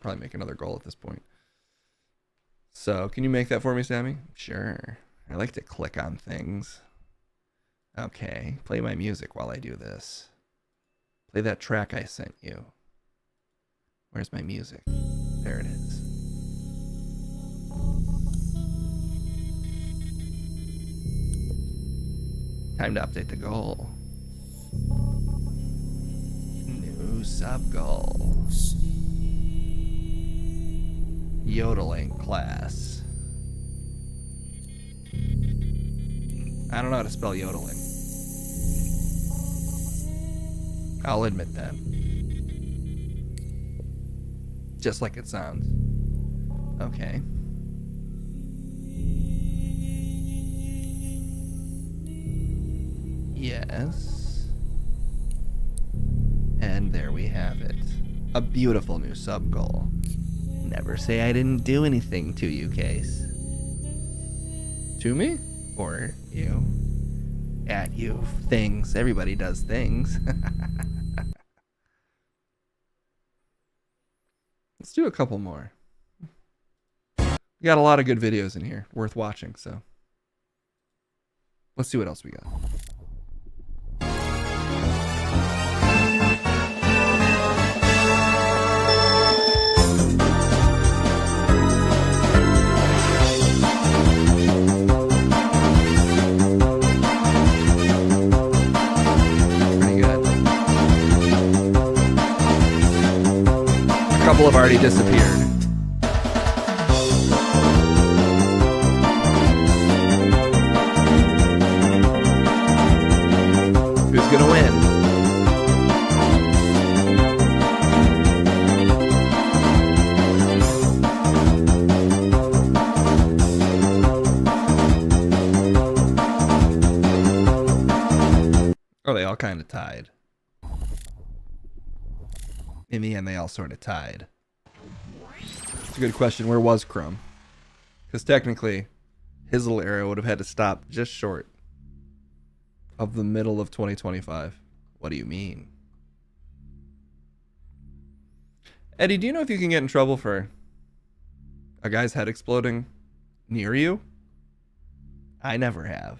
probably make another goal at this point. So can you make that for me, Sammy? Sure. I like to click on things. Okay, play my music while I do this. Play that track I sent you. Where's my music? There it is. Time to update the goal. New sub goal. Yodeling class. I don't know how to spell yodeling. I'll admit that. Just like it sounds. Okay. Yes. And there we have it. A beautiful new sub goal. Never say I didn't do anything to you, Case. To me? Or you? At you. Things. Everybody does things. Let's do a couple more. We got a lot of good videos in here. Worth watching, so. Let's see what else we got. A couple have already disappeared. Who's gonna win? kind of tied. In the end, they all sort of tied. It's a good question. Where was Crumb? Because technically, his little era would have had to stop just short of the middle of 2025. What do you mean? Eddie, do you know if you can get in trouble for a guy's head exploding near you? I never have.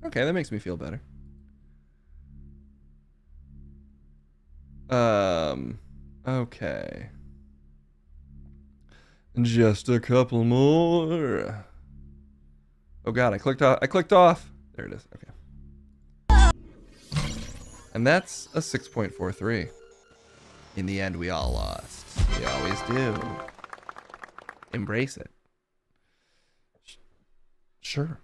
Okay, that makes me feel better. Okay. Just a couple more. Oh god, I clicked off. There it is. Okay. And that's a 6.43. In the end, we all lost. We always do. Embrace it. Sure.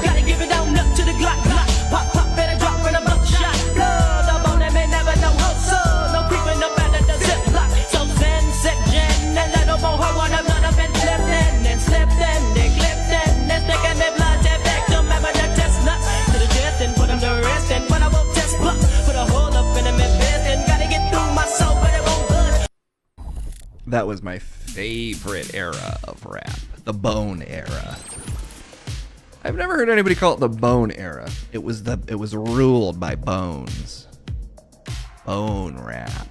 Gotta give it down up to the Glock, Glock. Pop, pop, better drop when a buckshot. Blood up on them, ain't never no hustle. No creeping up out of the ziplock. So zen, set gen, and let them all her one of none of it slipped in. And slipped in, they clipped in. And sticking their blood, they back to remember the test nuts. To the chest and put them to rest. And when I won't test block, put a hole up in them in bed. And gotta get through my soul, but it won't budge. That was my favorite era of rap. The Bone era. I've never heard anybody call it the Bone era. It was ruled by Bones. Bone rap.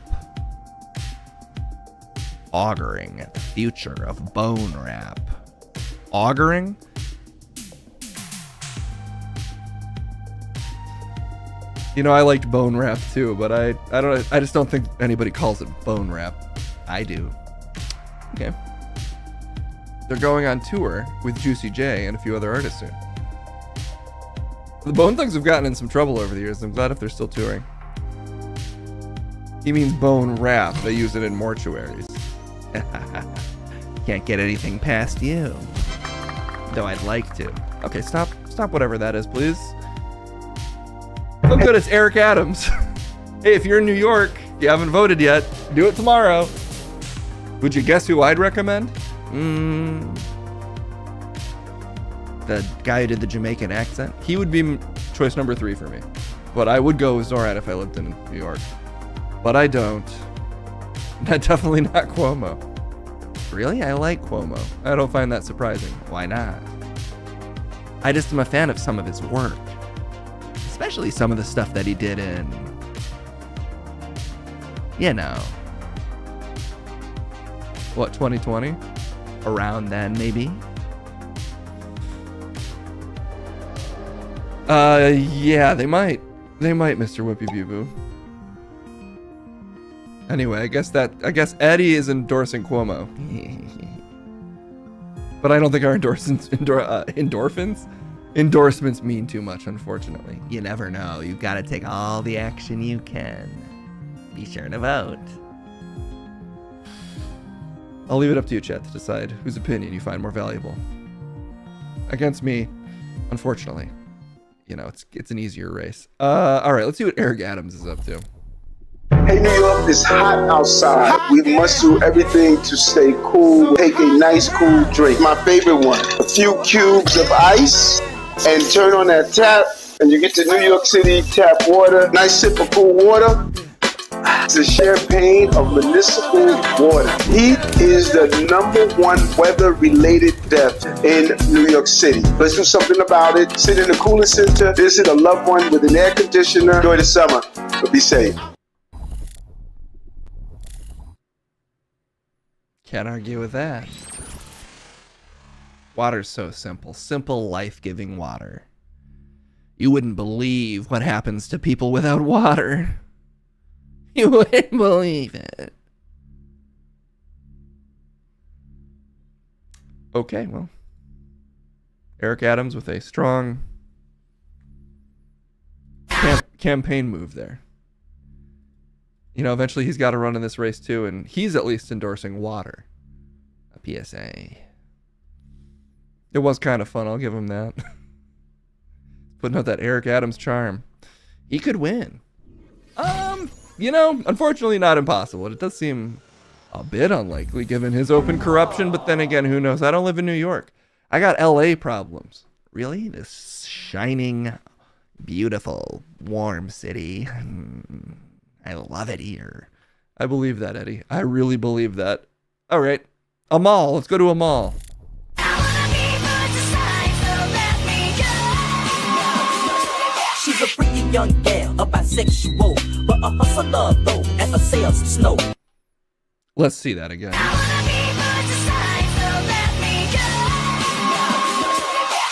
Auguring at the future of bone rap. Auguring? You know, I liked bone rap too, but I just don't think anybody calls it bone rap. I do. Okay. They're going on tour with Juicy J and a few other artists soon. The Bone Thugs have gotten in some trouble over the years. I'm glad if they're still touring. He means bone rap. They use it in mortuaries. Can't get anything past you. Though I'd like to. Okay, stop whatever that is, please. Oh good, it's Eric Adams. Hey, if you're in New York, you haven't voted yet, do it tomorrow. Would you guess who I'd recommend? The guy who did the Jamaican accent. He would be choice number 3 for me. But I would go with Zorat if I lived in New York. But I don't. Definitely not Cuomo. Really? I like Cuomo. I don't find that surprising. Why not? I just am a fan of some of his work. Especially some of the stuff that he did in... You know... What, 2020? Around then, maybe? Yeah, they might. They might, Mr. Whippy Boo Boo. Anyway, I guess Eddie is endorsing Cuomo. But I don't think our endorsements mean too much, unfortunately. You never know. You gotta take all the action you can. Be sure to vote. I'll leave it up to you, chat, to decide whose opinion you find more valuable. Against me, unfortunately. You know, it's an easier race. Alright, let's see what Eric Adams is up to. Hey New York, it's hot outside. We must do everything to stay cool. Take a nice cool drink. My favorite one. A few cubes of ice and turn on that tap and you get the New York City tap water. Nice sip of cool water. It's the champagne of municipal water. Heat is the #1 weather-related death in New York City. Let's do something about it. Sit in the cooler center, visit a loved one with an air conditioner. Enjoy the summer, but be safe. Can't argue with that. Water's so simple. Simple, life-giving water. You wouldn't believe what happens to people without water. You wouldn't believe it. Okay, well. Eric Adams with a strong campaign move there. You know, eventually he's got to run in this race too, and he's at least endorsing water. A PSA. It was kind of fun, I'll give him that. Putting out that Eric Adams charm. He could win. You know, unfortunately not impossible. It does seem a bit unlikely given his open corruption, but then again, who knows? I don't live in New York. I got LA problems. Really? This shining, beautiful, warm city. I love it here. I believe that, Eddie. I really believe that. All right. A mall. Let's go to a mall. She's a freaky young gal, a bisexual, but a hustler though, and a sales snow. Let's see that again.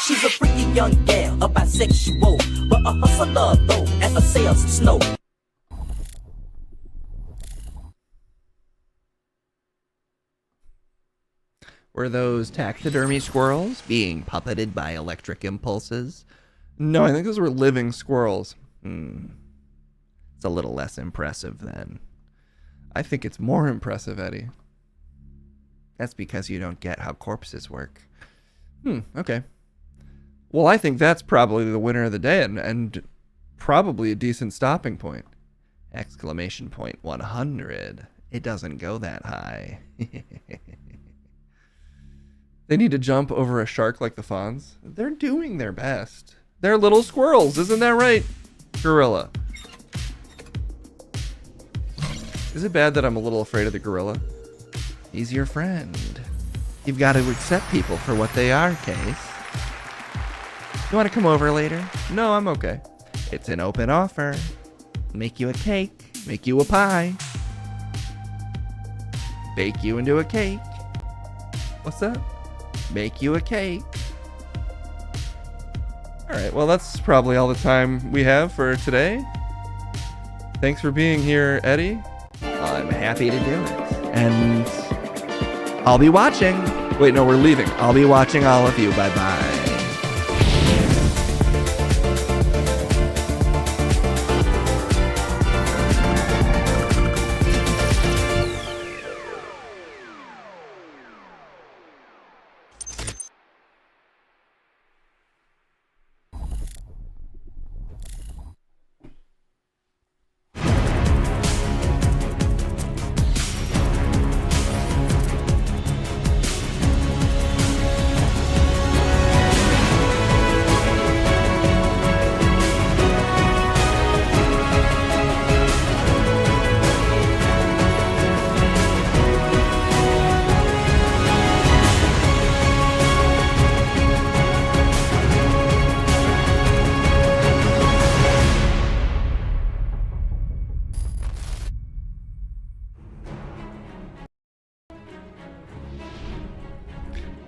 She's a freaky young gal, a bisexual, but a hustler though, and a sales snow. Were those taxidermy squirrels being puppeted by electric impulses? No, I think those were living squirrels. It's a little less impressive then. I think it's more impressive, Eddie. That's because you don't get how corpses work. Okay. Well, I think that's probably the winner of the day and probably a decent stopping point. Exclamation point 100. It doesn't go that high. They need to jump over a shark like the fawns. They're doing their best. They're little squirrels, isn't that right, gorilla? Is it bad that I'm a little afraid of the gorilla? He's your friend. You've got to accept people for what they are, Case. You want to come over later? No, I'm okay. It's an open offer. Make you a cake. Make you a pie. Bake you into a cake. What's that? Make you a cake. Alright, well that's probably all the time we have for today. Thanks for being here, Eddie. I'm happy to do it. And I'll be watching. Wait, no, we're leaving. I'll be watching all of you. Bye-bye.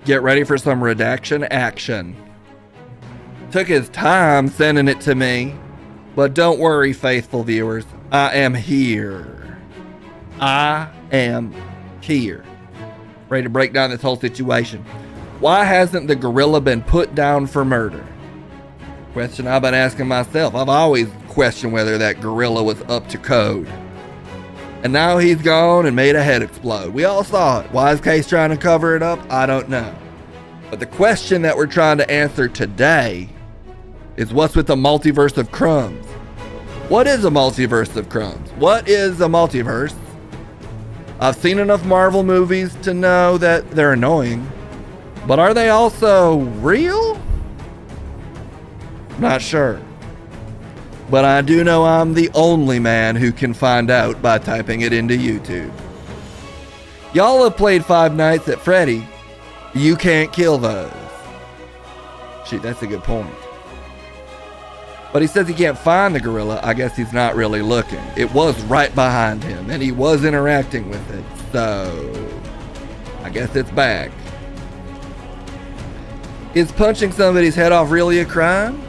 Get ready for some redaction action. Took his time sending it to me, but don't worry, faithful viewers. I am here. I am here. Ready to break down this whole situation. Why hasn't the gorilla been put down for murder? Question I've been asking myself. I've always questioned whether that gorilla was up to code. And now he's gone and made a head explode. We all saw it. Why is Case trying to cover it up? I don't know. But the question that we're trying to answer today is what's with the multiverse of crumbs? What is a multiverse of crumbs? What is a multiverse? I've seen enough Marvel movies to know that they're annoying. But are they also real? Not sure. But I do know I'm the only man who can find out by typing it into YouTube. Y'all have played Five Nights at Freddy. You can't kill those. Shoot, that's a good point. But he says he can't find the gorilla. I guess he's not really looking. It was right behind him, and he was interacting with it. So, I guess it's back. Is punching somebody's head off really a crime?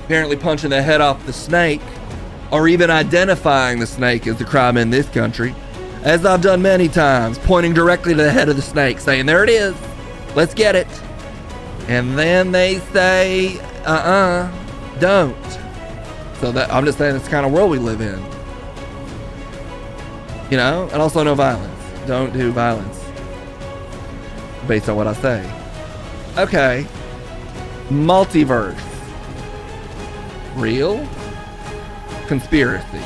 Apparently punching the head off the snake, or even identifying the snake is the crime in this country. As I've done many times, pointing directly to the head of the snake, saying, there it is, let's get it. And then they say, don't. So that I'm just saying it's the kind of world we live in. You know, and also no violence. Don't do violence. Based on what I say. Okay. Multiverse. Real? Conspiracy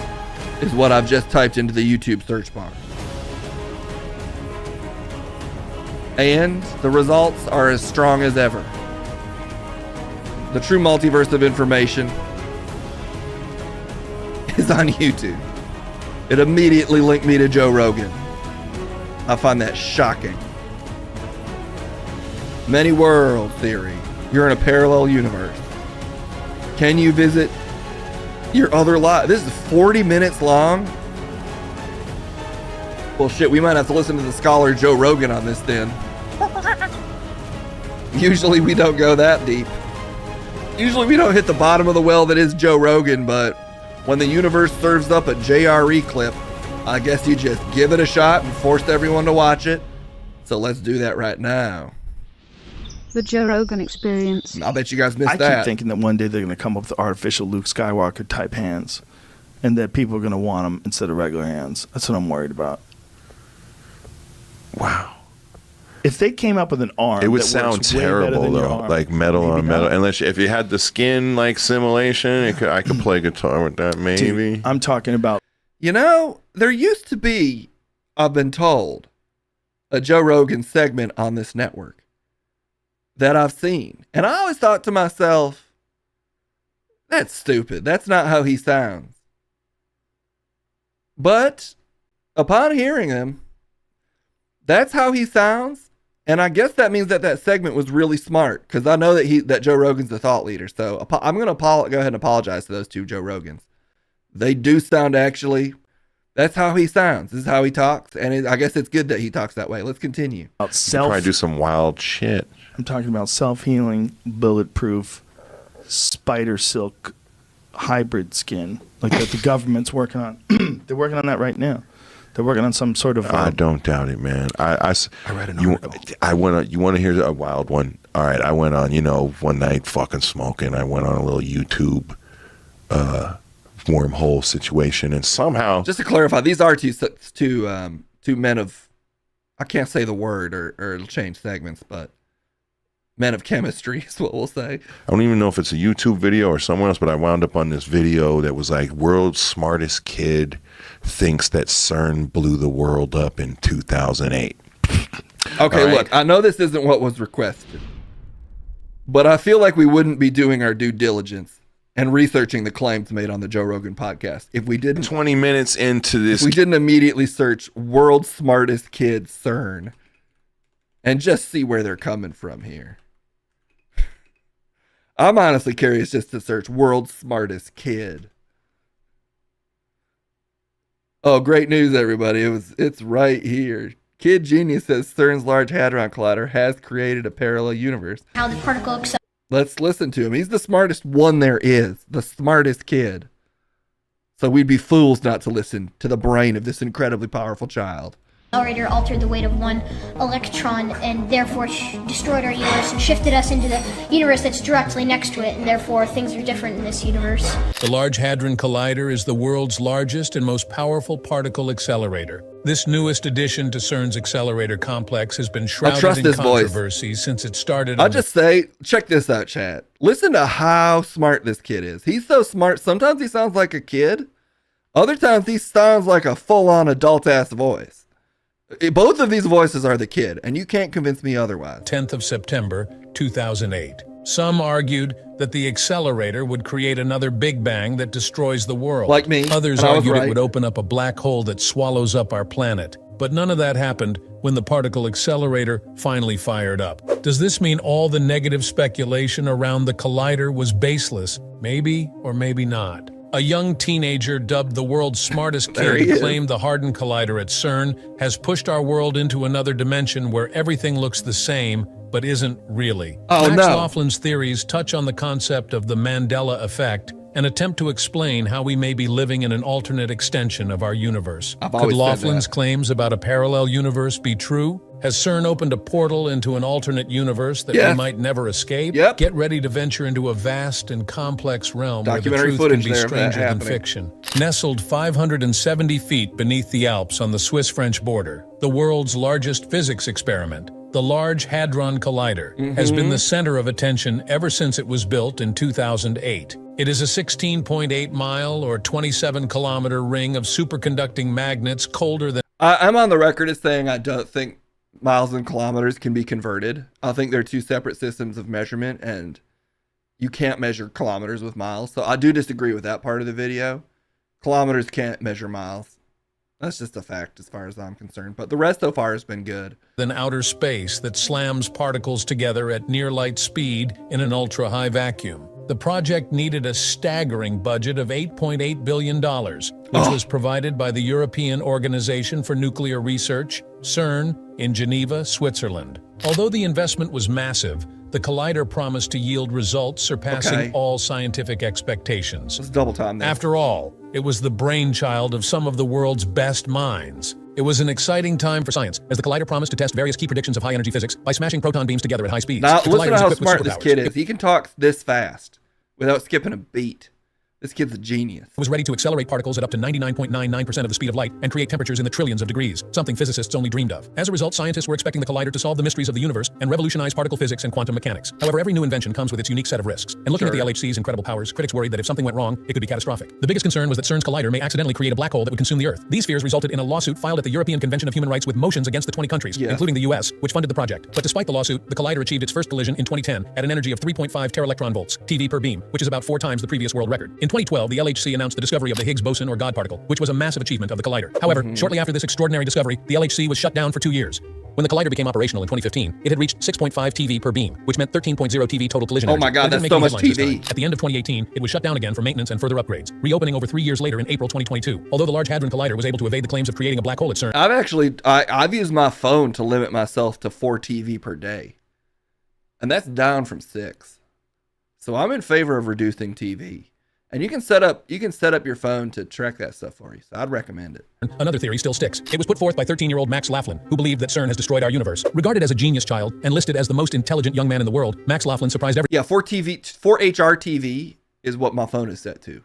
is what I've just typed into the YouTube search bar. And the results are as strong as ever. the true multiverse of information, is on YouTube. It immediately linked me to Joe Rogan. I find that shocking. Many world theory. You're in a parallel universe. Can you visit your other life? This is 40 minutes long. Well, shit, we might have to listen to the scholar Joe Rogan on this then. Usually we don't go that deep. Usually we don't hit the bottom of the well that is Joe Rogan, but when the universe serves up a JRE clip, I guess you just give it a shot and forced everyone to watch it. So let's do that right now. The Joe Rogan Experience. I bet you guys missed I that. keep thinking that one day they're going to come up with artificial Luke Skywalker type hands, and that people are going to want them instead of regular hands. That's what I'm worried about. Wow. If they came up with an arm, It would that sound works way better terrible than your though, arm, like metal on metal. Unless if you had the skin like simulation, I could play guitar with that maybe. Dude, I'm talking about. You know, there used to be, I've been told, a Joe Rogan segment on this network that I've seen. And I always thought to myself, that's stupid. That's not how he sounds. But upon hearing him, that's how he sounds. And I guess that means that that segment was really smart, because I know that Joe Rogan's the thought leader. So I'm going to go ahead and apologize to those two Joe Rogans. They do sound actually, that's how he sounds. This is how he talks. And I guess it's good that he talks that way. Let's continue. Probably do some wild shit. I'm talking about self-healing, bulletproof, spider silk hybrid skin, like that the government's working on. They're working on that right now. They're working on some sort of. I don't doubt it, man. I read an article. You want to hear a wild one? All right, I went on, one night fucking smoking. I went on a little YouTube wormhole situation, and somehow. Just to clarify, these are two men of, I can't say the word or it'll change segments, but men of chemistry is what we'll say. I don't even know if it's a YouTube video or someone else, but I wound up on this video that was like, world's smartest kid thinks that CERN blew the world up in 2008. Okay, look, I know this isn't what was requested, but I feel like we wouldn't be doing our due diligence and researching the claims made on the Joe Rogan podcast if we didn't. 20 minutes into this. If we didn't immediately search world's smartest kid CERN and just see where they're coming from here. I'm honestly curious just to search world's smartest kid. Oh, great news, everybody. It's right here. Kid Genius says CERN's Large Hadron Collider has created a parallel universe. How the particle Let's listen to him. He's the smartest one there is. The smartest kid. So we'd be fools not to listen to the brain of this incredibly powerful child. accelerator altered the weight of one electron and therefore destroyed our universe and shifted us into the universe that's directly next to it, and therefore things are different in this universe. The Large Hadron Collider is the world's largest and most powerful particle accelerator. This newest addition to CERN's accelerator complex has been shrouded in controversy since it started. I'll just say, check this out, chat. Listen to how smart this kid is. He's so smart. Sometimes he sounds like a kid. Other times he sounds like a full-on adult-ass voice. Both of these voices are the kid, and you can't convince me otherwise. 10th of September, 2008. Some argued that the accelerator would create another Big Bang that destroys the world. Like me. Others argued it would open up a black hole that swallows up our planet. But none of that happened when the particle accelerator finally fired up. Does this mean all the negative speculation around the collider was baseless? Maybe or maybe not. A young teenager dubbed the world's smartest kid claimed the Hadron Collider at CERN has pushed our world into another dimension where everything looks the same, but isn't really. Max Laughlin's theories touch on the concept of the Mandela effect and attempt to explain how we may be living in an alternate extension of our universe. Could Laughlin's claims about a parallel universe be true? Has CERN opened a portal into an alternate universe that we might never escape? Get ready to venture into a vast and complex realm where the truth can be stranger than fiction. Nestled 570 feet beneath the Alps on the Swiss-French border, the world's largest physics experiment, the Large Hadron Collider, has been the center of attention ever since it was built in 2008. It is a 16.8-mile or 27-kilometer ring of superconducting magnets colder than... I'm on the record as saying I don't think miles and kilometers can be converted. I think they're two separate systems of measurement, and you can't measure kilometers with miles. So I do disagree with that part of the video. Kilometers can't measure miles. That's just a fact as far as I'm concerned. But the rest so far has been good. Than outer space that slams particles together at near light speed in an ultra-high vacuum. The project needed a staggering budget of $8.8 billion, which was provided by the European Organization for Nuclear Research, CERN, in Geneva, Switzerland. Although the investment was massive, the collider promised to yield results surpassing all scientific expectations. Let's double time this. After all, it was the brainchild of some of the world's best minds. It was an exciting time for science, as the collider promised to test various key predictions of high-energy physics by smashing proton beams together at high speeds. Now, The listen collider to was how equipped with smart this superpowers. kid is. He can talk this fast without skipping a beat. This kid's a genius. It was ready to accelerate particles at up to 99.99% of the speed of light and create temperatures in the trillions of degrees, something physicists only dreamed of. As a result, scientists were expecting the collider to solve the mysteries of the universe and revolutionize particle physics and quantum mechanics. However, every new invention comes with its unique set of risks. And looking at the LHC's incredible powers, critics worried that if something went wrong, it could be catastrophic. The biggest concern was that CERN's collider may accidentally create a black hole that would consume the Earth. These fears resulted in a lawsuit filed at the European Convention of Human Rights with motions against the 20 countries, including the US, which funded the project. But despite the lawsuit, the collider achieved its first collision in 2010 at an energy of 3.5 teraelectron volts, TeV per beam, which is about 4 times the previous world record. In 2012, the LHC announced the discovery of the Higgs boson or God particle, which was a massive achievement of the collider. However, shortly after this extraordinary discovery, the LHC was shut down for 2 years. When the collider became operational in 2015, it had reached 6.5 TeV per beam, which meant 13.0 TeV total collision energy. Oh my God, But it didn't that's make so any much headlines this TeV. time. At the end of 2018, it was shut down again for maintenance and further upgrades, reopening over 3 years later in April 2022. Although the Large Hadron Collider was able to evade the claims of creating a black hole at CERN, I've used my phone to limit myself to 4 TeV per day. And that's down from 6. So I'm in favor of reducing TeV. And you can set up your phone to track that stuff for you. So I'd recommend it. another theory still sticks. It was put forth by 13-year-old Max Laughlin, who believed that CERN has destroyed our universe. Regarded as a genius child and listed as the most intelligent young man in the world, Max Laughlin surprised everyone. Yeah, 4 HRTV is what my phone is set to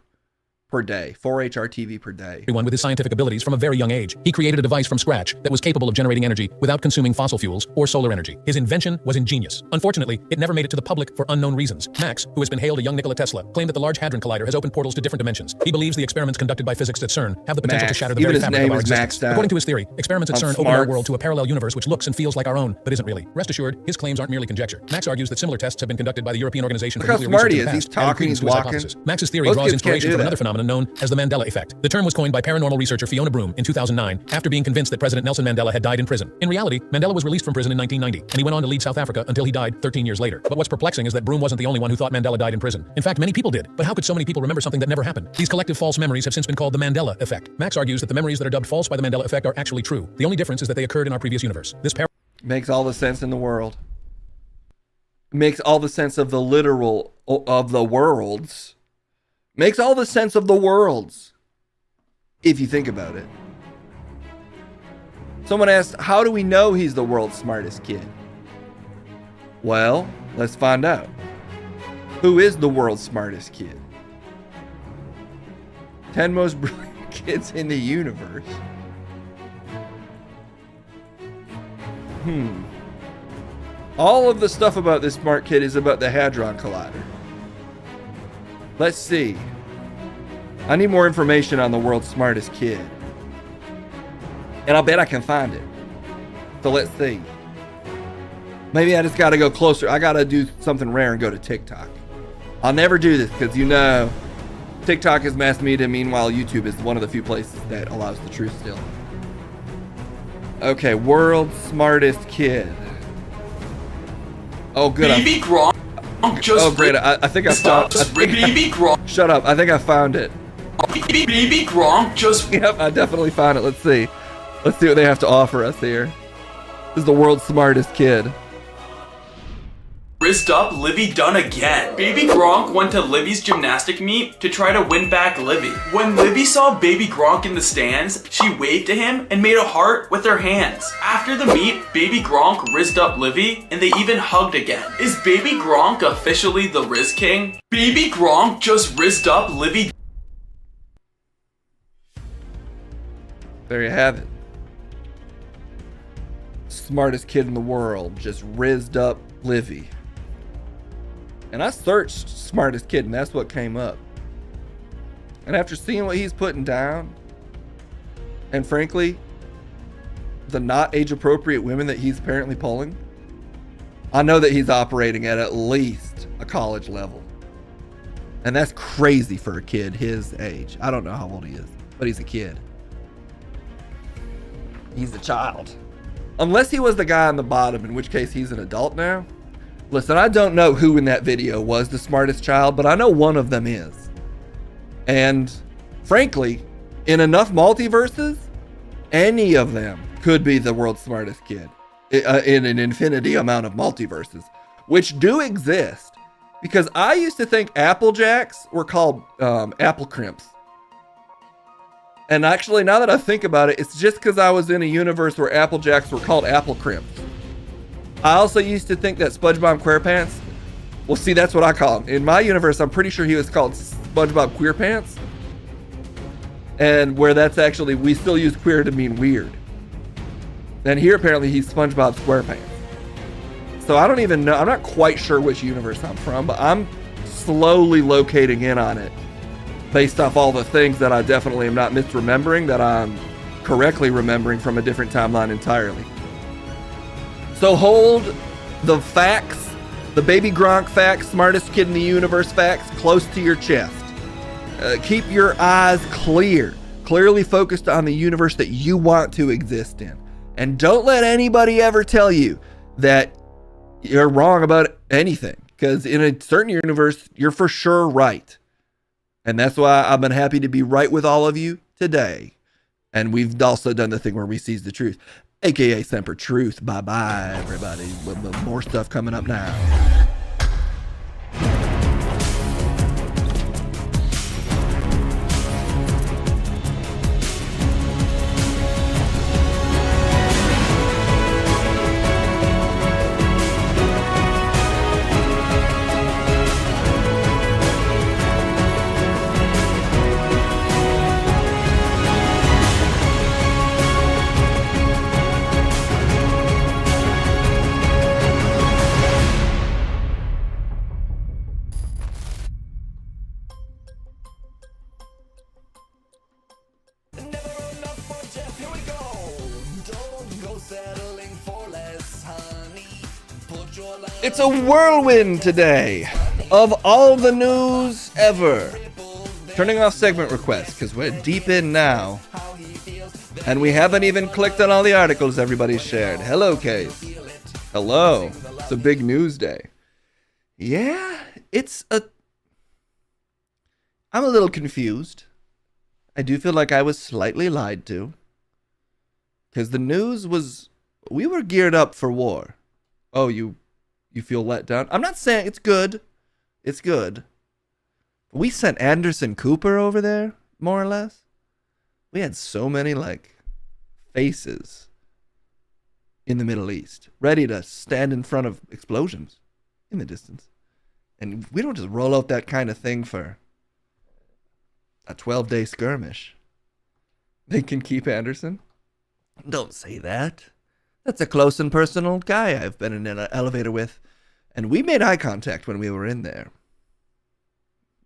per day. 4 HRTV per day. Everyone with his scientific abilities from a very young age. He created a device from scratch that was capable of generating energy without consuming fossil fuels or solar energy. His invention was ingenious. Unfortunately, it never made it to the public for unknown reasons. Max, who has been hailed a young Nikola Tesla, claimed that the Large Hadron Collider has opened portals to different dimensions. He believes the experiments conducted by physicists at CERN have the potential to shatter the very fabric of our existence. According to his theory, experiments at CERN open our world to a parallel universe which looks and feels like our own, but isn't really. Rest assured, his claims aren't merely conjecture. Max argues that similar tests have been conducted by the European Organization for Nuclear Research in the past. He's talking, he's walking. Max's theory draws inspiration from another phenomenon known as the Mandela effect. The term was coined by paranormal researcher Fiona Broom in 2009 after being convinced that President Nelson Mandela had died in prison. In reality, Mandela was released from prison in 1990, and he went on to lead South Africa until he died 13 years later. But what's perplexing is that Broom wasn't the only one who thought Mandela died in prison. In fact, many people did. But how could so many people remember something that never happened? These collective false memories have since been called the Mandela effect. Max argues that the memories that are dubbed false by the Mandela effect are actually true. The only difference is that they occurred in our previous universe. This makes all the sense in the world. Makes all the sense of the literal of the worlds. Makes all the sense of the worlds. If you think about it. Someone asked, how do we know he's the world's smartest kid? Well, let's find out. Who is the world's smartest kid? 10 most brilliant kids in the universe. All of the stuff about this smart kid is about the Hadron Collider. Let's see. I need more information on the world's smartest kid. And I'll bet I can find it. So let's see. Maybe I just gotta go closer. I gotta do something rare and go to TikTok. I'll never do this because you know TikTok is mass media. Meanwhile, YouTube is one of the few places that allows the truth still. Okay, world's smartest kid. Oh, good. Baby Gronk just... Oh, great. I think I found... Baby Gronk... Shut up. I think I found it. Baby Gronk just... Yep, I definitely found it. Let's see. Let's see what they have to offer us here. This is the world's smartest kid. Rizzed up Livy Dunn again. Baby Gronk went to Livy's gymnastic meet to try to win back Livy. When Livy saw Baby Gronk in the stands, she waved to him and made a heart with her hands. After the meet, Baby Gronk rizzed up Livy and they even hugged again. Is Baby Gronk officially the Riz King? Baby Gronk just rizzed up Livy. There you have it. Smartest kid in the world just rizzed up Livy. And I searched smartest kid and that's what came up. And after seeing what he's putting down, and frankly, the not age appropriate women that he's apparently pulling, I know that he's operating at least a college level. And that's crazy for a kid his age. I don't know how old he is, but he's a kid. He's a child. Unless he was the guy on the bottom, in which case he's an adult now. Listen, I don't know who in that video was the smartest child, but I know one of them is. And frankly, in enough multiverses, any of them could be the world's smartest kid in an infinity amount of multiverses, which do exist. Because I used to think Apple Jacks were called apple crimps. And actually, now that I think about it, it's just because I was in a universe where Apple Jacks were called apple crimps. I also used to think that SpongeBob SquarePants, well, see, that's what I call him. In my universe, I'm pretty sure he was called SpongeBob Queerpants. And where that's actually, we still use queer to mean weird. And here, apparently, he's SpongeBob SquarePants. So I don't even know, I'm not quite sure which universe I'm from, but I'm slowly locating in on it based off all the things that I definitely am not misremembering, that I'm correctly remembering from a different timeline entirely. So hold the facts, the Baby Gronk facts, smartest kid in the universe facts, close to your chest. Keep your eyes clearly focused on the universe that you want to exist in. And don't let anybody ever tell you that you're wrong about anything, because in a certain universe, you're for sure right. And that's why I've been happy to be right with all of you today. And we've also done the thing where we seize the truth, aka Semper Truth. Bye-bye, everybody. More stuff coming up now. It's a whirlwind today of all the news ever. Turning off segment requests because we're deep in now. And we haven't even clicked on all the articles everybody's shared. Hello, Case. Hello. It's a big news day. Yeah, I'm a little confused. I do feel like I was slightly lied to. Because the news was, we were geared up for war. Oh, you feel let down? I'm not saying it's good. It's good. We sent Anderson Cooper over there, more or less. We had so many, faces in the Middle East, ready to stand in front of explosions in the distance. And we don't just roll out that kind of thing for a 12-day skirmish. They can keep Anderson? Don't say that. That's a close and personal guy I've been in an elevator with. And we made eye contact when we were in there.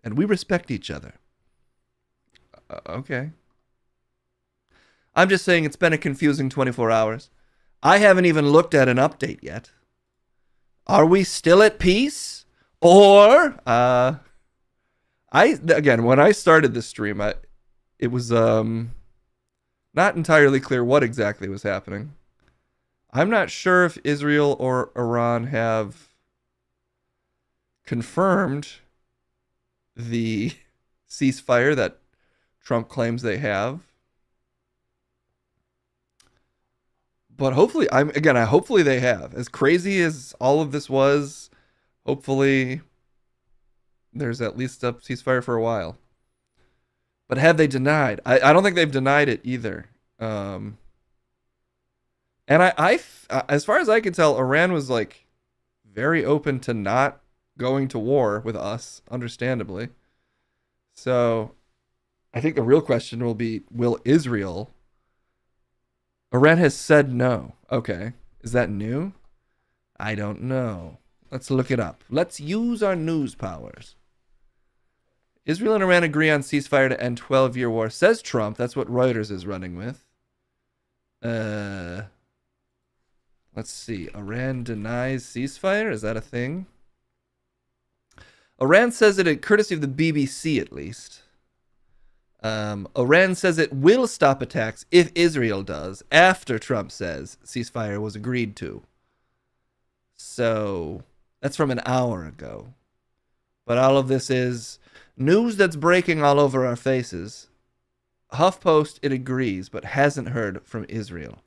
And we respect each other. Okay. I'm just saying it's been a confusing 24 hours. I haven't even looked at an update yet. Are we still at peace? Or, when I started this stream, it was not entirely clear what exactly was happening. I'm not sure if Israel or Iran have confirmed the ceasefire that Trump claims they have. But hopefully, hopefully they have. As crazy as all of this was, hopefully there's at least a ceasefire for a while. But have they denied? I don't think they've denied it either. And I, as far as I can tell, Iran was very open to not going to war with us, understandably. So I think the real question will be, will Israel? Iran has said no. Okay. Is that new? I don't know. Let's look it up. Let's use our news powers. Israel and Iran agree on ceasefire to end 12-year war, says Trump. That's what Reuters is running with. Let's see. Iran denies ceasefire? Is that a thing? Iran says it, courtesy of the BBC at least. Iran says it will stop attacks if Israel does, after Trump says ceasefire was agreed to. So that's from an hour ago. But all of this is news that's breaking all over our faces. HuffPost, it agrees, but hasn't heard from Israel.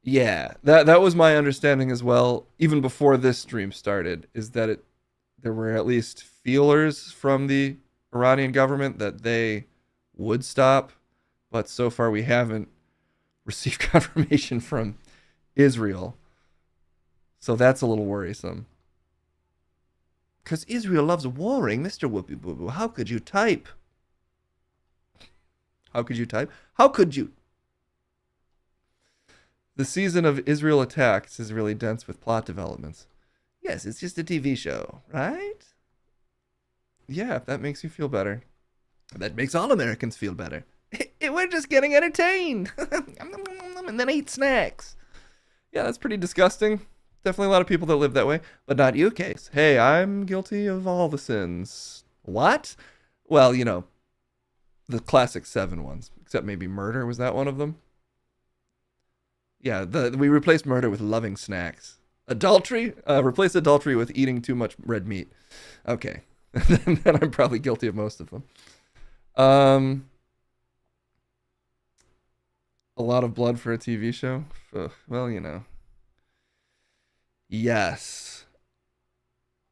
Yeah, that was my understanding as well, even before this stream started, is that there were at least feelers from the Iranian government that they would stop, but so far we haven't received confirmation from Israel. So that's a little worrisome. Because Israel loves warring, Mr. Whoopi Boo Boo. How could you type? How could you type? How could you? The season of Israel attacks is really dense with plot developments. Yes, it's just a TV show, right? Yeah, if that makes you feel better. That makes all Americans feel better. We're just getting entertained. And then eat snacks. Yeah, that's pretty disgusting. Definitely a lot of people that live that way. But not you, Case. Hey, I'm guilty of all the sins. What? Well, you know, the classic 7 ones. Except maybe murder. Was that one of them? Yeah, we replaced murder with loving snacks. Adultery? Replace adultery with eating too much red meat. Okay. Then I'm probably guilty of most of them. A lot of blood for a TV show? Ugh, well, you know. Yes.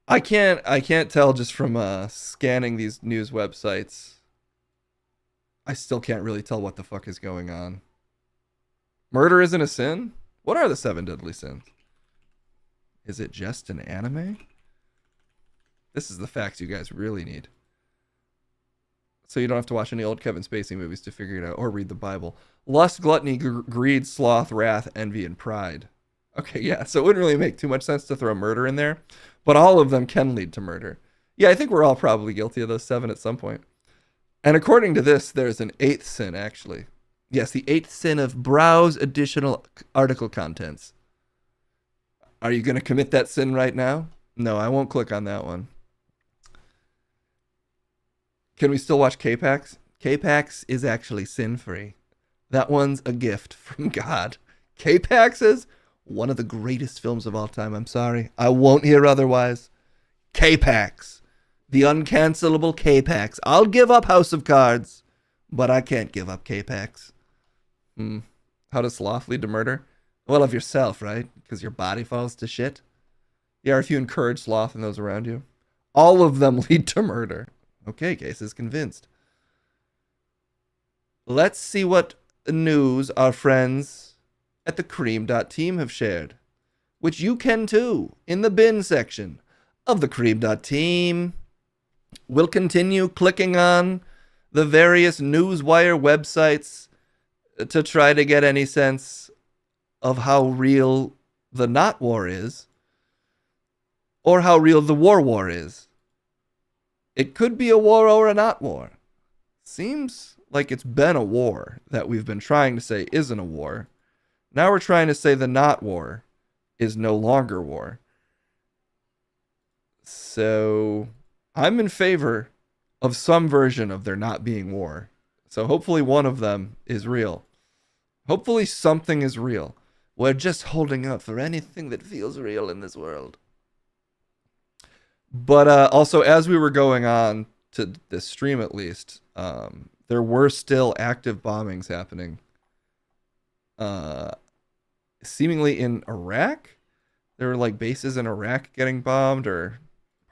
I can't tell just from scanning these news websites. I still can't really tell what the fuck is going on. Murder isn't a sin? What are the 7 deadly sins? Is it just an anime? This is the facts you guys really need. So you don't have to watch any old Kevin Spacey movies to figure it out, or read the Bible. Lust, gluttony, greed, sloth, wrath, envy, and pride. Okay, yeah, so it wouldn't really make too much sense to throw murder in there, but all of them can lead to murder. Yeah, I think we're all probably guilty of those 7 at some point. And according to this, there's an 8th sin, actually. Yes, the 8th sin of browse additional article contents. Are you going to commit that sin right now? No, I won't click on that one. Can we still watch K-Pax? K-Pax is actually sin-free. That one's a gift from God. K-Pax is one of the greatest films of all time. I'm sorry. I won't hear otherwise. K-Pax. The uncancelable K-Pax. I'll give up House of Cards, but I can't give up K-Pax. How does sloth lead to murder? Well, of yourself, right? Because your body falls to shit. Yeah, or if you encourage sloth in those around you. All of them lead to murder. Okay, Case is convinced. Let's see what news our friends at the cream.team have shared, which you can too in the bin section of the cream.team. We'll continue clicking on the various newswire websites to try to get any sense of how real the not war is, or how real the war is. It could be a war or a not war. Seems like it's been a war that we've been trying to say isn't a war. Now we're trying to say the not war is no longer war. So I'm in favor of some version of there not being war. So hopefully one of them is real. Hopefully something is real. We're just holding out for anything that feels real in this world. But also, as we were going on to this stream at least, there were still active bombings happening. Seemingly in Iraq. There were like bases in Iraq getting bombed, or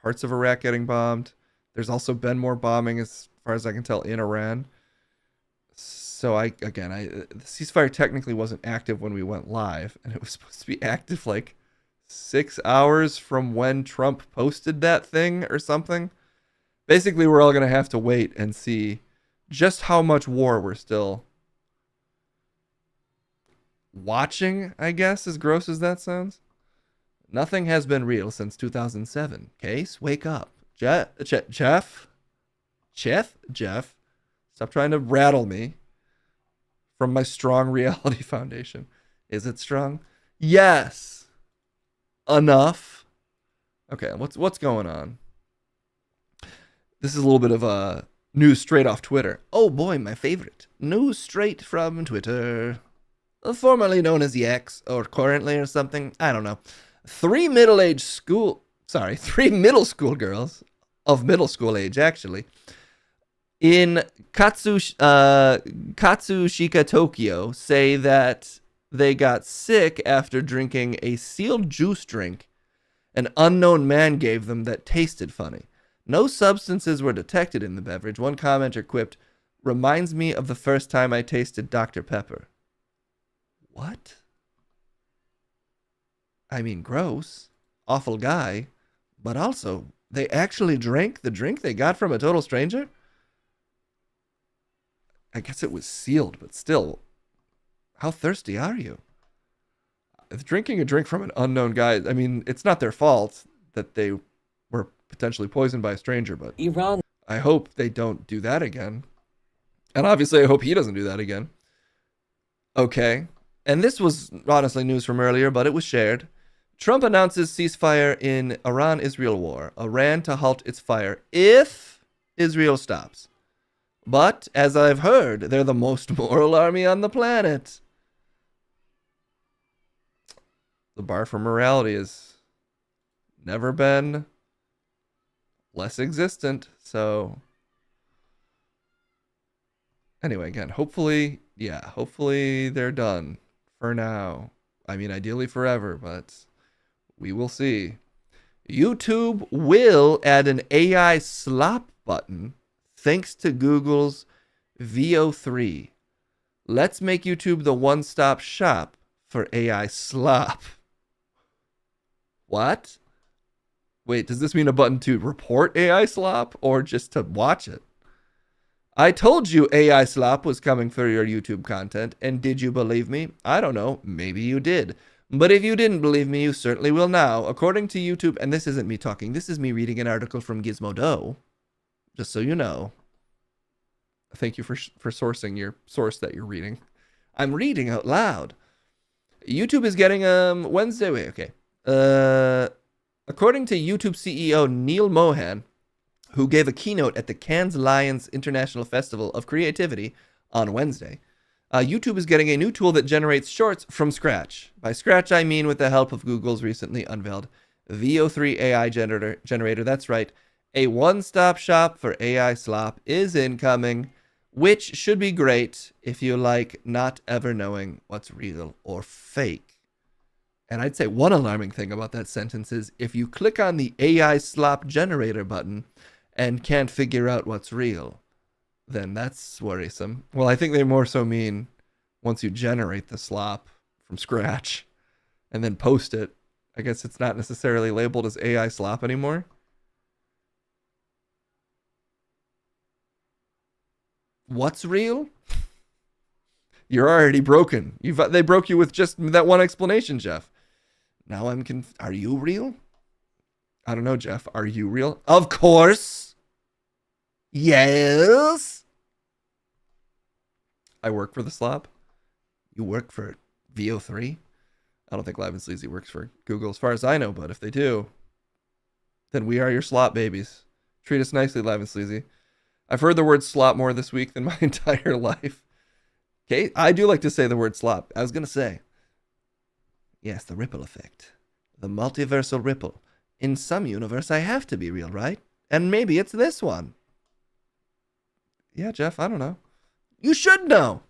parts of Iraq getting bombed. There's also been more bombing, as far as I can tell, in Iran. So the ceasefire technically wasn't active when we went live, and it was supposed to be active like 6 hours from when Trump posted that thing or something. Basically, we're all going to have to wait and see just how much war we're still watching, I guess, as gross as that sounds. Nothing has been real since 2007. Case, wake up. Jeff, stop trying to rattle me from my strong reality foundation. Is it strong? Yes. Enough. Okay, what's going on? This is a little bit of news straight off Twitter. Oh boy, my favorite. News straight from Twitter. Formerly known as the X, or currently or something. I don't know. 3 middle school girls of middle school age, actually, in Katsushika, Tokyo, say that they got sick after drinking a sealed juice drink an unknown man gave them that tasted funny. No substances were detected in the beverage. One commenter quipped, "Reminds me of the first time I tasted Dr. Pepper." What? I mean, gross. Awful guy. But also, they actually drank the drink they got from a total stranger? I guess it was sealed, but still, how thirsty are you? Drinking a drink from an unknown guy, I mean, it's not their fault that they were potentially poisoned by a stranger, but Iran. I hope they don't do that again. And obviously, I hope he doesn't do that again. Okay. And this was honestly news from earlier, but it was shared. Trump announces ceasefire in Iran-Israel war. Iran to halt its fire if Israel stops. But, as I've heard, they're the most moral army on the planet. The bar for morality has never been less existent, so... Anyway, again, hopefully they're done for now. I mean, ideally forever, but we will see. YouTube will add an AI slop button thanks to Google's VO3. Let's make YouTube the one-stop shop for AI slop. What? Wait, does this mean a button to report AI slop or just to watch it? I told you AI slop was coming for your YouTube content, and did you believe me? I don't know, maybe you did. But if you didn't believe me, you certainly will now. According to YouTube, and this isn't me talking, this is me reading an article from Gizmodo, just so you know. Thank you for sourcing your source that you're reading. I'm reading out loud. YouTube is getting Wednesday. Wait, okay. According to YouTube CEO Neil Mohan, who gave a keynote at the Cannes Lions International Festival of Creativity on Wednesday, YouTube is getting a new tool that generates shorts from scratch. By scratch, I mean with the help of Google's recently unveiled VO3 AI generator. That's right. A one-stop shop for AI slop is incoming, which should be great if you like not ever knowing what's real or fake. And I'd say one alarming thing about that sentence is if you click on the AI slop generator button and can't figure out what's real, then that's worrisome. Well, I think they more so mean once you generate the slop from scratch and then post it, I guess it's not necessarily labeled as AI slop anymore. What's real? You're already broken. They broke you with just that one explanation, Jeff. Now I'm are you real? I don't know, Jeff. Are you real? Of course. Yes. I work for the slop. You work for VO3? I don't think Live and Sleazy works for Google as far as I know, but if they do, then we are your slop babies. Treat us nicely, Live and Sleazy. I've heard the word slop more this week than my entire life. Okay, I do like to say the word slop. I was going to say, yes, the ripple effect. The multiversal ripple. In some universe, I have to be real, right? And maybe it's this one. Yeah, Jeff, I don't know. You should know.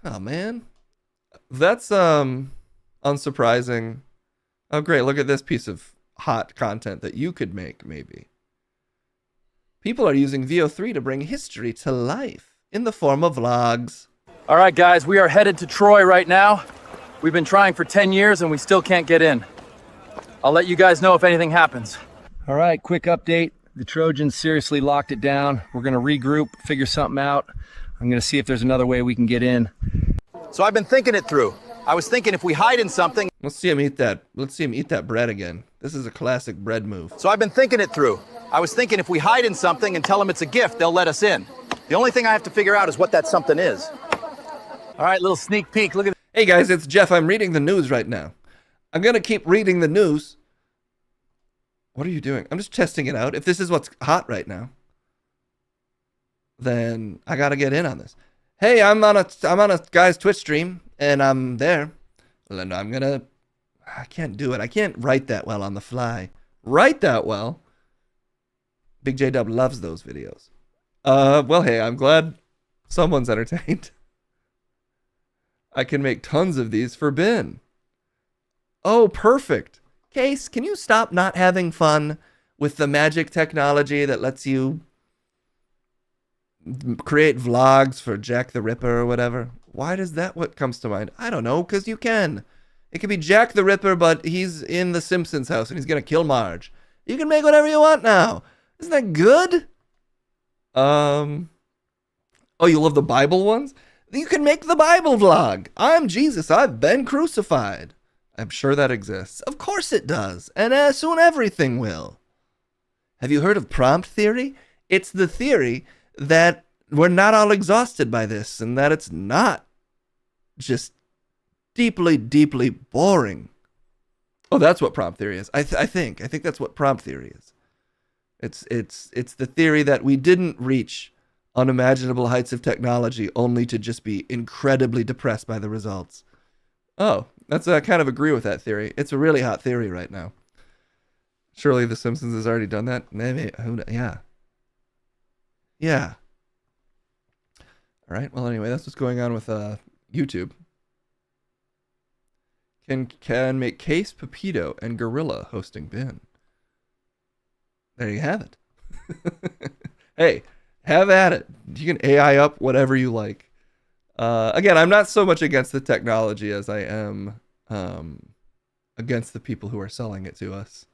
Oh, man. That's unsurprising. Oh, great. Look at this piece of hot content that you could make, maybe. People are using VO3 to bring history to life in the form of vlogs. All right, guys, we are headed to Troy right now. We've been trying for 10 years and we still can't get in. I'll let you guys know if anything happens. All right, quick update. The Trojans seriously locked it down. We're gonna regroup, figure something out. I'm gonna see if there's another way we can get in. So I've been thinking it through. I was thinking if we hide in something. Let's see him eat that. Let's see him eat that bread again. This is a classic bread move. So I've been thinking it through. I was thinking if we hide in something and tell them it's a gift, they'll let us in. The only thing I have to figure out is what that something is. All right, little sneak peek. Look at. Hey guys, it's Jeff. I'm reading the news right now. I'm gonna keep reading the news. What are you doing? I'm just testing it out. If this is what's hot right now, then I gotta get in on this. Hey, I'm on a guy's Twitch stream and I'm there. Well, then I can't do it. I can't write that well on the fly. Write that well. Big J Dub loves those videos. Well, hey, I'm glad someone's entertained. I can make tons of these for Ben. Oh, perfect. Case, can you stop not having fun with the magic technology that lets you create vlogs for Jack the Ripper or whatever? Why does that what comes to mind? I don't know, because you can. It could be Jack the Ripper, but he's in the Simpsons house and he's going to kill Marge. You can make whatever you want now. Isn't that good? Oh, you love the Bible ones? You can make the Bible vlog. I'm Jesus. I've been crucified. I'm sure that exists. Of course it does. And soon everything will. Have you heard of prompt theory? It's the theory that we're not all exhausted by this and that it's not just deeply, deeply boring. Oh, that's what prompt theory is. I think that's what prompt theory is. It's the theory that we didn't reach unimaginable heights of technology only to just be incredibly depressed by the results. Oh, I kind of agree with that theory. It's a really hot theory right now. Surely The Simpsons has already done that. Maybe. Yeah. Yeah. All right. Well, anyway, that's what's going on with YouTube. Can make Case, Pepito, and Gorilla hosting Ben. There you have it. Hey, have at it. You can AI up whatever you like. Again, I'm not so much against the technology as I am against the people who are selling it to us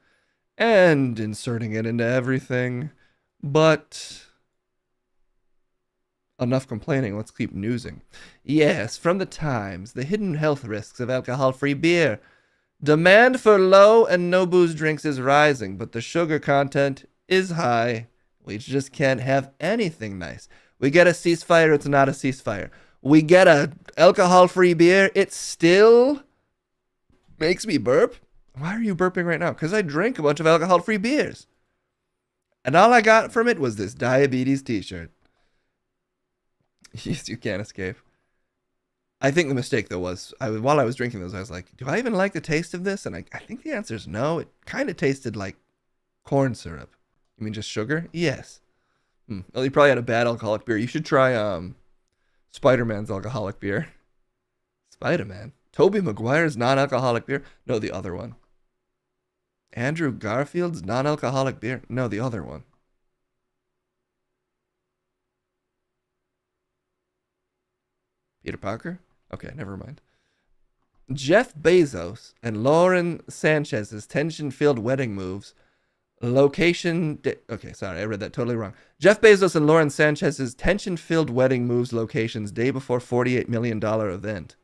and inserting it into everything. But enough complaining. Let's keep newsing. Yes, from the Times, the hidden health risks of alcohol-free beer. Demand for low and no booze drinks is rising, but the sugar content is high. We just can't have anything nice. We get a ceasefire, it's not a ceasefire. We get a alcohol-free beer, it still makes me burp. Why are you burping right now? Because I drank a bunch of alcohol-free beers. And all I got from it was this diabetes t-shirt. You can't escape. I think the mistake, though, was while I was drinking those, I was like, do I even like the taste of this? And I think the answer is no. It kind of tasted like corn syrup. You mean just sugar? Yes. Well, you probably had a bad alcoholic beer. You should try Spider-Man's alcoholic beer. Spider-Man? Tobey Maguire's non-alcoholic beer? No, the other one. Andrew Garfield's non-alcoholic beer? No, the other one. Peter Parker? Okay, never mind. Jeff Bezos and Lauren Sanchez's tension-filled wedding moves. Okay, sorry, I read that totally wrong. Jeff Bezos and Lauren Sanchez's tension-filled wedding moves locations day before $48 million event.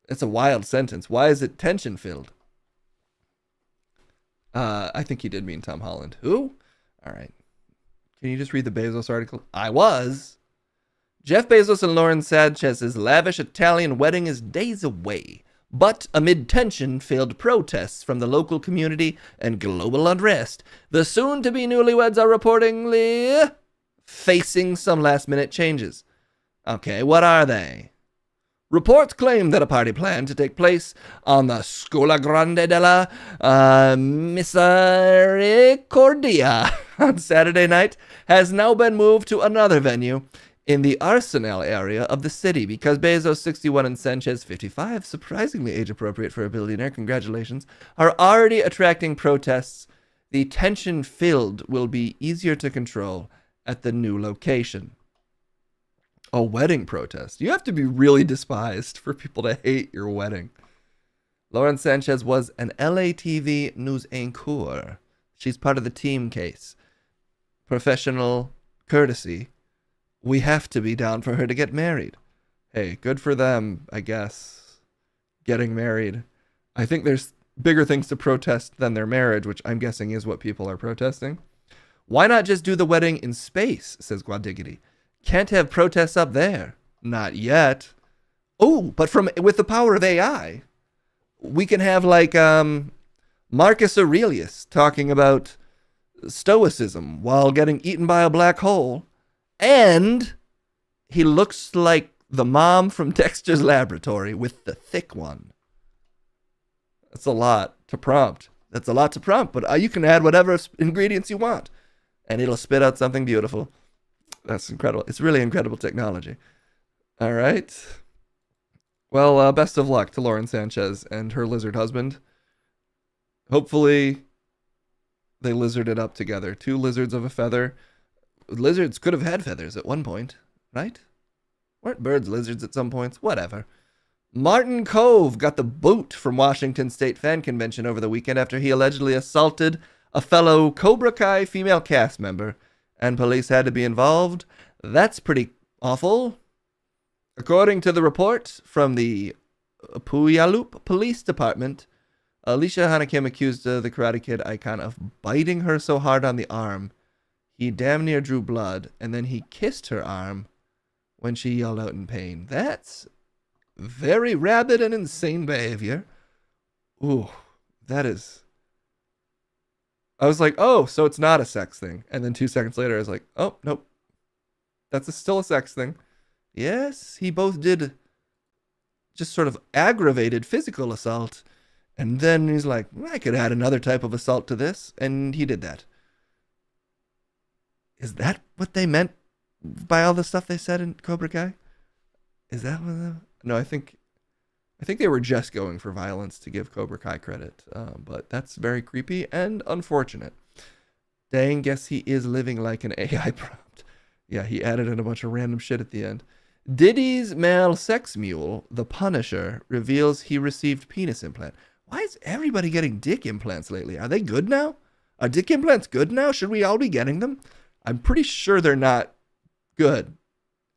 It's a wild sentence. Why is it tension-filled? I think he did mean Tom Holland. Who? All right. Can you just read the Bezos article? I was. Jeff Bezos and Lauren Sanchez's lavish Italian wedding is days away, but amid tension-filled protests from the local community and global unrest, the soon-to-be newlyweds are reportedly facing some last-minute changes. Okay, what are they? Reports claim that a party planned to take place on the Scuola Grande della Misericordia on Saturday night has now been moved to another venue in the Arsenal area of the city because Bezos, 61, and Sanchez, 55, surprisingly age-appropriate for a billionaire, congratulations, are already attracting protests. The tension-filled will be easier to control at the new location. A wedding protest. You have to be really despised for people to hate your wedding. Lauren Sanchez was an LATV news anchor. She's part of the team Case. Professional courtesy. We have to be down for her to get married. Hey, good for them, I guess. Getting married. I think there's bigger things to protest than their marriage, which I'm guessing is what people are protesting. Why not just do the wedding in space, says Guadiggity. Can't have protests up there. Not yet. Oh, but with the power of AI, we can have like Marcus Aurelius talking about stoicism while getting eaten by a black hole. And he looks like the mom from Dexter's Laboratory with the thick one. That's a lot to prompt. But you can add whatever ingredients you want, and it'll spit out something beautiful. That's incredible. It's really incredible technology. All right. Well, best of luck to Lauren Sanchez and her lizard husband. Hopefully, they lizarded up together. Two lizards of a feather. Lizards could have had feathers at one point, right? Weren't birds lizards at some points? Whatever. Martin Cove got the boot from Washington State Fan Convention over the weekend after he allegedly assaulted a fellow Cobra Kai female cast member, and police had to be involved. That's pretty awful. According to the report from the Puyallup Police Department, Alicia Hanakim accused the Karate Kid icon of biting her so hard on the arm, he damn near drew blood, and then he kissed her arm when she yelled out in pain. That's very rabid and insane behavior. Ooh, that is... I was like, oh, so it's not a sex thing. And then 2 seconds later, I was like, oh, nope. That's still a sex thing. Yes, he both did just sort of aggravated physical assault. And then he's like, I could add another type of assault to this. And he did that. Is that what they meant by all the stuff they said in Cobra Kai? Is that what... No, I think they were just going for violence to give Cobra Kai credit. But that's very creepy and unfortunate. Dang, guess he is living like an AI prompt. Yeah, he added in a bunch of random shit at the end. Diddy's male sex mule, the Punisher, reveals he received penis implant. Why is everybody getting dick implants lately? Are they good now? Are dick implants good now? Should we all be getting them? I'm pretty sure they're not good.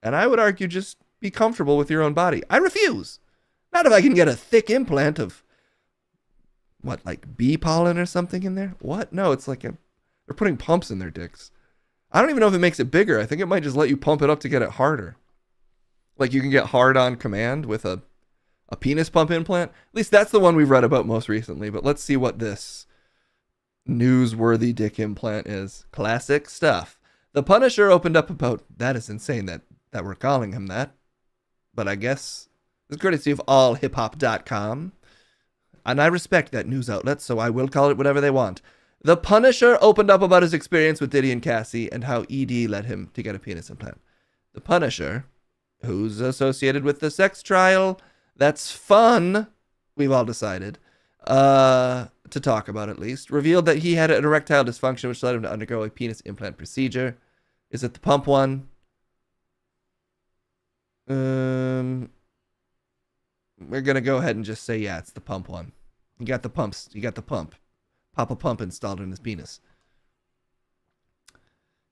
And I would argue just be comfortable with your own body. I refuse. Not if I can get a thick implant of, what, like bee pollen or something in there? What? No, it's like they're putting pumps in their dicks. I don't even know if it makes it bigger. I think it might just let you pump it up to get it harder. Like you can get hard on command with a penis pump implant. At least that's the one we've read about most recently. But let's see what this newsworthy dick implant is. Classic stuff. The Punisher opened up about, that is insane that we're calling him that. But I guess it's courtesy of allhiphop.com. And I respect that news outlet, so I will call it whatever they want. The Punisher opened up about his experience with Diddy and Cassie and how ED led him to get a penis implant. The Punisher, who's associated with the sex trial, that's fun, we've all decided, to talk about at least, revealed that he had an erectile dysfunction which led him to undergo a penis implant procedure. Is it the pump one? We're going to go ahead and just say, yeah, it's the pump one. You got the pumps. You got the pump. Pop a pump installed in his penis.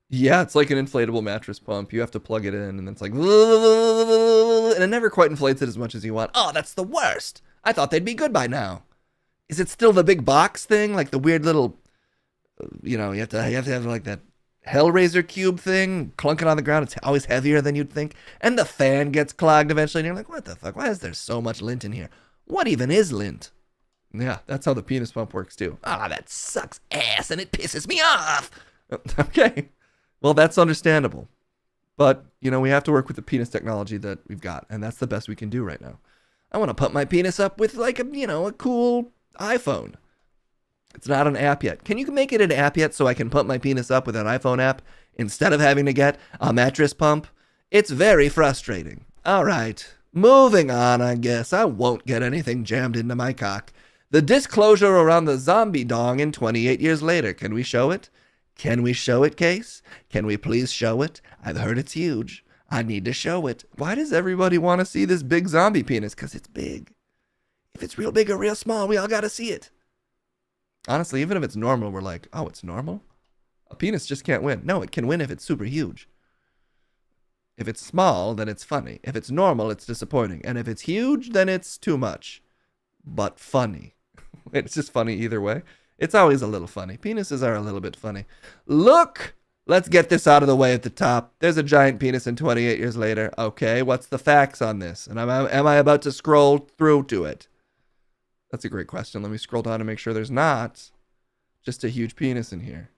Yeah, it's like an inflatable mattress pump. You have to plug it in, and it's like... And it never quite inflates it as much as you want. Oh, that's the worst. I thought they'd be good by now. Is it still the big box thing? Like the weird little... You have to have like that Hellraiser cube thing clunking on the ground. It's always heavier than you'd think. And the fan gets clogged eventually. And you're like, what the fuck? Why is there so much lint in here? What even is lint? Yeah, that's how the penis pump works too. That sucks ass and it pisses me off. Okay. Well, that's understandable. But, we have to work with the penis technology that we've got. And that's the best we can do right now. I want to pump my penis up with like a cool iPhone. It's not an app yet. Can you make it an app yet so I can pump my penis up with an iPhone app instead of having to get a mattress pump? It's very frustrating. All right. Moving on, I guess. I won't get anything jammed into my cock. The disclosure around the zombie dong in 28 years later. Can we show it? Can we show it, Case? Can we please show it? I've heard it's huge. I need to show it. Why does everybody want to see this big zombie penis? Because it's big. If it's real big or real small, we all got to see it. Honestly, even if it's normal, we're like, oh, it's normal? A penis just can't win. No, it can win if it's super huge. If it's small, then it's funny. If it's normal, it's disappointing. And if it's huge, then it's too much. But funny. It's just funny either way. It's always a little funny. Penises are a little bit funny. Look! Let's get this out of the way at the top. There's a giant penis in 28 years later. Okay, what's the facts on this? And am I about to scroll through to it? That's a great question. Let me scroll down to make sure there's not just a huge penis in here.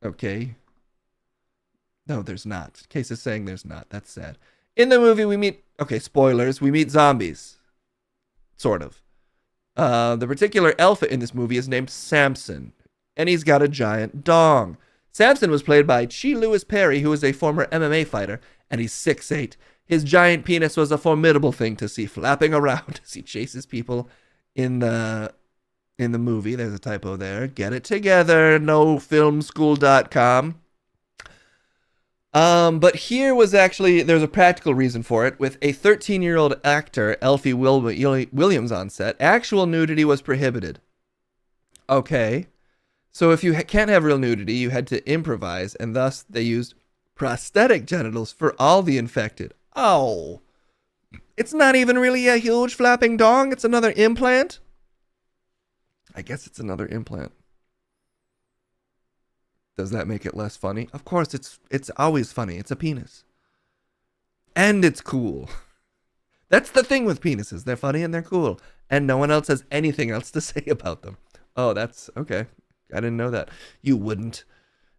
Okay. No, there's not. Case is saying there's not. That's sad. In the movie, we meet, okay, spoilers, we meet zombies. Sort of. The particular alpha in this movie is named Samson, and he's got a giant dong. Samson was played by Chi Lewis Perry, who is a former MMA fighter, and he's 6'8". His giant penis was a formidable thing to see flapping around as he chases people in the movie. There's a typo there. Get it together, nofilmschool.com. But here was actually, there's a practical reason for it. With a 13-year-old actor, Elfie Williams, on set, actual nudity was prohibited. Okay. So if you can't have real nudity, you had to improvise, and thus they used prosthetic genitals for all the infected. Oh. It's not even really a huge flapping dong. It's another implant. I guess it's another implant. Does that make it less funny? Of course, it's always funny. It's a penis. And it's cool. That's the thing with penises. They're funny and they're cool. And no one else has anything else to say about them. Oh, that's okay. I didn't know that. You wouldn't.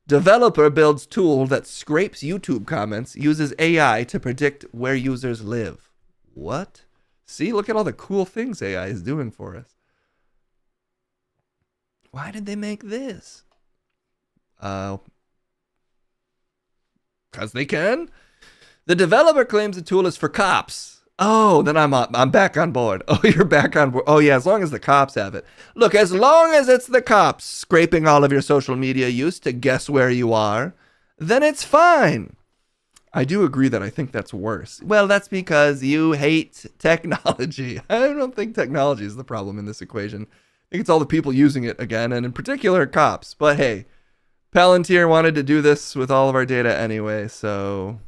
Developer builds tool that scrapes YouTube comments, uses AI to predict where users live. What? See, look at all the cool things AI is doing for us. Why did they make this? 'Cause they can. The developer claims the tool is for cops. Oh, then I'm back on board. Oh, you're back on board. Oh yeah, as long as the cops have it. Look, as long as it's the cops scraping all of your social media use to guess where you are, then it's fine. I do agree that I think that's worse. Well, that's because you hate technology. I don't think technology is the problem in this equation. I think it's all the people using it again, and in particular cops. But hey, Palantir wanted to do this with all of our data anyway, so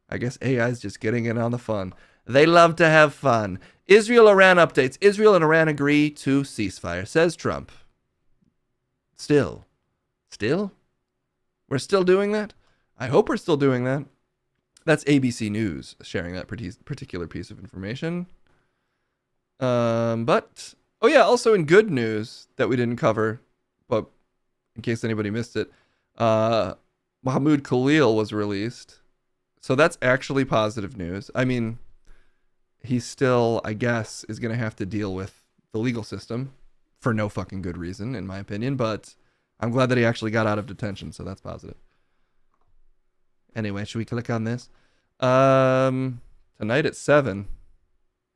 I guess AI is just getting in on the fun. They love to have fun. Israel-Iran updates. Israel and Iran agree to ceasefire, says Trump. Still? We're still doing that? I hope we're still doing that. That's ABC News sharing that particular piece of information. But, oh yeah, also in good news that we didn't cover, but in case anybody missed it, Mahmoud Khalil was released. So that's actually positive news. I mean, he still, I guess, is going to have to deal with the legal system for no fucking good reason, in my opinion. But I'm glad that he actually got out of detention, so that's positive. Anyway, should we click on this? Tonight at 7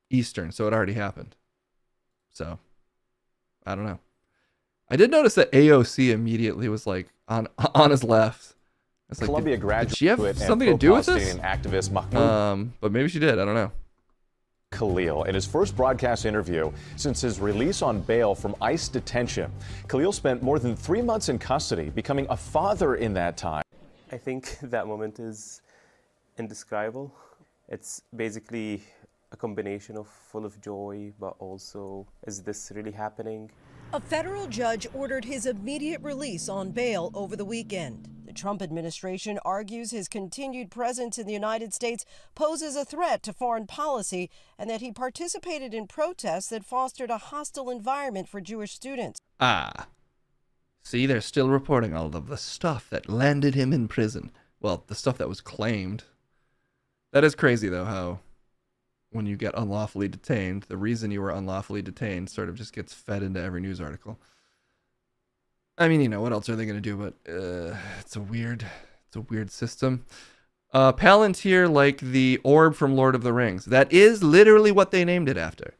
Eastern, so it already happened. So, I don't know. I did notice that AOC immediately was like on his left. Like, Columbia graduate, did she have something to do with this? Activist Mahmoud but maybe she did. I don't know. Khalil in his first broadcast interview since his release on bail from ICE detention. Khalil spent more than 3 months in custody, becoming a father in that time. I think that moment is indescribable. It's basically a combination of full of joy, but also, is this really happening? A federal judge ordered his immediate release on bail over the weekend. The Trump administration argues his continued presence in the United States poses a threat to foreign policy and that he participated in protests that fostered a hostile environment for Jewish students. See, they're still reporting all of the stuff that landed him in prison. Well, the stuff that was claimed. That is crazy, though, how when you get unlawfully detained, the reason you were unlawfully detained sort of just gets fed into every news article. I mean, you know, what else are they going to do? But it's a weird system. Palantir, like the orb from Lord of the Rings. That is literally what they named it after.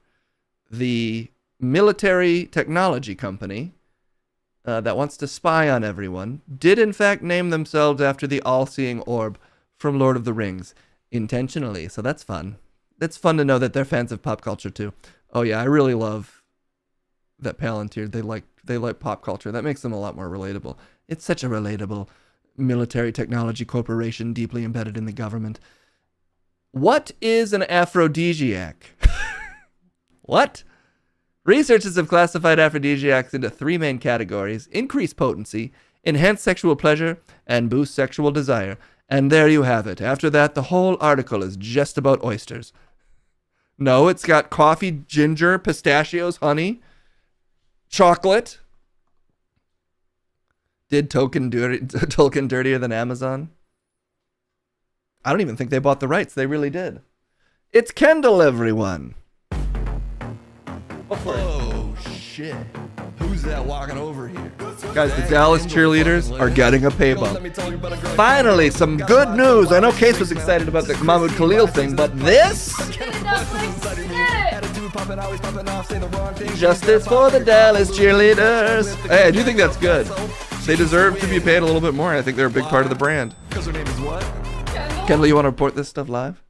The military technology company that wants to spy on everyone did in fact name themselves after the all-seeing orb from Lord of the Rings intentionally. So that's fun. It's fun to know that they're fans of pop culture too. Oh yeah, I really love that Palantir. They like pop culture. That makes them a lot more relatable. It's such a relatable military technology corporation deeply embedded in the government. What is an aphrodisiac? What? Researchers have classified aphrodisiacs into 3 main categories: increased potency, enhance sexual pleasure, and boost sexual desire. And there you have it. After that, the whole article is just about oysters. No, it's got coffee, ginger, pistachios, honey, chocolate. Did Tolkien dirtier than Amazon? I don't even think they bought the rights. They really did. It's Kendall, everyone. Oh, shit. Who's that walking over here? Guys, the Dallas cheerleaders are getting a pay bump. Finally, some good news. I know Case was excited about the Mahmoud Khalil thing, but this? Justice for the Dallas cheerleaders. Hey, I do think that's good. They deserve to be paid a little bit more. I think they're a big part of the brand. Because her name is what? Kendall, you want to report this stuff live?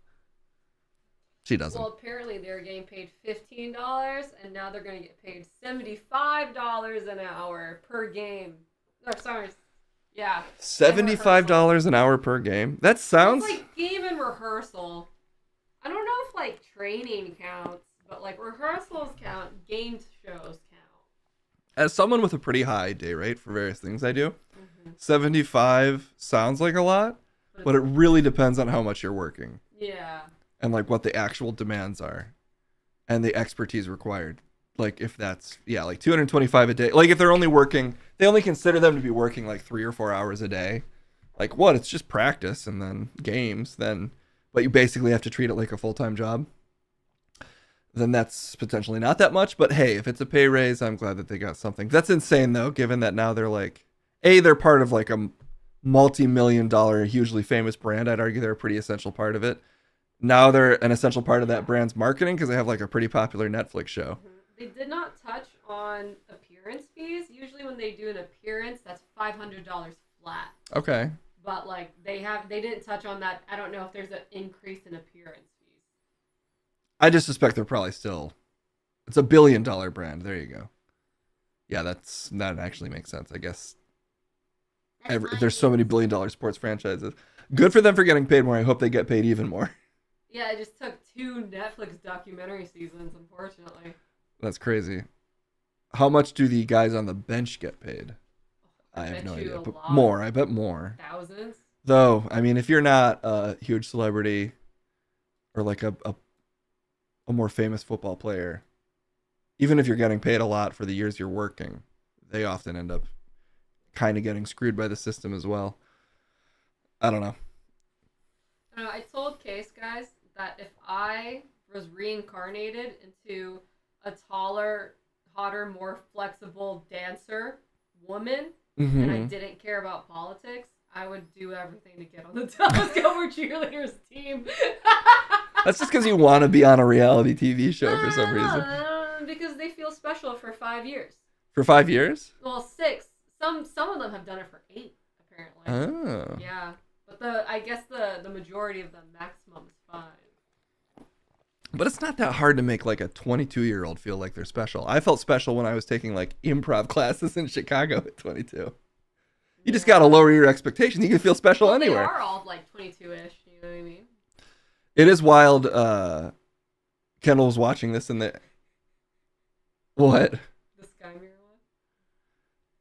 She doesn't. Well, apparently they're getting paid $15, and now they're going to get paid $75 an hour per game. Oh, sorry. Yeah. $75 an hour per game? That sounds... It's like game and rehearsal. I don't know if, like, training counts, but, like, rehearsals count, game shows count. As someone with a pretty high day rate for various things I do, 75 sounds like a lot, but it really depends on how much you're working. Yeah. And like what the actual demands are and the expertise required. Like if that's, like 225 a day. Like if they're only working, they only consider them to be working like 3 or 4 hours a day. Like what? It's just practice and then games, but you basically have to treat it like a full-time job. Then that's potentially not that much. But hey, if it's a pay raise, I'm glad that they got something. That's insane though, given that now they're like, they're part of like a multi-million-dollar, hugely famous brand. I'd argue they're a pretty essential part of it. Now they're an essential part of that brand's marketing because they have like a pretty popular Netflix show. They did not touch on appearance fees. Usually when they do an appearance, that's $500 flat. Okay. But like they didn't touch on that. I don't know if there's an increase in appearance fees. I just suspect they're probably still, it's a $1 billion brand. There you go. Yeah, that actually makes sense. I guess there's so many $1 billion sports franchises. Good for them for getting paid more. I hope they get paid even more. Yeah, it just took 2 Netflix documentary seasons, unfortunately. That's crazy. How much do the guys on the bench get paid? I have no idea. But more. I bet more. Thousands? Though, I mean, if you're not a huge celebrity or like a more famous football player, even if you're getting paid a lot for the years you're working, they often end up kind of getting screwed by the system as well. I don't know. I told Case, guys, that if I was reincarnated into a taller, hotter, more flexible dancer woman, and I didn't care about politics, I would do everything to get on the Dallas Cowboy cheerleaders team. That's just because you want to be on a reality TV show for some reason. Because they feel special for 5 years. For 5 years? Well, 6. Some of them have done it for 8, apparently. Oh. Yeah. But I guess the majority of the maximum is 5. But it's not that hard to make like a 22-year-old feel like they're special. I felt special when I was taking like improv classes in Chicago at 22. You just got to lower your expectations. You can feel special anywhere. They are all like 22-ish, you know what I mean? It is wild. Kendall was watching this and what? The Sky Mirror one?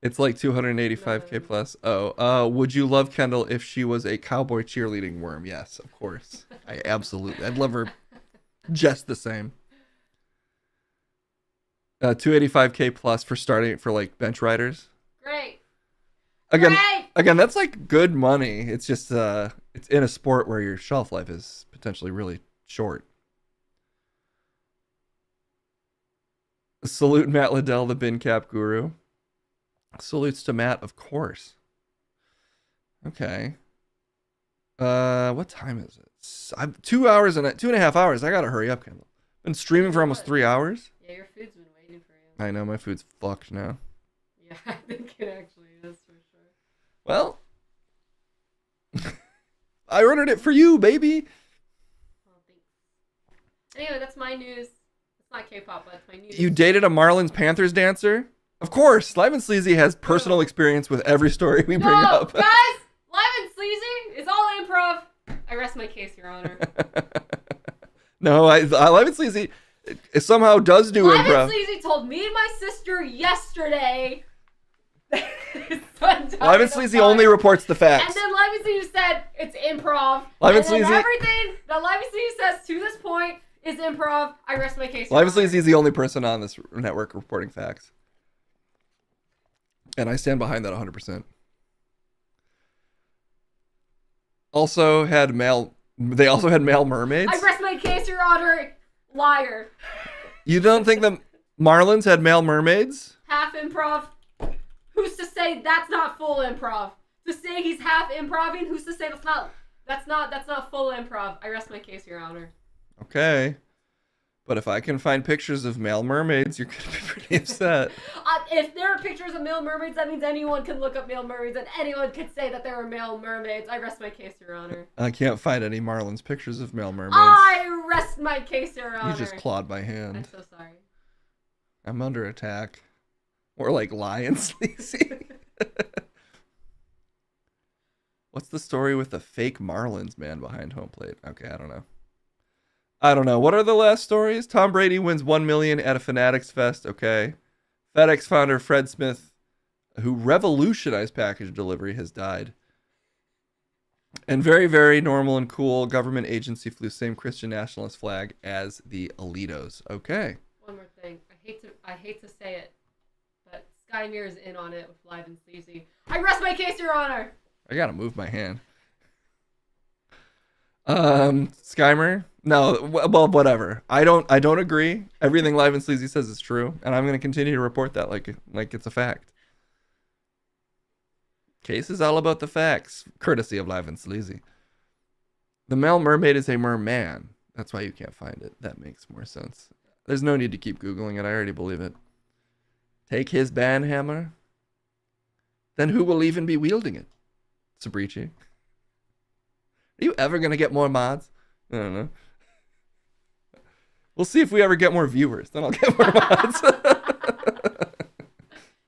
It's like 285K plus. Oh, would you love Kendall if she was a cowboy cheerleading worm? Yes, of course. I'd love her just the same. 285K plus for starting for like bench riders. Great. Again, that's like good money. It's just it's in a sport where your shelf life is potentially really short. Salute Matt Liddell, the bin cap guru. Salutes to Matt, of course. Okay. What time is it? I'm 2.5 hours. I gotta hurry up, Kendall. Been streaming for almost 3 hours. Yeah, your food's been waiting for you. I know, my food's fucked now. Yeah, I think it actually is for sure. Well, I ordered it for you, baby. Oh, thanks. Anyway, that's my news. It's not K-pop, but it's my news. You dated a Marlins Panthers dancer? Of course. Live and Sleazy has personal experience with every story we bring up. Guys, Live and Sleazy is all improv. I rest my case, Your Honor. No, I Live and Sleazy somehow does do Live improv. and Sleazy told me and my sister yesterday. Live and Sleazy only reports the facts. And then Live and Sleazy said it's improv. Live and then Sleazy- everything that Live and Sleazy says to this point is improv. I rest my case. Live and Sleazy is the only person on this network reporting facts. And I stand behind that 100%. Also had they also had male mermaids. I rest my case, Your Honor. Liar. You don't think the Marlins had male mermaids? Half improv. Who's to say that's not full improv? To say he's half improving, who's to say that's not full improv? I rest my case, Your Honor. Okay. But if I can find pictures of male mermaids, you're going to be pretty upset. If there are pictures of male mermaids, that means anyone can look up male mermaids and anyone can say that there are male mermaids. I rest my case, Your Honor. I can't find any Marlins pictures of male mermaids. I rest my case, Your Honor. You just clawed my hand. I'm so sorry. I'm under attack. Or like lion sleazy. What's the story with the fake Marlins man behind home plate? Okay, I don't know. What are the last stories? Tom Brady wins $1 million at a Fanatics Fest. Okay. FedEx founder Fred Smith, who revolutionized package delivery, has died. And very, very normal and cool government agency flew same Christian nationalist flag as the Alitos. Okay. One more thing. I hate to say it, but Sky Mirror's in on it with Live and Sleazy. I rest my case, Your Honor. I gotta move my hand. Skymer? No, well, whatever. I don't agree. Everything Live and Sleazy says is true, and I'm gonna continue to report that like it's a fact. Case is all about the facts, courtesy of Live and Sleazy. The male mermaid is a merman. That's why you can't find it. That makes more sense. There's no need to keep Googling it. I already believe it. Take his banhammer. Then who will even be wielding it? Sabrici. Are you ever going to get more mods? I don't know. We'll see if we ever get more viewers. Then I'll get more mods.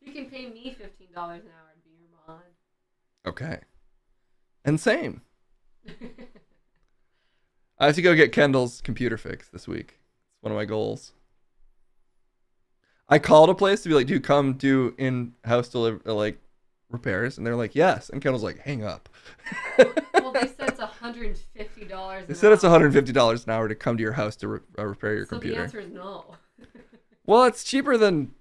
You can pay me $15 an hour to be your mod. Okay. And same. I have to go get Kendall's computer fixed this week. It's one of my goals. I called a place to be like, dude, come do in-house repairs, and they're like, yes. And Kendall's like, hang up. Well, they said it's $150. They said it's $150 an hour to come to your house to repair your computer. So the answer is no. Well, it's cheaper than,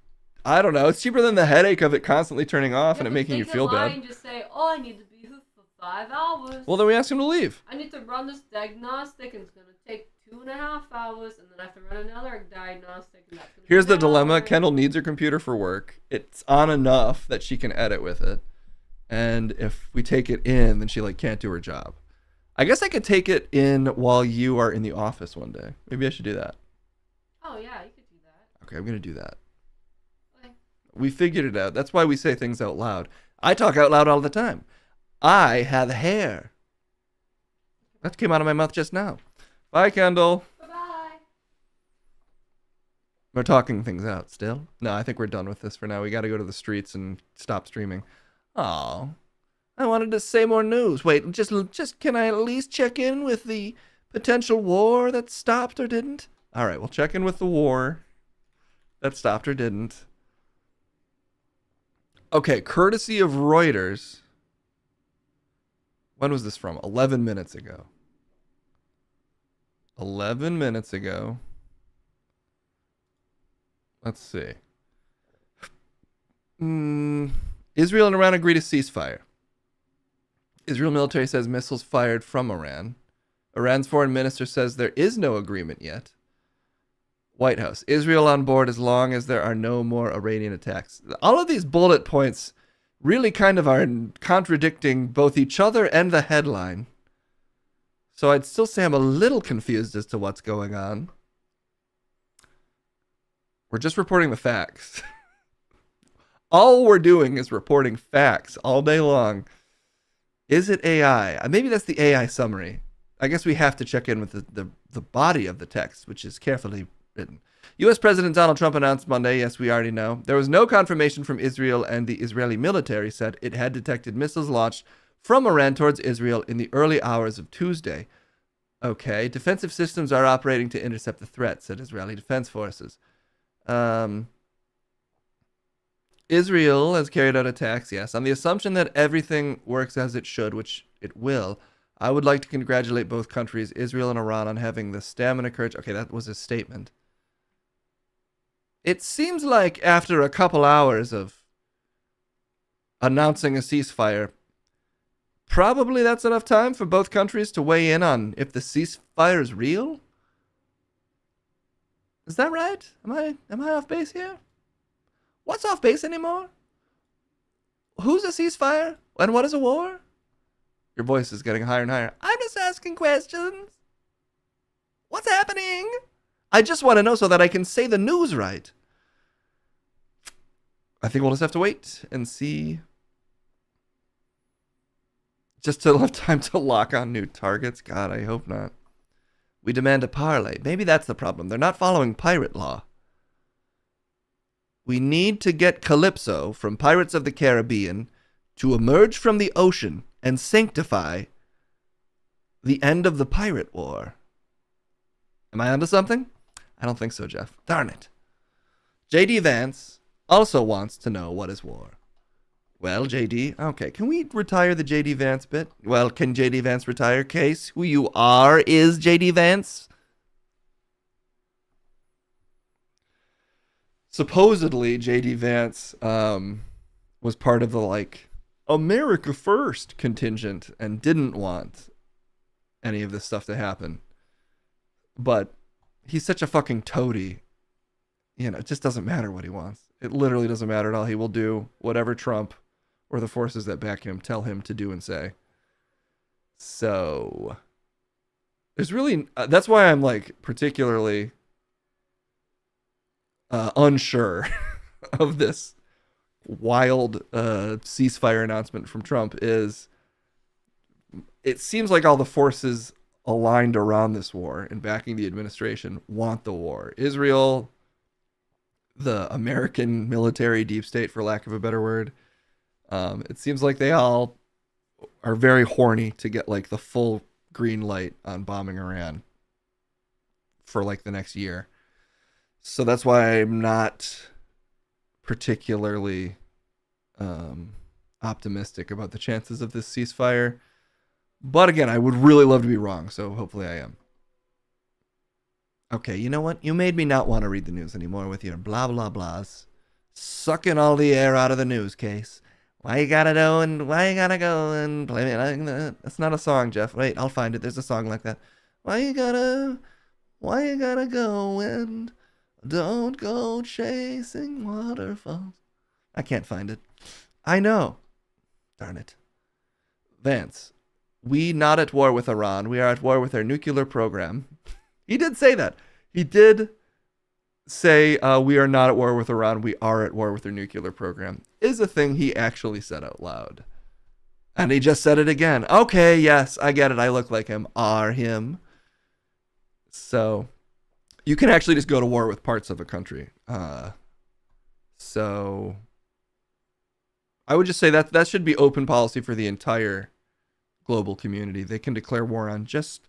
I don't know, it's cheaper than the headache of it constantly turning off and it making you feel bad. And just say, oh, I need to be here for 5 hours. Well, then we ask him to leave. I need to run this diagnostic, and it's going to take 2.5 hours, and then I have to run another diagnostic. And that's Here's the dilemma. Kendall needs her computer for work. It's on enough that she can edit with it. And if we take it in, then she can't do her job. I guess I could take it in while you are in the office one day. Maybe I should do that. Oh, yeah, you could do that. Okay, I'm going to do that. Okay. We figured it out. That's why we say things out loud. I talk out loud all the time. I have hair. That came out of my mouth just now. Bye, Kendall. Bye-bye. We're talking things out still. No, I think we're done with this for now. We got to go to the streets and stop streaming. Oh, I wanted to say more news. Wait, just can I at least check in with the potential war that stopped or didn't? All right, we'll check in with the war that stopped or didn't. Okay, courtesy of Reuters. When was this from? 11 minutes ago. 11 minutes ago. Let's see. Israel and Iran agree to ceasefire. Israel military says missiles fired from Iran. Iran's foreign minister says there is no agreement yet. White House. Israel on board as long as there are no more Iranian attacks. All of these bullet points really kind of are contradicting both each other and the headline. So I'd still say I'm a little confused as to what's going on. We're just reporting the facts. All we're doing is reporting facts all day long. Is it AI? Maybe that's the AI summary. I guess we have to check in with the body of the text, which is carefully written. U.S. President Donald Trump announced Monday, yes, we already know, there was no confirmation from Israel, and the Israeli military said it had detected missiles launched from Iran towards Israel in the early hours of Tuesday. Okay, defensive systems are operating to intercept the threat, said Israeli Defense Forces. Israel has carried out attacks, yes, on the assumption that everything works as it should, which it will. I would like to congratulate both countries, Israel and Iran, on having the stamina, courage. Okay, that was his statement. It seems like after a couple hours of announcing a ceasefire, probably that's enough time for both countries to weigh in on if the ceasefire is real. Is that right? Am I off base here? What's off base anymore? Who's a ceasefire? And what is a war? Your voice is getting higher and higher. I'm just asking questions. What's happening? I just want to know so that I can say the news right. I think we'll just have to wait and see. Just to have time to lock on new targets? God, I hope not. We demand a parley. Maybe that's the problem. They're not following pirate law. We need to get Calypso from Pirates of the Caribbean to emerge from the ocean and sanctify the end of the pirate war. Am I onto something? I don't think so, Jeff. Darn it. J.D. Vance also wants to know what is war. Well, J.D., okay, can we retire the J.D. Vance bit? Well, can J.D. Vance retire? Case, who you are is J.D. Vance? Supposedly, J.D. Vance was part of the, America First contingent and didn't want any of this stuff to happen. But he's such a fucking toady. You know, it just doesn't matter what he wants. It literally doesn't matter at all. He will do whatever Trump or the forces that back him tell him to do and say. So there's really, that's why I'm particularly unsure of this wild ceasefire announcement from Trump. Is it seems like all the forces aligned around this war and backing the administration want the war. Israel, the American military deep state, for lack of a better word, it seems like they all are very horny to get the full green light on bombing Iran for the next year. So that's why I'm not particularly optimistic about the chances of this ceasefire. But again, I would really love to be wrong, so hopefully I am. Okay, you know what? You made me not want to read the news anymore with your blah blah blahs, sucking all the air out of the news case. Why you gotta go and why you gotta go and play it? That's not a song, Jeff. Wait, I'll find it. There's a song like that. Why you gotta go and don't go chasing waterfalls? I can't find it. I know. Darn it. Vance, we not at war with Iran. We are at war with their nuclear program. He did say that. He did say we are not at war with Iran. We are at war with their nuclear program. Is a thing he actually said out loud. And he just said it again. Okay, yes, I get it. I look like him. Are him. So you can actually just go to war with parts of a country. So I would just say that should be open policy for the entire global community. They can declare war on just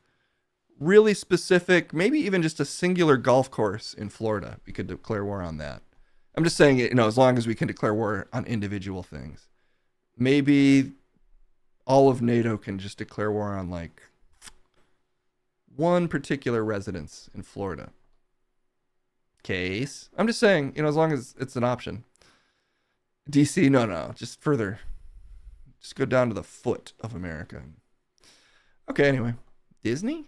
really specific, maybe even just a singular golf course in Florida. We could declare war on that. I'm just saying, as long as we can declare war on individual things. Maybe all of NATO can just declare war on one particular residence in Florida. Case. I'm just saying, as long as it's an option. DC, no, just further. Just go down to the foot of America. Okay, anyway. Disney?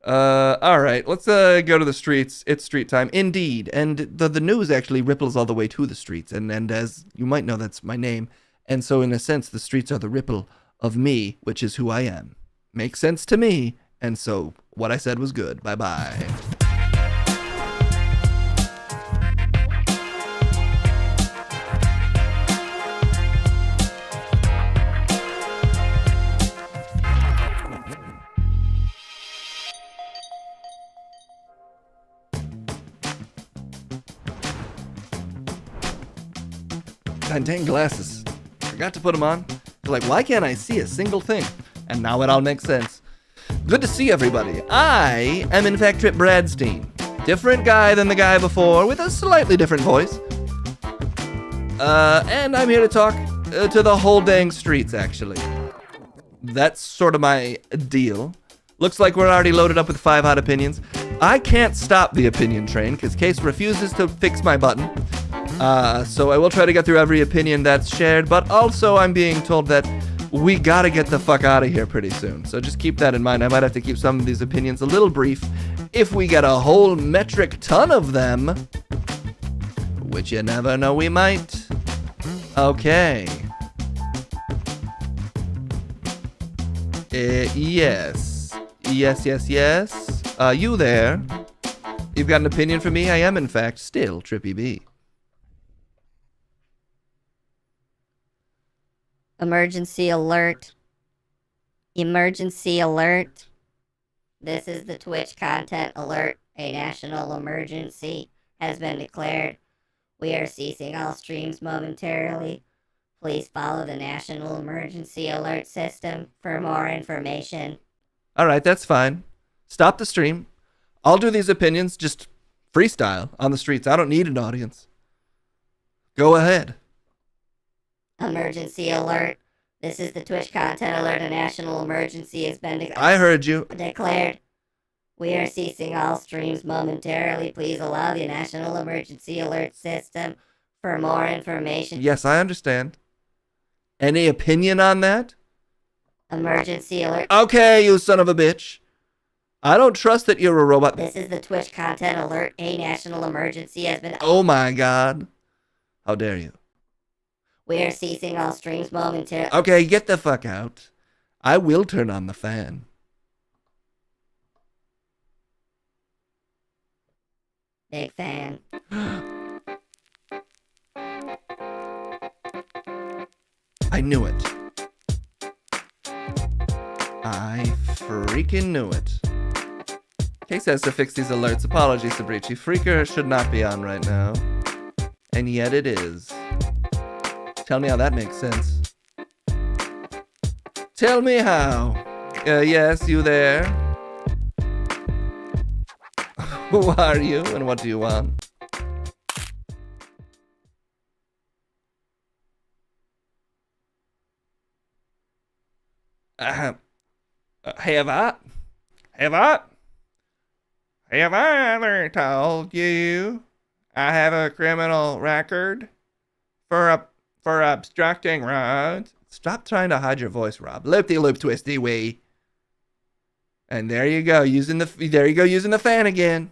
All right, let's go to the streets. It's street time. Indeed. And the news actually ripples all the way to the streets. And as you might know, that's my name. And so in a sense, the streets are the ripple of me, which is who I am. Makes sense to me. And so what I said was good. Bye-bye. Dang glasses. Forgot to put them on. They're why can't I see a single thing? And now it all makes sense. Good to see everybody. I am in fact Trip Bradstein. Different guy than the guy before, with a slightly different voice. And I'm here to talk to the whole dang streets, actually. that's sort of my deal. Looks like we're already loaded up with 5 hot opinions. I can't stop the opinion train because Case refuses to fix my button. So I will try to get through every opinion that's shared, but also I'm being told that we gotta get the fuck out of here pretty soon. So just keep that in mind. I might have to keep some of these opinions a little brief if we get a whole metric ton of them, which you never know we might. Okay. Yes. You there? You've got an opinion for me? I am, in fact, still Trippy B. Emergency alert. Emergency alert. This is the Twitch content alert. A national emergency has been declared. We are ceasing all streams momentarily. Please follow the national emergency alert system for more information. Alright, that's fine. Stop the stream. I'll do these opinions just freestyle on the streets. I don't need an audience. Go ahead. Emergency alert. This is the Twitch content alert. A national emergency has been I heard you. declared. We are ceasing all streams momentarily. Please allow the national emergency alert system for more information. Yes, I understand. Any opinion on that? Emergency alert. Okay, you son of a bitch. I don't trust that you're a robot. This is the Twitch content alert. A national emergency has been... Oh my god. How dare you? We are ceasing all streams momentarily. Okay, get the fuck out. I will turn on the fan. Big fan. I knew it. I freaking knew it. Case has to fix these alerts. Apologies, Sabrici. Freaker should not be on right now. And yet it is. Tell me how that makes sense. Tell me how. Yes, you there? Who are you and what do you want? Have I ever told you I have a criminal record for obstructing roads? Stop trying to hide your voice, Rob. Loop-de-loop, twisty-wee. And there you go, using the fan again.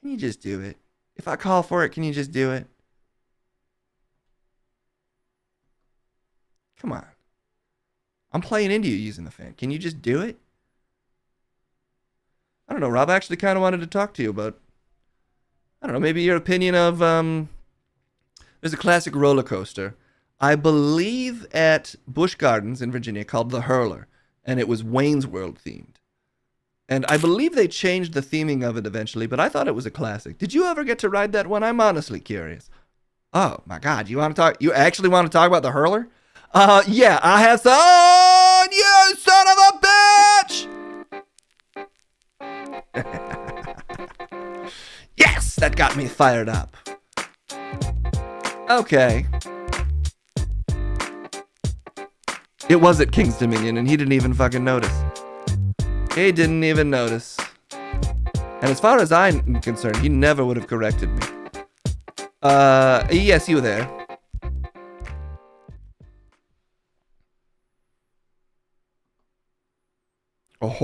Can you just do it? If I call for it, can you just do it? Come on. I'm playing into you using the fan. Can you just do it? I don't know, Rob. I actually kind of wanted to talk to you about, I don't know, maybe your opinion of, there's a classic roller coaster, I believe at Busch Gardens in Virginia, called the Hurler, and it was Wayne's World themed. And I believe they changed the theming of it eventually, but I thought it was a classic. Did you ever get to ride that one? I'm honestly curious. Oh my God, you actually want to talk about the Hurler? Yeah, I have son, you son of a bitch! Yes, that got me fired up. Okay. It was at King's Dominion, and he didn't even fucking notice. He didn't even notice. And as far as I'm concerned, he never would have corrected me. Yes, you there. What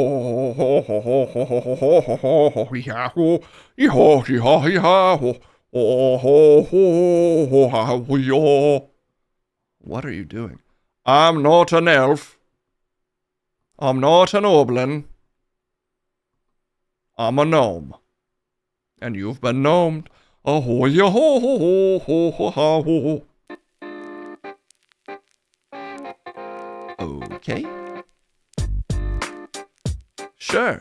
are you doing? I'm not an elf. I'm not an oblin. I'm a gnome. And you've been gnomed. Okay. Sure.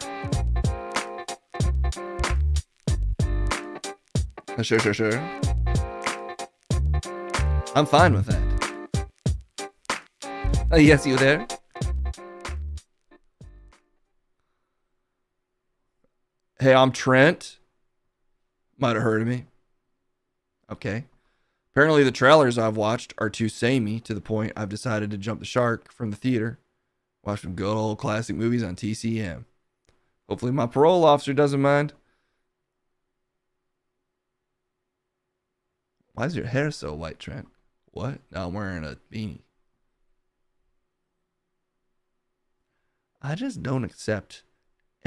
Sure. I'm fine with that. Yes, you there? Hey, I'm Trent. Might have heard of me. Okay. Apparently the trailers I've watched are too samey to the point I've decided to jump the shark from the theater. Watch some good old classic movies on TCM. Hopefully my parole officer doesn't mind. Why is your hair so white, Trent? What? No, I'm wearing a beanie. I just don't accept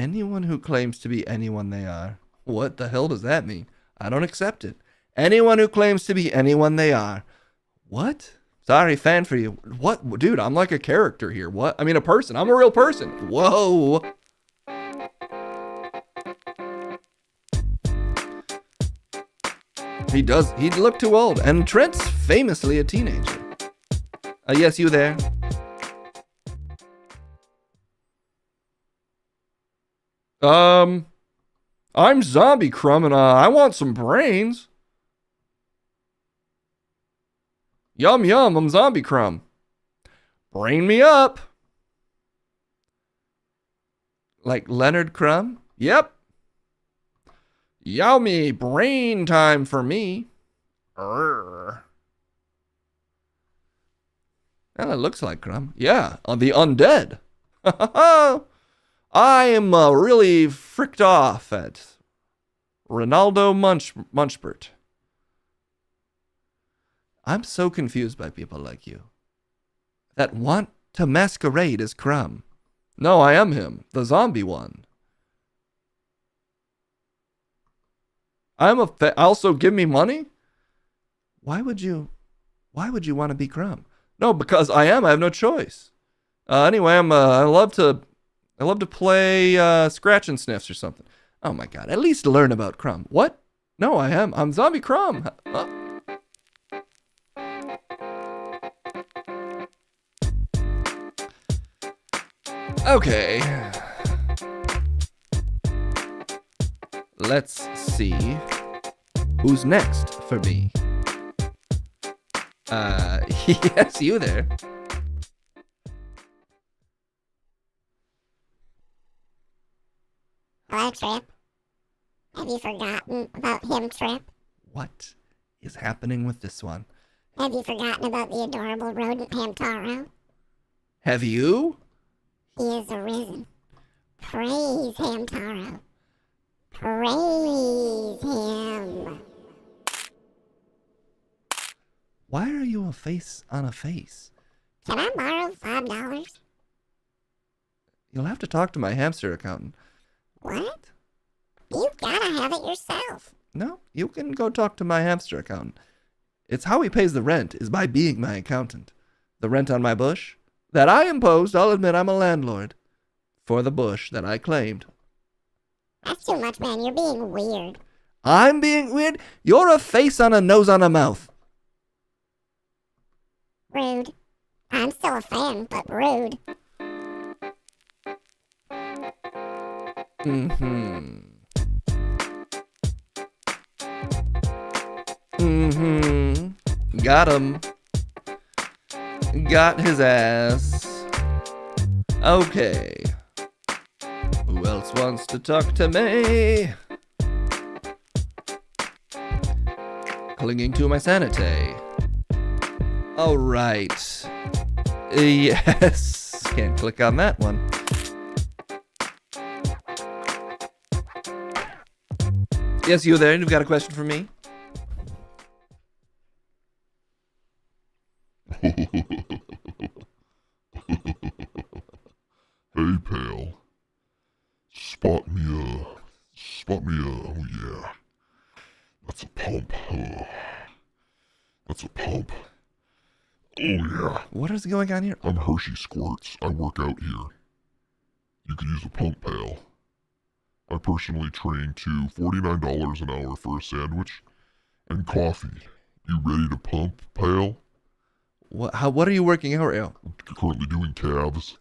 anyone who claims to be anyone they are. What the hell does that mean? I don't accept it. Anyone who claims to be anyone they are. What? Sorry, fan for you. What? Dude, I'm like a character here. What? I mean, a person. I'm a real person. Whoa. He'd look too old. And Trent's famously a teenager. Yes, you there? I'm Zombie Crumb and I want some brains. Yum yum, I'm Zombie Crumb. Brain me up. Like Leonard Crumb? Yep. Yummy brain time for me. Well, it looks like Crumb. Yeah, the undead. I am really fricked off at Ronaldo Munchbert. I'm so confused by people like you that want to masquerade as Crumb. No, I am him, the zombie one. Also give me money? Why would you want to be Crumb? No, because I have no choice. Anyway, I love to play scratch and sniffs or something. Oh my god, at least learn about Crumb. What? No, I'm Zombie Crumb. Okay. Let's see who's next for me. Yes, you there. Hello, Trip. Have you forgotten about him, Trip? What is happening with this one? Have you forgotten about the adorable rodent Hamtaro? Have you? He is arisen. Praise Hamtaro. Praise him. Why are you a face on a face? Can I borrow $5? You'll have to talk to my hamster accountant. What? You gotta have it yourself. No, you can go talk to my hamster accountant. It's how he pays the rent, is by being my accountant. The rent on my bush? That I imposed, I'll admit I'm a landlord. For the bush that I claimed. That's too much, man. You're being weird. I'm being weird? You're a face on a nose on a mouth. Rude. I'm still a fan, but rude. Mm-hmm. Got him. Got his ass. Okay. Who else wants to talk to me? Clinging to my sanity. All right. Yes. Can't click on that one. Yes, you there? You've got a question for me? Hey, pal. Spot me oh yeah. That's a pump. That's a pump. Oh yeah. What is going on here? I'm Hershey Squirts. I work out here. You could use a pump, pal. I personally train to $49 an hour for a sandwich and coffee. You ready to pump, pal? What are you working out, Al? I'm currently doing calves.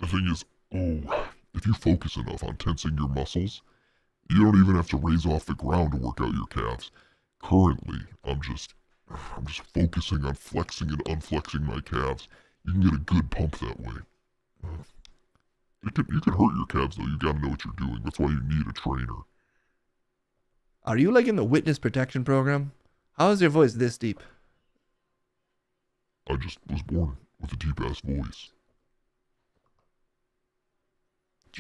The thing is, if you focus enough on tensing your muscles, you don't even have to raise off the ground to work out your calves. Currently, I'm just focusing on flexing and unflexing my calves. You can get a good pump that way. You can hurt your calves, though. You gotta know what you're doing. That's why you need a trainer. Are you like in the witness protection program? How is your voice this deep? I just was born with a deep-ass voice.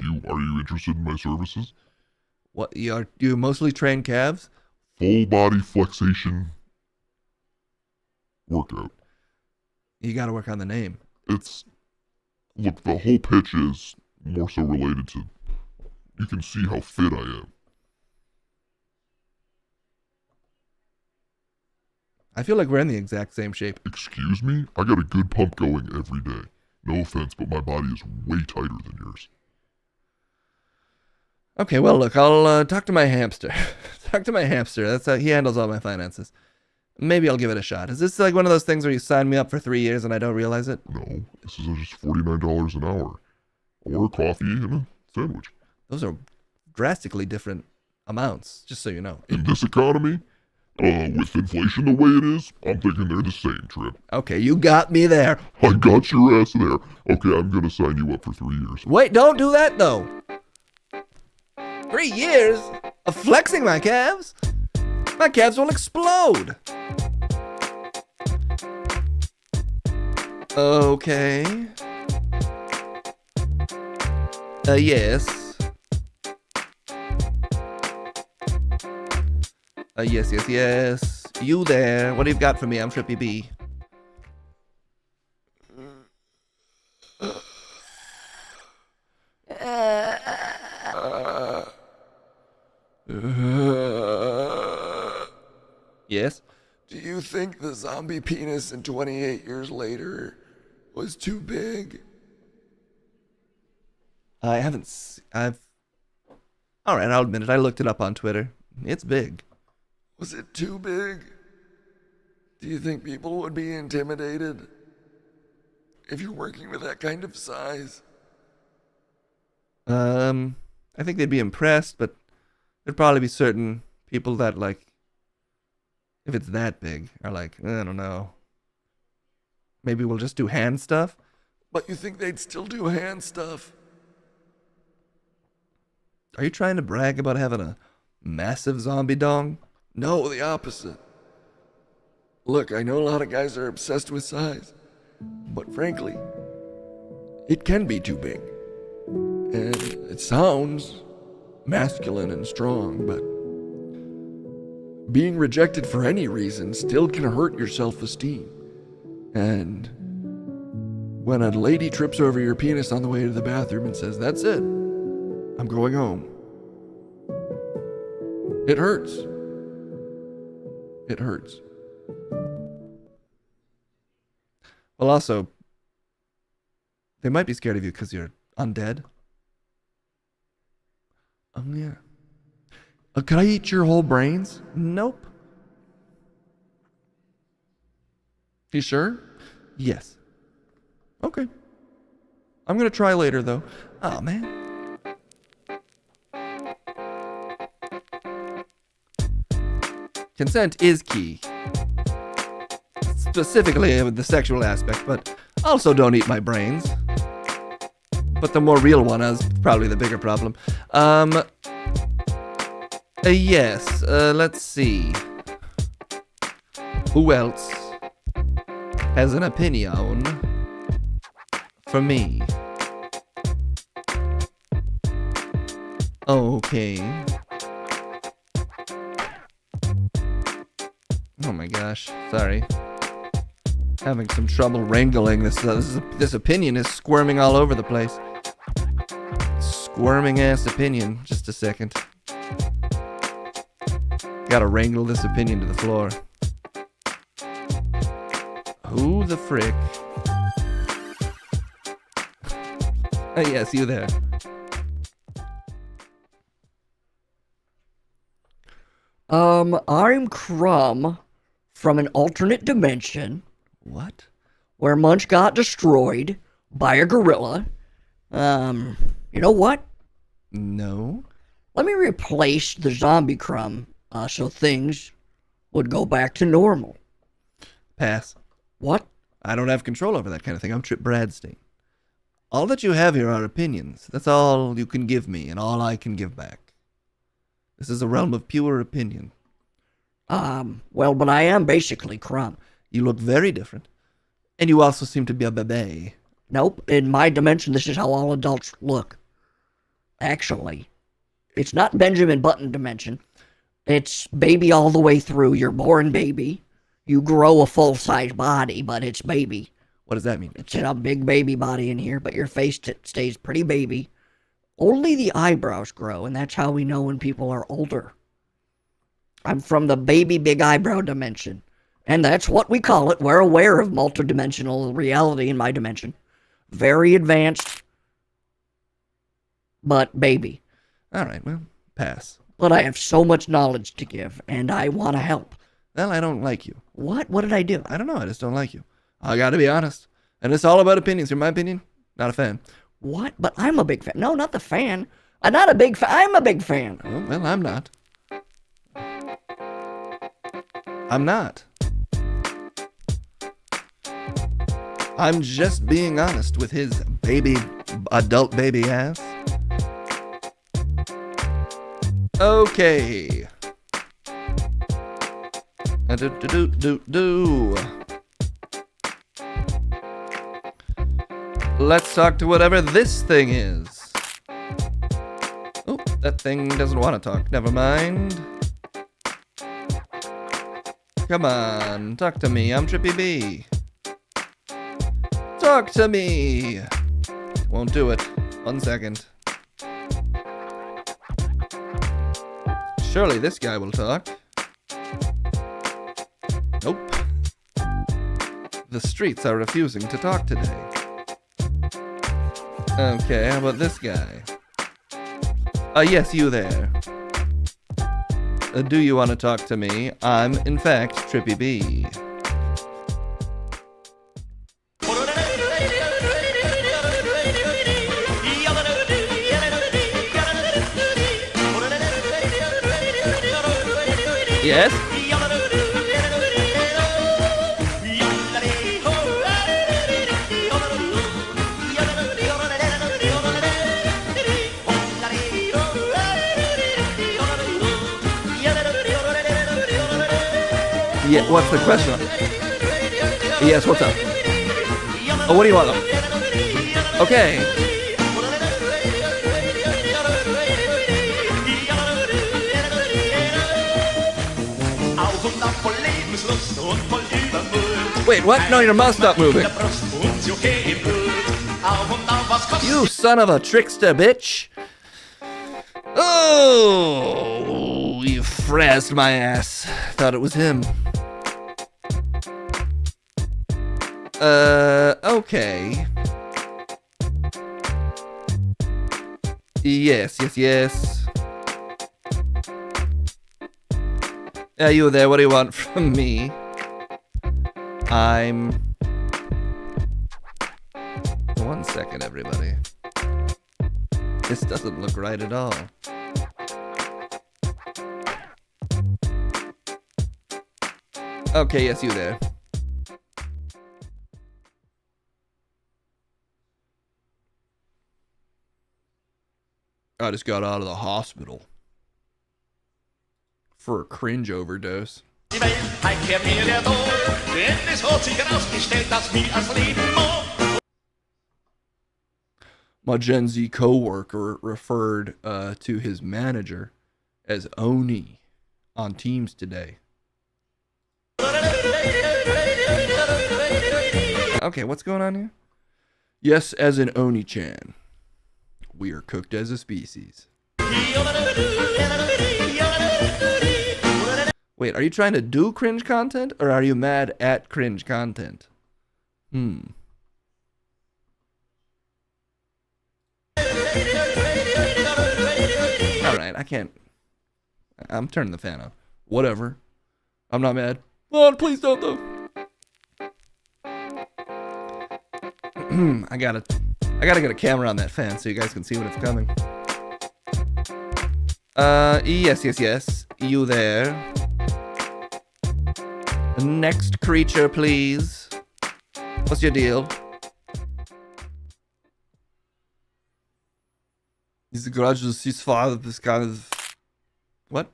Are you interested in my services? What, you mostly train calves? Full body flexation workout. You gotta work on the name. Look, the whole pitch is more so related to, you can see how fit I am. I feel like we're in the exact same shape. Excuse me? I got a good pump going every day. No offense, but my body is way tighter than yours. Okay, well, look, I'll talk to my hamster. Talk to my hamster. That's how he handles all my finances. Maybe I'll give it a shot. Is this like one of those things where you sign me up for 3 years and I don't realize it? No, this is just $49 an hour. Or coffee and a sandwich. Those are drastically different amounts, just so you know. In this economy, with inflation the way it is, I'm thinking they're the same, Trip. Okay, you got me there. I got your ass there. Okay, I'm gonna sign you up for 3 years. Wait, don't do that, though. 3 years of flexing my calves? My calves will explode. Okay. Yes. Yes. You there. What do you got for me? I'm Trippy B. Yes? Do you think the zombie penis in 28 years later was too big? I haven't. Alright, I'll admit it. I looked it up on Twitter. It's big. Was it too big? Do you think people would be intimidated if you're working with that kind of size? I think they'd be impressed, but there'd probably be certain people that, like, if it's that big, are like, I don't know. Maybe we'll just do hand stuff? But you think they'd still do hand stuff? Are you trying to brag about having a massive zombie dong? No, the opposite. Look, I know a lot of guys are obsessed with size, but frankly, it can be too big. And it sounds masculine and strong, but being rejected for any reason still can hurt your self-esteem. And when a lady trips over your penis on the way to the bathroom and says, "That's it, I'm going home," it hurts. It hurts. Well, also, they might be scared of you because you're undead. Oh, yeah. Could I eat your whole brains? Nope. You sure? Yes. Okay. I'm gonna try later, though. Oh, man. Consent is key. Specifically with the sexual aspect, but also don't eat my brains. But the more real one is probably the bigger problem. Yes, let's see. Who else has an opinion for me? Okay. Oh my gosh, sorry. Having some trouble wrangling this. This opinion is squirming all over the place. Squirming ass opinion. Just a second. Gotta wrangle this opinion to the floor. Who the frick? Yes, you there. I'm Crumb from an alternate dimension. What? Where Munch got destroyed by a gorilla. You know what? No. Let me replace the zombie Crumb, so things would go back to normal. Pass. What? I don't have control over that kind of thing. I'm Trip Bradstein. All that you have here are opinions. That's all you can give me, and all I can give back. This is a realm of pure opinion. Well, but I am basically Crumb. You look very different. And you also seem to be a baby. Nope, in my dimension, this is how all adults look. Actually, it's not Benjamin Button dimension. It's baby all the way through. You're born baby. You grow a full-size body, but it's baby. What does that mean? It's a big baby body in here, but your face stays pretty baby. Only the eyebrows grow, and that's how we know when people are older. I'm from the baby big eyebrow dimension. And that's what we call it. We're aware of multidimensional reality in my dimension. Very advanced, but baby. All right, well, pass. But I have so much knowledge to give, and I want to help. Well, I don't like you. What? What did I do? I don't know. I just don't like you. I gotta be honest. And it's all about opinions. In my opinion, not a fan. What? But I'm a big fan. No, not the fan. I'm not a big fan. I'm a big fan. Oh, well, I'm not. I'm not. I'm just being honest with his adult baby ass. Okay. Let's talk to whatever this thing is. Oh, that thing doesn't want to talk. Never mind. Come on, talk to me. I'm Trippy B. Talk to me. Won't do it. 1 second. Surely this guy will talk. Nope. The streets are refusing to talk today. Okay, how about this guy? Yes, you there. Do you want to talk to me? I'm, in fact, Trippy B. Yes? Yeah, what's the question? Yes, what's up? Oh, what do you want? Okay. Wait, what? No, your mouth stopped moving. You son of a trickster bitch. Oh, you frazzed my ass. Thought it was him. Okay. Yes. Yeah, you there, what do you want from me? I'm... 1 second, everybody. This doesn't look right at all. Okay, yes, you there. I just got out of the hospital for a cringe overdose. My Gen Z coworker referred to his manager as Oni on Teams today. Okay, what's going on here? Yes, as in Oni-chan. We are cooked as a species. Wait, are you trying to do cringe content, or are you mad at cringe content? Alright, I can't. I'm turning the fan on. Whatever. I'm not mad. Lord, please don't though. I gotta get a camera on that fan so you guys can see when it's coming. Yes. You there. Next creature, please. What's your deal? Is the garage ceasefire this kind of... What?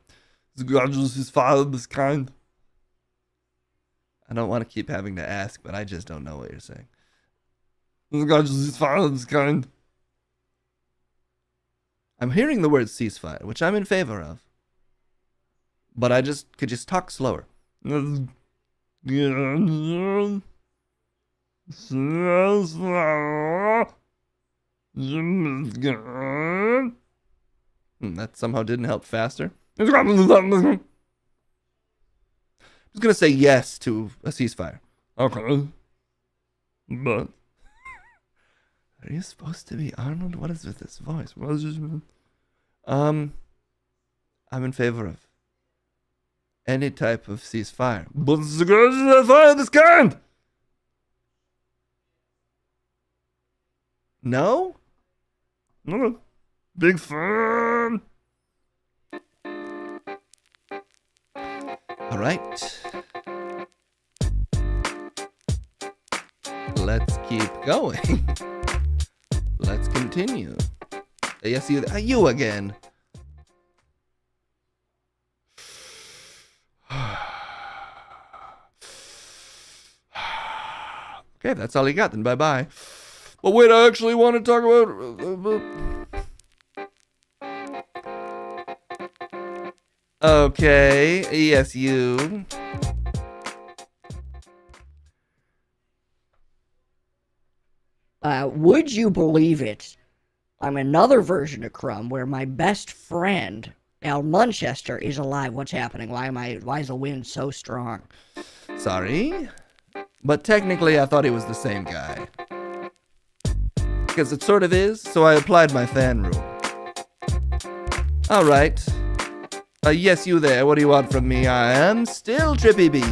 God is father of this kind. I don't want to keep having to ask, but I just don't know what you're saying. God is father of this kind. I'm hearing the word ceasefire, which I'm in favor of. But I could just talk slower. That somehow didn't help faster. I'm just gonna say yes to a ceasefire. Okay. But are you supposed to be Arnold? What is with this voice? I'm in favor of any type of ceasefire. But fire this kind. No? No. Big fan. All right. Let's keep going. Let's continue. Yes, you again. Okay, that's all you got, then bye-bye. But wait, I actually want to talk about... Okay, yes, you. Would you believe it? I'm another version of Crumb where my best friend, Al Munchester, is alive. What's happening? Why is the wind so strong? Sorry, but technically I thought he was the same guy. Because it sort of is, so I applied my fan rule. Alright. Yes, you there. What do you want from me? I am still Trippy B.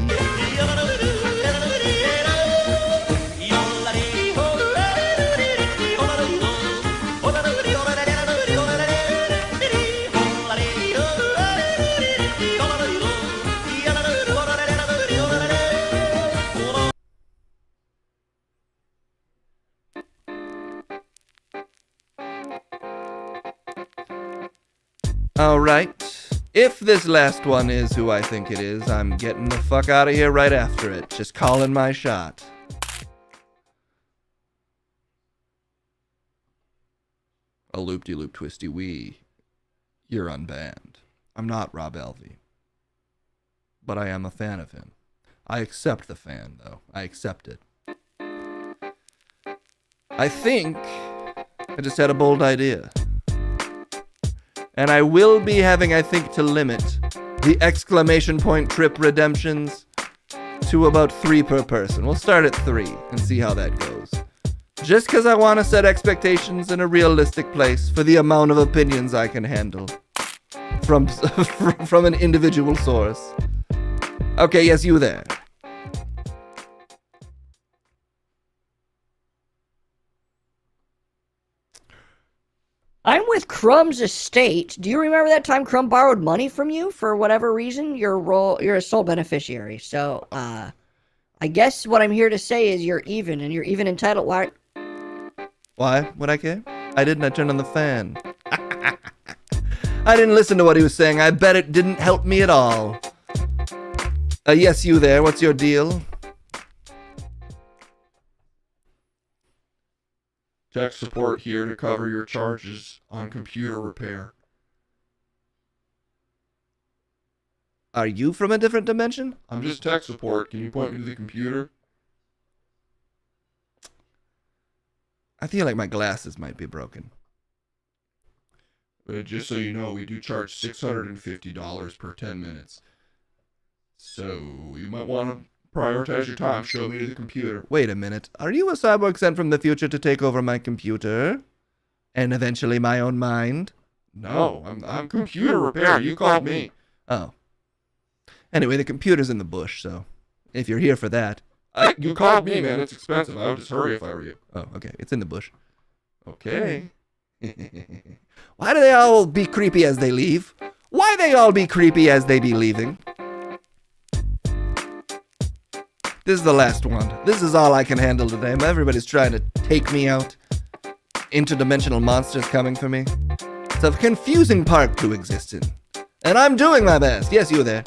Alright. If this last one is who I think it is, I'm getting the fuck out of here right after it. Just calling my shot. A loop-de-loop twisty wee. You're unbanned. I'm not Rob Elvey. But I am a fan of him. I accept the fan, though. I accept it. I think I just had a bold idea. And I will be having, I think, to limit the exclamation point trip redemptions to about 3 per person. We'll start at 3 and see how that goes. Just because I want to set expectations in a realistic place for the amount of opinions I can handle from an individual source. Okay, yes, you there. I'm with Crumb's estate. Do you remember that time Crumb borrowed money from you for whatever reason? You're a sole beneficiary. So, I guess what I'm here to say is you're even, and you're even entitled. Why? Would I care? I didn't. I turned on the fan. I didn't listen to what he was saying. I bet it didn't help me at all. Yes, you there. What's your deal? Tech support here to cover your charges on computer repair. Are you from a different dimension? I'm just tech support. Can you point me to the computer? I feel like my glasses might be broken. Just so you know, we do charge $650 per 10 minutes. So you might want to prioritize your time. Show me to the computer. Wait a minute. Are you a cyborg sent from the future to take over my computer? And eventually my own mind? No, I'm computer repair. You called me. Oh. Anyway, the computer's in the bush, so if you're here for that. You called me, man. It's expensive. I would just hurry if I were you. Oh, okay. It's in the bush. Okay. Why do they all be creepy as they leave? Why they all be creepy as they be leaving? This is the last one. This is all I can handle today. Everybody's trying to take me out. Interdimensional monsters coming for me. It's a confusing park to exist in. And I'm doing my best. Yes, you there.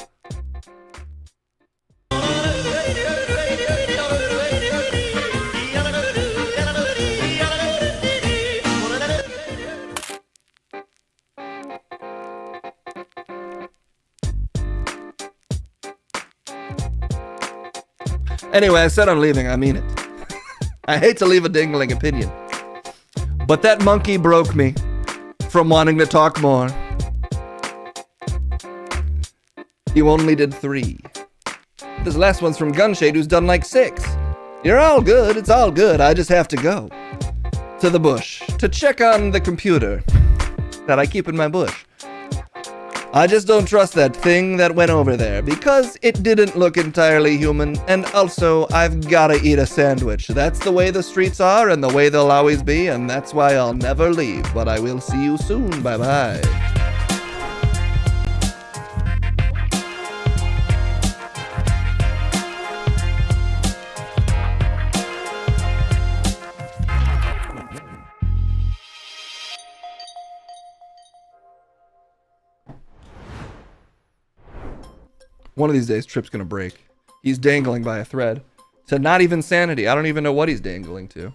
Anyway, I said I'm leaving. I mean it. I hate to leave a dingling opinion, but that monkey broke me from wanting to talk more. You only did 3. This last one's from Gunshade, who's done like 6. You're all good. It's all good. I just have to go to the bush to check on the computer that I keep in my bush. I just don't trust that thing that went over there because it didn't look entirely human, and also I've gotta eat a sandwich. That's the way the streets are and the way they'll always be, and that's why I'll never leave, but I will see you soon. Bye-bye. One of these days, Trip's gonna break. He's dangling by a thread to not even sanity. I don't even know what he's dangling to.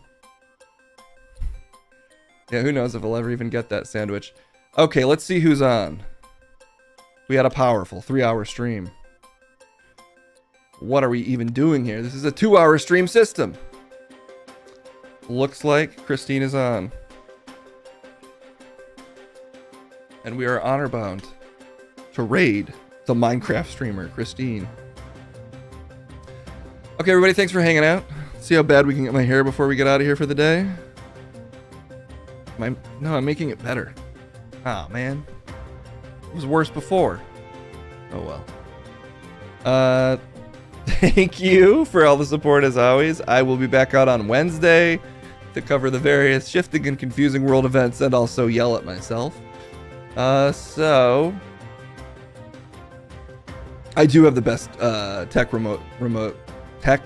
Yeah, who knows if I'll ever even get that sandwich. Okay, let's see who's on. We had a powerful 3-hour stream. What are we even doing here? This is a 2-hour stream system. Looks like Christine is on. And we are honor bound to raid the Minecraft streamer, Christine. Okay, everybody, thanks for hanging out. See how bad we can get my hair before we get out of here for the day. No, I'm making it better. Ah, man. It was worse before. Oh, well. Thank you for all the support as always. I will be back out on Wednesday to cover the various shifting and confusing world events and also yell at myself. So I do have the best remote tech.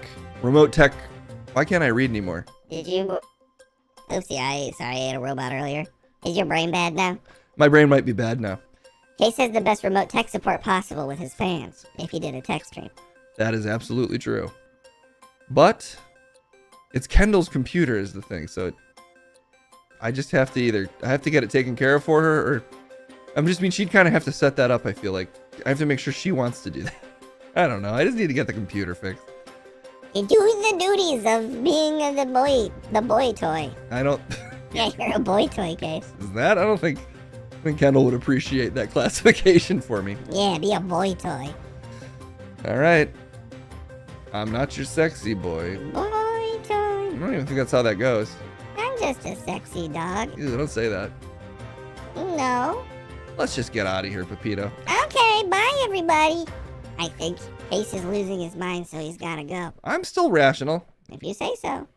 Why can't I read anymore? Did you? Oopsie, I ate a robot earlier. Is your brain bad now? My brain might be bad now. Case has the best remote tech support possible with his fans, if he did a tech stream. That is absolutely true. But it's Kendall's computer is the thing, so I just have to I have to get it taken care of for her, or she'd kind of have to set that up, I feel like. I have to make sure she wants to do that. I don't know. I just need to get the computer fixed. You do the duties of being the boy toy. I don't... Yeah, you're a boy toy, Case. Is that? I don't think Kendall would appreciate that classification for me. Yeah, be a boy toy. All right. I'm not your sexy boy. Boy toy. I don't even think that's how that goes. I'm just a sexy dog. Ew, don't say that. No. Let's just get out of here, Pepito. Okay, bye everybody. I think Case is losing his mind, so he's gotta go. I'm still rational. If you say so.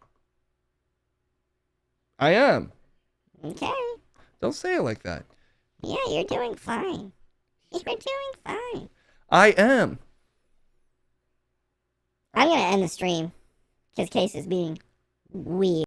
I am. Okay. Don't say it like that. Yeah, you're doing fine. You're doing fine. I am. I'm gonna end the stream because Case is being weird.